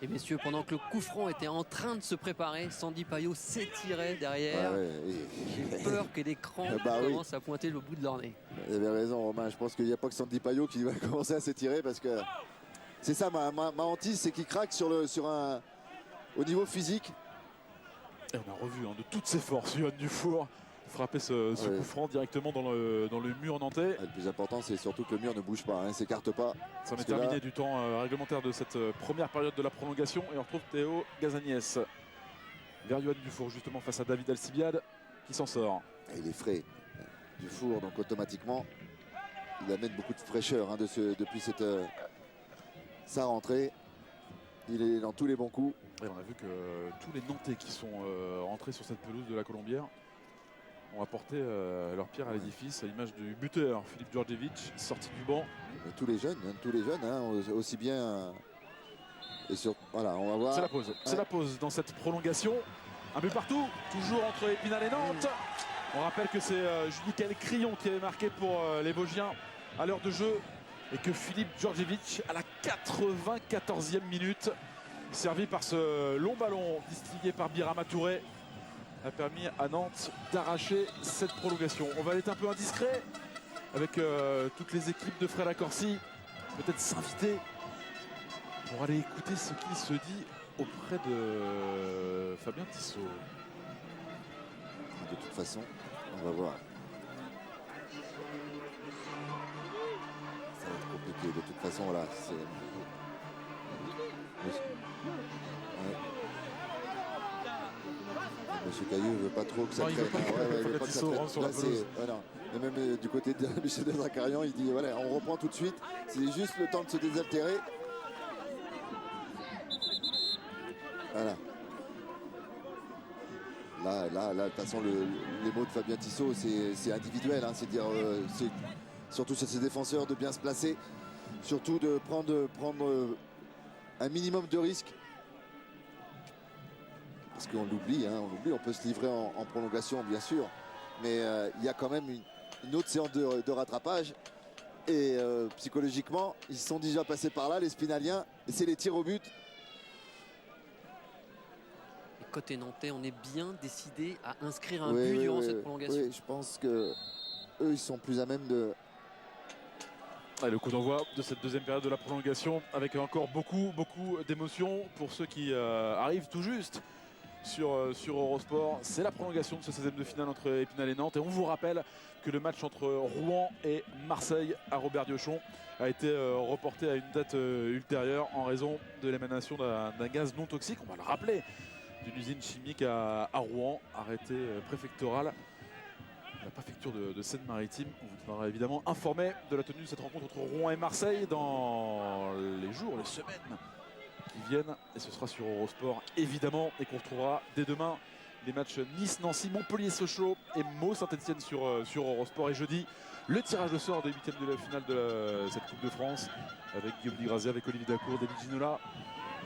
Et messieurs, pendant que le coup franc était en train de se préparer, Sandy Payot s'étirait derrière. Ah ouais, J'ai peur que les crampes commencent à pointer le bout de leur nez. Vous avez raison, Romain. Je pense qu'il n'y a pas que Sandy Payot qui va commencer à s'étirer parce que c'est ça ma hantise, c'est qu'il craque au niveau physique. Et on a revu de toutes ses forces Yoann Dufour frapper ce coup franc directement dans le mur nantais. Le plus important, c'est surtout que le mur ne bouge pas, ne s'écarte pas. Ça en est terminé du temps réglementaire de cette première période de la prolongation. Et on retrouve Théo Gazaniès vers Yoann Dufour, justement face à David Alcibiade, qui s'en sort. Et il est frais, Dufour, donc automatiquement, il amène beaucoup de fraîcheur depuis sa rentrée. Il est dans tous les bons coups. Et on a vu que tous les Nantais qui sont rentrés sur cette pelouse de la Colombière ont apporté leur pierre à l'édifice, à l'image du buteur Philippe Djordjevic, sorti du banc. Et tous les jeunes, aussi bien. Voilà, on va voir. C'est la pause. C'est la pause dans cette prolongation. Un but partout, toujours entre Épinal et Nantes. On rappelle que c'est Michael Crillon qui avait marqué pour les Vosgiens à l'heure de jeu et que Philippe Djordjevic à la 94e minute, servi par ce long ballon distillé par Birama Touré, a permis à Nantes d'arracher cette prolongation. On va être un peu indiscret avec toutes les équipes de Fred Accorsi, peut-être s'inviter pour aller écouter ce qui se dit auprès de Fabien Tissot. De toute façon, on va voir. Ça va être compliqué. De toute façon, voilà. Monsieur Cailleux ne veut pas trop que ça traîne. Il veut pas que Tissot rentre sur la pelouse. Voilà. Et même du côté de Michel Dezacarian, il dit voilà, on reprend tout de suite. C'est juste le temps de se désaltérer. Voilà. Là, de toute façon, les mots de Fabien Tissot, c'est individuel. C'est dire, c'est surtout sur ses défenseurs de bien se placer, surtout de prendre un minimum de risques. Parce qu'on l'oublie, on peut se livrer en prolongation, bien sûr. Mais il y a quand même une autre séance de rattrapage. Et psychologiquement, ils sont déjà passés par là, les Spinaliens. Et c'est les tirs au but. Côté nantais, on est bien décidé à inscrire un but durant cette prolongation. Oui, je pense que eux, ils sont plus à même de... Et le coup d'envoi de cette deuxième période de la prolongation avec encore beaucoup d'émotions pour ceux qui arrivent tout juste sur Eurosport. C'est la prolongation de ce 16e de finale entre Épinal et Nantes. Et on vous rappelle que le match entre Rouen et Marseille à Robert Diochon a été reporté à une date ultérieure en raison de l'émanation d'un gaz non toxique. On va le rappeler, d'une usine chimique à Rouen, arrêté préfectoral la préfecture de Seine-Maritime. On vous tiendra évidemment informé de la tenue de cette rencontre entre Rouen et Marseille dans les jours, les semaines qui viennent. Et ce sera sur Eurosport évidemment, et qu'on retrouvera dès demain les matchs Nice-Nancy, Montpellier-Sochaux et Meaux-Saint-Etienne sur Eurosport. Et jeudi, le tirage de sort des huitièmes de la finale de cette Coupe de France avec Guillaume Di Grazia, avec Olivier Dacour, David Ginola,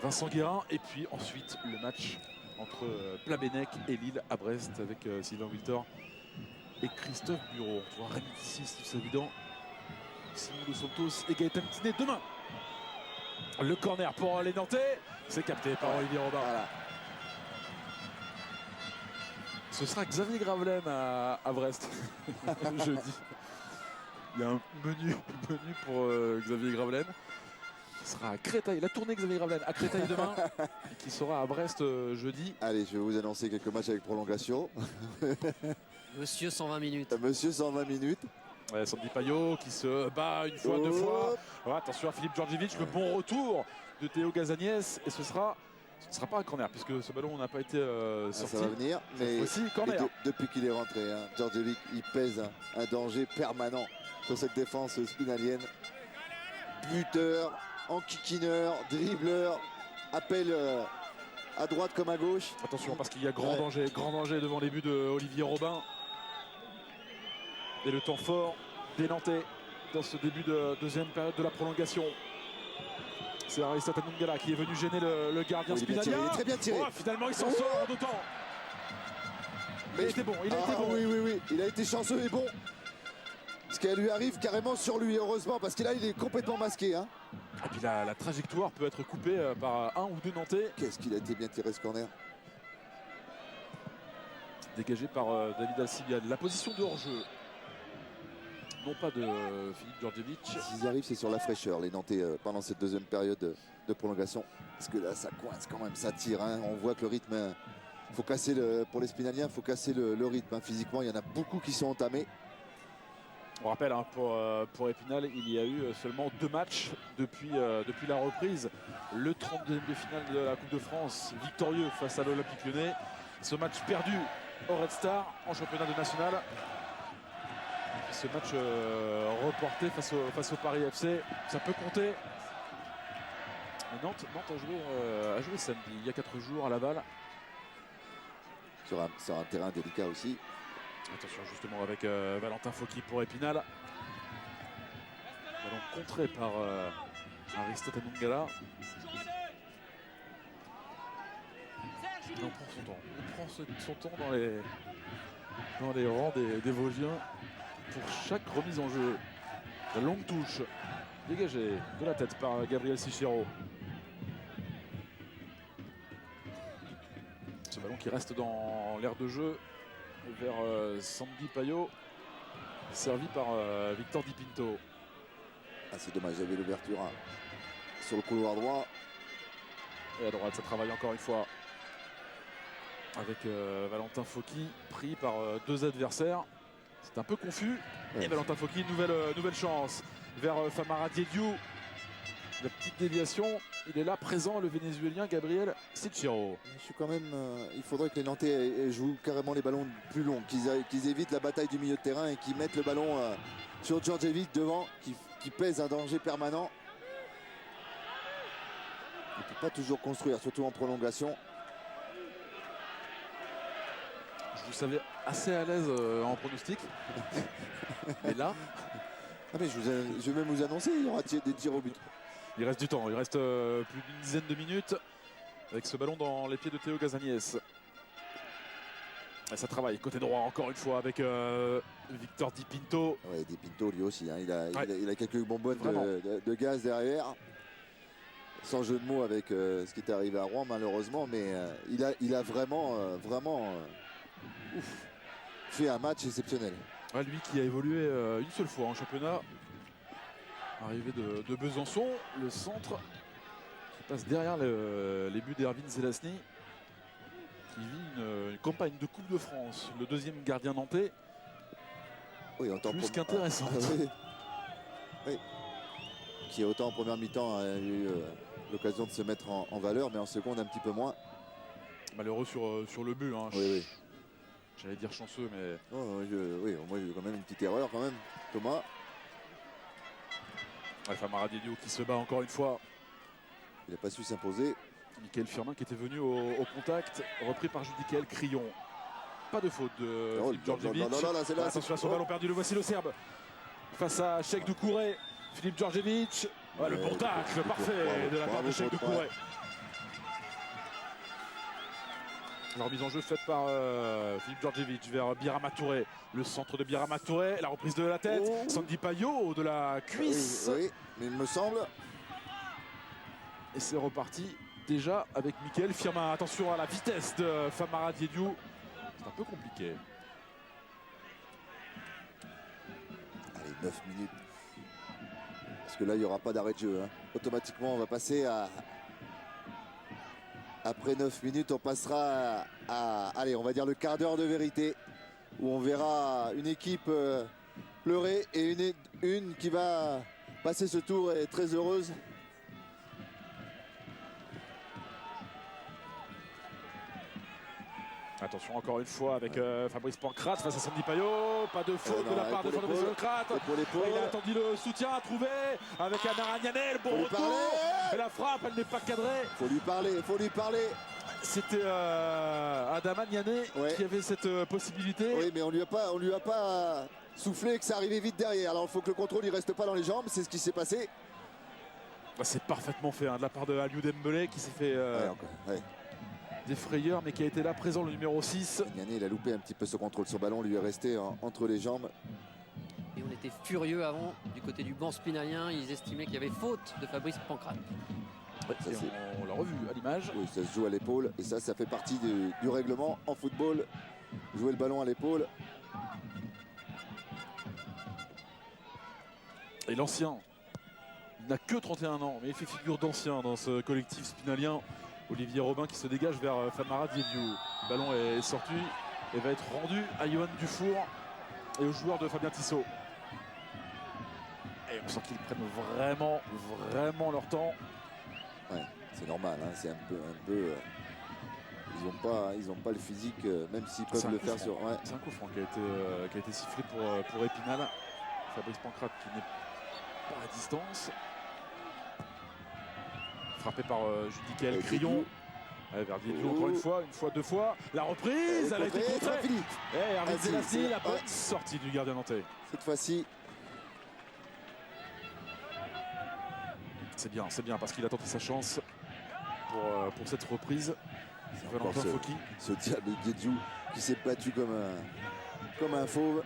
Vincent Guérin, et puis ensuite le match entre Plabennec et Lille à Brest avec Sylvain Wiltor et Christophe Bureau. On retrouvera Rémi Tissier, Steve Savidan, Simon Dos Santos et Gaëtan Tinet demain. Le corner pour les Nantais, c'est capté par Olivier Robin. Voilà. Ce sera Xavier Gravelaine à Brest jeudi. Il y a un menu pour Xavier Gravelaine. Qui sera à Créteil, la tournée Xavier Gravelaine à Créteil demain et qui sera à Brest jeudi. Allez, je vais vous annoncer quelques matchs avec prolongation. Monsieur 120 minutes. Monsieur 120 minutes. Ouais, Sandy Payot qui se bat une fois, deux fois. Ouais, attention à Philippe Djordjevic, le bon retour de Théo Gazaniès. Et ce ne sera pas un corner puisque ce ballon n'a pas été sorti. Ça va venir, mais aussi corner. Depuis qu'il est rentré, Djordjevic, il pèse un danger permanent sur cette défense spinalienne. Buteur, enquiquineur, dribbleur, appel à droite comme à gauche. Attention parce qu'il y a grand danger devant les buts de Olivier Robin. Et le temps fort des Nantais dans ce début de deuxième période de la prolongation. C'est Aristata Nungala qui est venu gêner le gardien Oui, il est bien Spinalia. tiré, il est très bien tiré. Oh, finalement, il s'en sort en 2 temps. Mais il était bon, il a été bon. Oui, il a été chanceux et bon. Ce qui lui arrive carrément sur lui, heureusement, parce que là, il est complètement masqué. Hein. Et puis la trajectoire peut être coupée par un ou deux Nantais. Qu'est-ce qu'il a été bien tiré ce corner. Dégagé par David Alcibiade. La position de hors-jeu. Non pas de Philippe Djordjevic. S'ils arrivent, c'est sur la fraîcheur, les Nantais, pendant cette deuxième période de prolongation. Parce que là, ça coince quand même, ça tire. Hein. On voit que le rythme, faut casser pour les Spinaliens, il faut casser le rythme. Hein. Physiquement, il y en a beaucoup qui sont entamés. On rappelle, hein, pour Épinal, il y a eu seulement 2 matchs depuis la reprise. Le 32e de finale de la Coupe de France, victorieux face à l'Olympique Lyonnais. Ce match perdu au Red Star en championnat de national. Ce match reporté face au Paris FC, ça peut compter. Mais Nantes a joué samedi, il y a 4 jours à Laval. Sur un terrain délicat aussi. Attention justement avec Valentin Fauqui pour Épinal. Ballon contré par Aristote Nungala. On prend son temps. On prend son temps dans les rangs des Vosgiens pour chaque remise en jeu. La longue touche dégagée de la tête par Gabriel Sichero. Ce ballon qui reste dans l'aire de jeu vers Sandy Payot, servi par Victor Di Pinto. Ah, c'est dommage, il y avait l'ouverture sur le couloir droit. Et à droite, ça travaille encore une fois avec Valentin Fauqui, pris par 2 adversaires. C'est un peu confus. Ouais. Et Valentin Fauqui, nouvelle chance vers Famara Diédiou. La petite déviation, il est là présent, le Vénézuélien Gabriel Sichero. Je suis quand même, il faudrait que les Nantais jouent carrément les ballons plus longs, qu'ils évitent la bataille du milieu de terrain et qu'ils mettent le ballon sur Djordjevic devant, qui pèse un danger permanent. Il ne peut pas toujours construire, surtout en prolongation. Je vous savais assez à l'aise en pronostic. Et là, Ah mais je vais même vous annoncer, il y aura des tirs au but. il reste du temps, il reste plus d'une dizaine de minutes avec ce ballon dans les pieds de Théo Gazaniès. Et ça travaille côté droit encore une fois avec Victor Di Pinto. Ouais, Di Pinto lui aussi, hein, il a quelques bonbonnes Vraiment. de gaz derrière. Sans jeu de mots avec ce qui est arrivé à Rouen malheureusement, mais il a vraiment fait un match exceptionnel. Ouais, lui qui a évolué une seule fois en championnat. Arrivé de Besançon, le centre qui passe derrière les buts d'Erwin Zelazny, qui vit une campagne de Coupe de France, le 2e gardien nantais. Oui, autant Plus qu'intéressante. Oui. Oui. Qui autant en première mi-temps a eu l'occasion de se mettre en valeur, mais en seconde un petit peu moins. Malheureux sur le but. Hein. Oui. J'allais dire chanceux, mais Oh, oui, moi j'ai eu quand même une petite erreur quand même, Thomas. ouais, Famara Diédiou qui se bat encore une fois. Il n'a pas su s'imposer. Mickaël Firmin qui était venu au contact, repris par Judicaël Crillon. Pas de faute de Oh, Philippe Djordjevic. non, là, c'est là. Attention à son Oh. ballon perdu, le voici le Serbe. Face à Cheikh Doucouré, Philippe Djordjevic. Ouais, le bon tacle parfait bravo, de la part de bravo, Cheikh bravo. Doucouré. La remise en jeu faite par Philippe Djordjevic vers Birama Touré. Le centre de Birama Touré, la reprise de la tête. Oh. Sandy Payot de la cuisse. Oui, mais il me semble. Et c'est reparti déjà avec Mickaël Firmin. Attention à la vitesse de Famara Diédiou. C'est un peu compliqué. Allez, 9 minutes. Parce que là, il n'y aura pas d'arrêt de jeu. Hein. Automatiquement, on va passer à... Après 9 minutes, on passera allez, on va dire le quart d'heure de vérité. Où on verra une équipe pleurer et une qui va passer ce tour et est très heureuse. Attention encore une fois avec Fabrice Pancrate face à Sandy Payot. Pas de faute non, de la part de épaule, Fabrice Pancrate. épaule, épaule. Il a attendu le soutien à trouver avec Amara Nianet. Le bon Faut lui retour. parler. Et la frappe, elle n'est pas cadrée. Faut lui parler. C'était Adama Nianet Ouais. qui avait cette possibilité. Oui, mais on lui a pas soufflé que ça arrivait vite derrière. Alors il faut que le contrôle il reste pas dans les jambes, c'est ce qui s'est passé. Bah, c'est parfaitement fait de la part de Aliou Dembélé qui s'est fait Ouais. des frayeurs, mais qui a été là présent, le numéro 6. Gagné, il a loupé un petit peu ce contrôle sur ballon, lui est resté entre les jambes. Et on était furieux avant du côté du banc spinalien. Ils estimaient qu'il y avait faute de Fabrice Pancrate. Ça, Et c'est- on l'a revu à l'image. Oui, ça se joue à l'épaule et ça fait partie du règlement en football. Jouer le ballon à l'épaule. Et l'ancien, il n'a que 31 ans, mais il fait figure d'ancien dans ce collectif spinalien. Olivier Robin qui se dégage vers Famara Diédhiou. Le ballon est sorti et va être rendu à Johan Dufour et aux joueurs de Fabien Tissot. Et on sent qu'ils prennent vraiment leur temps. Ouais, c'est normal, hein, c'est un peu ils ont pas le physique, même s'ils C'est peuvent un le coup faire franc. sur. Ouais. C'est un coup franc qui a été sifflé pour Épinal. Fabrice Pancrate qui n'est pas à distance. Frappé par Judicaël Et Crillon. Vers Diédhiou encore une fois, deux fois. La reprise, elle a été Très contrée. fini. Et Hervé Vas-y, Zelazny, c'est- la bonne ouais. sortie du gardien nantais. Cette fois-ci, C'est bien parce qu'il a tenté sa chance pour cette reprise. c'est Valentin encore Fauqui. ce diable Diédhiou qui s'est battu comme un fauve.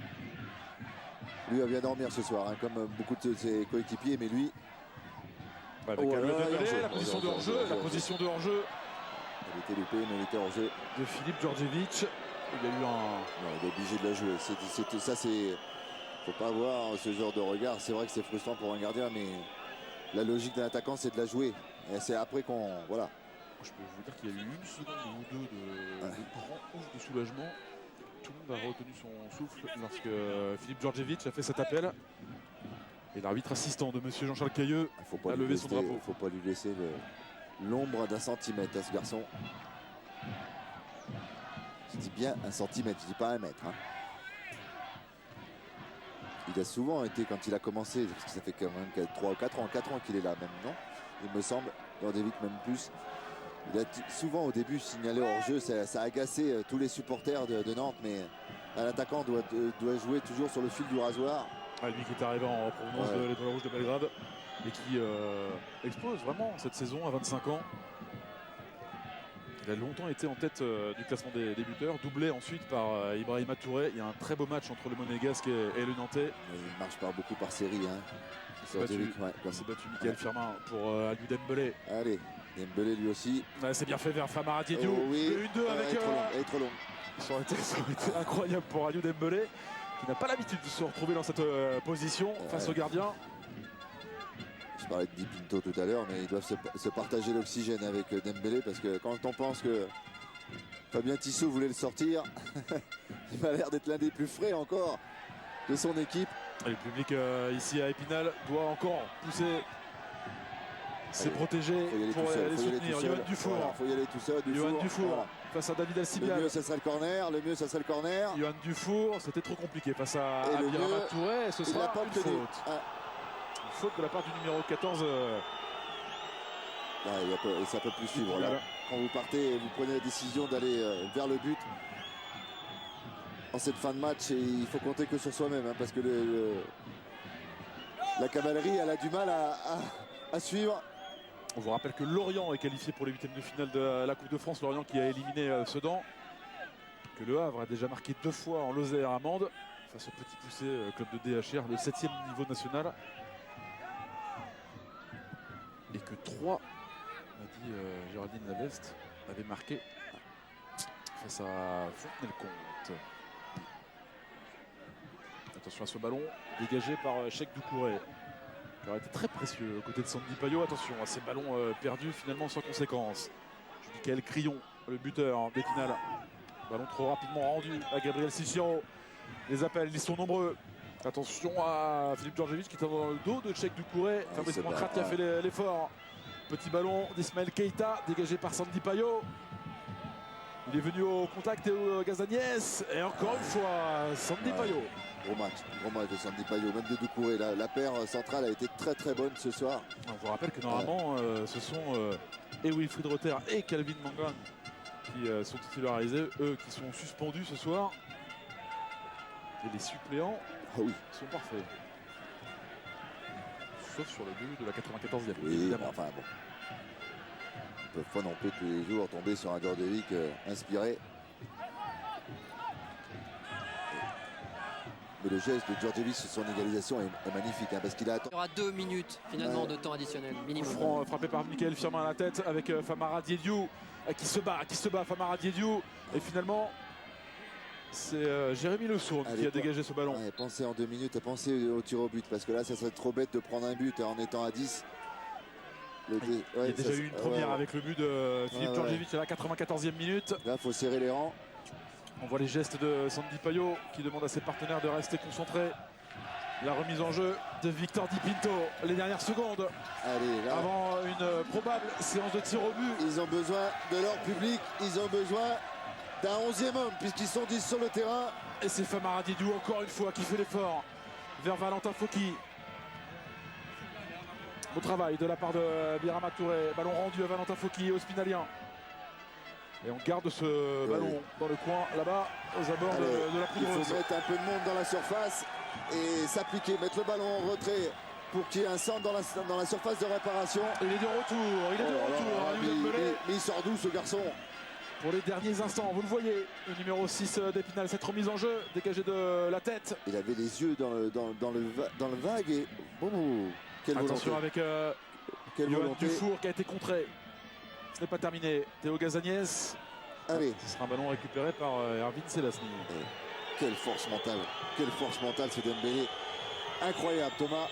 Lui va bien dormir ce soir, hein, comme beaucoup de ses coéquipiers, mais lui, Avec Oh, Aliou là, Dembélé, hors-jeu, la position de hors-jeu, hors-jeu, la hors-jeu. position de hors-jeu il était loupé, mais il était hors jeu. de Philippe Djordjevic. Il y a eu un. Non, il est obligé de la jouer. Ça, c'est. Faut pas avoir ce genre de regard. C'est vrai que c'est frustrant pour un gardien, mais la logique d'un attaquant, c'est de la jouer. Et c'est après qu'on. Voilà. Je peux vous dire qu'il y a eu une seconde ou deux de grand ouf de soulagement. Tout le monde a retenu son souffle lorsque Philippe Djordjevic a fait cet appel. Et l'arbitre assistant de monsieur Jean-Charles Cailleux Il faut pas a lui levé son laisser- drapeau. faut pas lui laisser l'ombre d'un centimètre à ce garçon. Je dis bien un centimètre, je dis pas un mètre. Hein. Il a souvent été, quand il a commencé, parce que ça fait quand même 3 ou 4 ans qu'il est là même, non? Il me semble, Djordjevic même plus. Il a souvent au début signalé hors jeu, ça a agacé tous les supporters de Nantes, mais un attaquant doit jouer toujours sur le fil du rasoir. Lui qui est arrivé en provenance Ouais. de l'Étoile Rouge de Belgrade et qui explose vraiment cette saison à 25 ans. Il a longtemps été en tête du classement des buteurs, doublé ensuite par Ibrahima Touré. Il y a un très beau match entre le Monégasque et le Nantais. Mais il marche pas beaucoup par série. Hein. s'est battu. Djordjevic, ouais, comme- Il s'est battu Michael Firmin pour Aliou Dembélé. Allez, Dembélé lui aussi. Ouais, c'est bien fait vers Famara Diédhiou. Oh oui. Le 1-2 avec. Elle est trop longue. Ça aurait été incroyable pour Aliou Dembélé, qui n'a pas l'habitude de se retrouver dans cette position face au gardien. Je parlais de Di Pinto tout à l'heure, mais ils doivent se partager l'oxygène avec Dembélé parce que quand on pense que Fabien Tissot voulait le sortir, il a l'air d'être l'un des plus frais encore de son équipe. Et le public ici à Épinal doit encore pousser ses Allez, protégés Faut y aller pour tout seul, aller faut y aller soutenir tout seul. Johan Dufour. Voilà, faut y aller tout seul. Johan Dufour Voilà. face à David Le Alcibiade. mieux, ça serait le corner. Le mieux, ça serait le corner. Johan Dufour, c'était trop compliqué face à Et le Abirama mieux, Touré. Et ce Il n'a sera pas une obtenu. faute. Ah, Une faute de la part du numéro 14. là, et ça peut plus suivre. Épinal. Là. Quand vous partez, vous prenez la décision d'aller vers le but. En cette fin de match, et il faut compter que sur soi-même, hein, parce que la cavalerie, elle a du mal à suivre. On vous rappelle que Lorient est qualifié pour les huitièmes de finale de la Coupe de France. Lorient qui a éliminé Sedan. Que le Havre a déjà marqué 2 fois en Lozère à Mende face au Petit Poussé, club de DHR, le 7e niveau national. Et que 3, a dit Géraldine Laveste, avait marqué face à Fontenay-le-Comte. Attention à ce ballon dégagé par Cheikh Doucouré, qui aurait été très précieux aux côtés de Sandy Payot. Attention à ces ballons perdus finalement sans conséquence. Judicaël Crillon, le buteur d'Épinal. Ballon trop rapidement rendu à Gabriel Cicero. Les appels, ils sont nombreux. Attention à Philippe Djordjevic qui est dans le dos de Cheikh Doucouré. Fabrice c'est Pancrate pas- qui a fait l'effort. Petit ballon d'Ismaël Keita dégagé par Sandy Payot. Il est venu au contact Théo Gazagnès. Et encore une fois, Sandy Ouais. Payot. Gros match de Sandy Payot, même de Doucouré. La paire centrale a été très très bonne ce soir. On vous rappelle que normalement, ce sont et Wilfried Rother et Calvin Mangran qui sont titularisés, eux qui sont suspendus ce soir. Et les suppléants Ah oui. Ils sont parfaits. Sauf sur le but de la 94e. Oui, mais évidemment. enfin bon. Ils ne peuvent pas non plus tous les jours tomber sur un Djordjevic inspiré. Mais le geste de Djordjevic sur son égalisation est magnifique hein, parce qu'il a attendu. Il y aura 2 minutes finalement de temps additionnel Coup minimum. franc frappé par Michael Firmin à la tête avec Famara Diédiou qui se bat Famara Diédiou. Et finalement, c'est Jérémy Le Sourd qui Allez, a dégagé ce ballon. Ouais, pensez en 2 minutes à penser au tir au but parce que là ça serait trop bête de prendre un but en étant à 10. Il y a déjà eu une première avec le but de Philippe Djordjevic à la 94e minute. Là, il faut serrer les rangs. On voit les gestes de Sandy Payot qui demande à ses partenaires de rester concentrés. La remise en jeu de Victor Di Pinto, les dernières secondes Allez, là, avant une probable séance de tir au but. ils ont besoin de leur public, ils ont besoin d'un 11e homme puisqu'ils sont 10 sur le terrain. Et c'est Famara Diédiou encore une fois qui fait l'effort vers Valentin Fokki. Beau travail de la part de Birama Touré. Ballon rendu à Valentin Fokki, au Spinalien. Et on garde ce ballon dans le coin là-bas aux abords de la Il poudreuse. faut mettre un peu de monde dans la surface et s'appliquer, mettre le ballon en retrait pour qu'il y ait un centre dans la surface de réparation. Il est de retour, Mais il sort d'où ce garçon? Pour les derniers instants, vous le voyez, le numéro 6 d'Épinal, cette remise en jeu, dégagée de la tête. Il avait les yeux dans le vague et quelle Attention volonté. avec Quelle Johan volonté. Dufour qui a été contré. Ce n'est pas terminé. Théo Gazagnès. Allez, Ce sera un ballon récupéré par Erwin Selasny. quelle force mentale ce Dembélé. Incroyable Thomas.